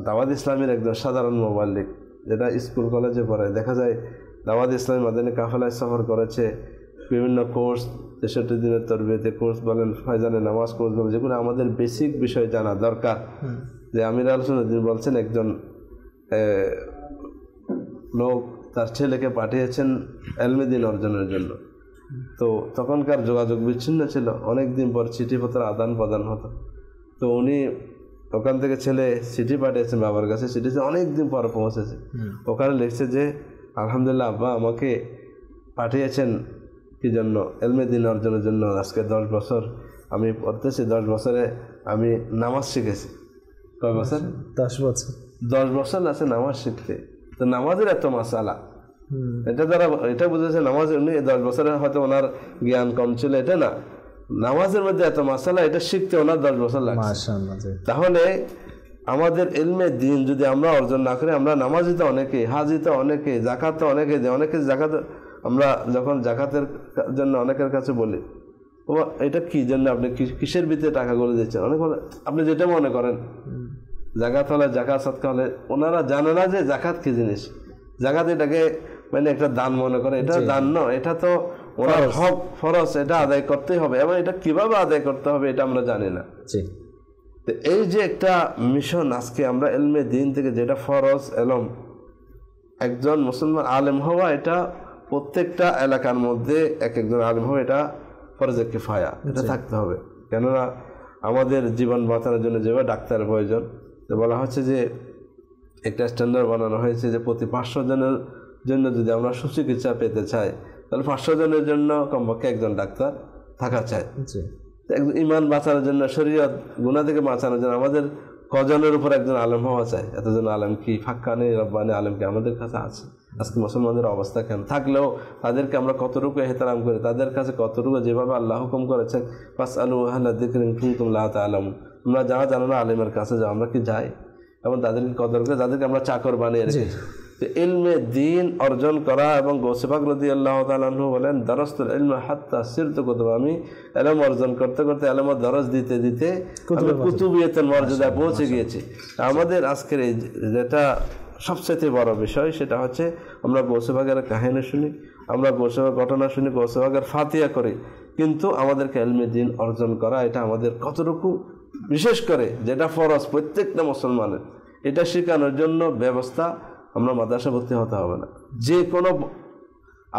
[SPEAKER 4] দাওয়াত ইসলামের একজন সাধারণ মুবাল্লিগ যেটা স্কুল কলেজে পড়ে, দেখা যায় দাওয়াত ইসলামী মাদানী কাফেলায় সফর করেছে, বিভিন্ন কোর্স, 63 দিনের তরবিয়তের কোর্স বলেন, ফয়জানের নামাজ কোর্স বলেন, যেগুলো আমাদের বেসিক বিষয় জানা দরকার। যে আমির আলোচনা বলছেন একজন লোক তার ছেলেকে পাঠিয়েছেন ইলমে দ্বীন অর্জনের জন্য, তো তখনকার যোগাযোগ বিচ্ছিন্ন ছিল, অনেক দিন পর চিঠিপত্র আদান প্রদান হতো। তো উনি ওখান থেকে ছেলে চিঠি পাঠিয়েছেন বাবার কাছে, চিঠি অনেক দিন পর পৌঁছেছে। ওখানে লিখছে যে আলহামদুলিল্লাহ আব্বা আমাকে পাঠিয়েছেন কি জন্য, ইলমে দ্বীন অর্জনের জন্য। আজকে 10 বছর আমি পড়তেছি, 10 বছরে আমি নামাজ শিখেছি। কয় বছর?
[SPEAKER 2] 10 বছর।
[SPEAKER 4] 10 বছর আছে নামাজ শিখতে। তো নামাজের এত মাসালা, এটা দ্বারা এটা বুঝেছে নামাজ, উনি 10 বছরে হয়তো ওনার জ্ঞান কম ছিল এটা না, নামাজের মধ্যে এত মাসালা, এটা শিখতে ওনার 10 বছর লাগছে। তাহলে আমাদের ইলমে দিন যদি আমরা অর্জন না করি, আমরা নামাজি তো অনেকে, হাজি তো অনেকে, জাকাত তো অনেকে দেয়, অনেকে জাকাত, আমরা যখন জাকাতের জন্য অনেকের কাছে বলি, ও এটা কি জন্য আপনি কিসের ভিতরে টাকাগুলো দিচ্ছেন, অনেক বলে আপনি যেটা মনে করেন জাকাত হলে, জাকাত সৎকা হলে, ওনারা জানে না যে জাকাত কি জিনিস। জাকাত এটাকে মানে একটা দান মনে করে, এটা দান নয়, এটা তো ওনার হক, ফরজ, এটা আদায় করতেই হবে, এবং এটা কিভাবে আদায় করতে হবে এটা আমরা জানি না। এই যে একটা মিশন, আজকে আমরা ইলমে দিন থেকে যেটা ফরজ এলম, একজন মুসলমান আলেম হওয়া, এটা প্রত্যেকটা এলাকার মধ্যে একজন আলেম হওয়া, এটা ফরজে কিফায়া, এটা থাকতে হবে। কেননা আমাদের জীবন বাঁচানোর জন্য যেভাবে ডাক্তারের প্রয়োজন, তো বলা হচ্ছে যে একটা স্ট্যান্ডার্ড বানানো হয়েছে যে প্রতি 500 জনের জন্য যদি আমরা সুচিকিৎসা পেতে চাই, তাহলে 500 জনের জন্য কমপক্ষে একজন ডাক্তার থাকা চাই। ইমান বাঁচানোর জন্য, শরীয়ত গুনাহ থেকে বাঁচানোর জন্য আমাদের কজনের উপর একজন আলেম হওয়া চাই। এতজন আলেম কি, ফাক্কানি রব্বানি আলেম কি আমাদের কাছে আছে? আজকে মুসলমানদের অবস্থা কেন? থাকলেও তাদেরকে আমরা কতটুকু এহতারাম করি, তাদের কাছে কতটুকু যেভাবে আল্লাহ হুকুম করেছেন, ফাসআলু আহলা যিকরি ইন কুনতুম লা তা'লামুন, তোমরা যারা জানো না আলেমের কাছে যাও, আমরা কি যাই? এবং তাদেরকে কদর করে, তাদেরকে আমরা চাকর বানিয়ে রেখেছি। ইলমে দিন অর্জন করা, এবং গৌসে পাক রাদিয়াল্লাহু তাআলা আনহু বলেন, দারাসতুল ইলমা হাত্তা সিরতু কুতুবা, আমি ইলম অর্জন করতে করতে, ইলমের দরস দিতে দিতে আমি কুতুবিয়াতের মর্যাদায় পৌঁছে গিয়েছি। আমাদের আজকের এই যেটা সবচেয়ে বড় বিষয়, সেটা হচ্ছে আমরা গৌসে পাকের কাহিনী শুনি, আমরা গৌসে পাকের ঘটনা শুনি, গৌসে পাকের ফাতিহা করি, কিন্তু আমাদেরকে ইলমে দিন অর্জন করা, এটা আমাদের কতটুকু, বিশেষ করে যেটা ফরজ প্রত্যেকটা মুসলমানের, এটা শেখানোর জন্য ব্যবস্থা, আমরা মাদ্রাসা ভর্তি হতে হবে না, যে কোনো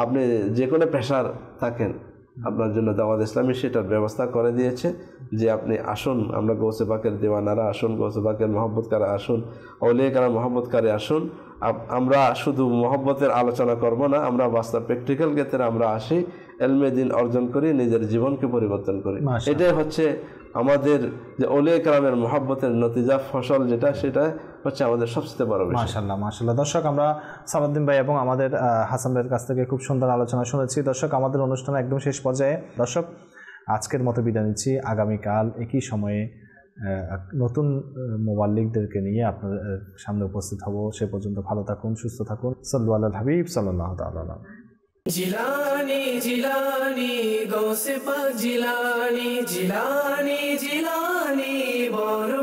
[SPEAKER 4] আপনি যে কোনো পেশার থাকেন, আপনার জন্য দাওয়াত ইসলামী সেটার ব্যবস্থা করে দিয়েছে যে আপনি আসুন, আমরা গৌসে পাকের দেওয়ানারা আসুন, গৌসে পাকের মহব্বতকারে আসুন, আউলিয়া কারাম মহব্বতকারে আসুন। আমরা শুধু মহব্বতের আলোচনা করব না, আমরা বাস্তব প্র্যাকটিক্যাল ক্ষেত্রে আমরা আসি, ইলমে দিন অর্জন করি, নিজের জীবনকে পরিবর্তন করি। এটাই হচ্ছে আমাদের যে আউলিয়া কারামের মহব্বতের নতিজা, ফসল যেটা, সেটা হচ্ছে আমাদের সবচেয়ে বড় বিষয়।
[SPEAKER 2] মাশাআল্লাহ, মাশাআল্লাহ। দর্শক, আমরা সালাউদ্দিন ভাই এবং আমাদের হাসান ভাইয়ের কাছ থেকে খুব সুন্দর আলোচনা শুনেছি। দর্শক, আমাদের অনুষ্ঠান একদম শেষ পর্যায়ে। দর্শক, আজকের মতো বিদায় নিচ্ছি। আগামীকাল একই সময়ে নতুন মুবাল্লিগদেরকে নিয়ে আপনার সামনে উপস্থিত হব। সে পর্যন্ত ভালো থাকুন, সুস্থ থাকুন। সাল্লু আলাল হাবিব সাল্লাল্লাহু তাআলা আলাইহি।
[SPEAKER 1] জিলানি জিলানি গৌসে পাক জিলানি, জিলানি জিলানি বড়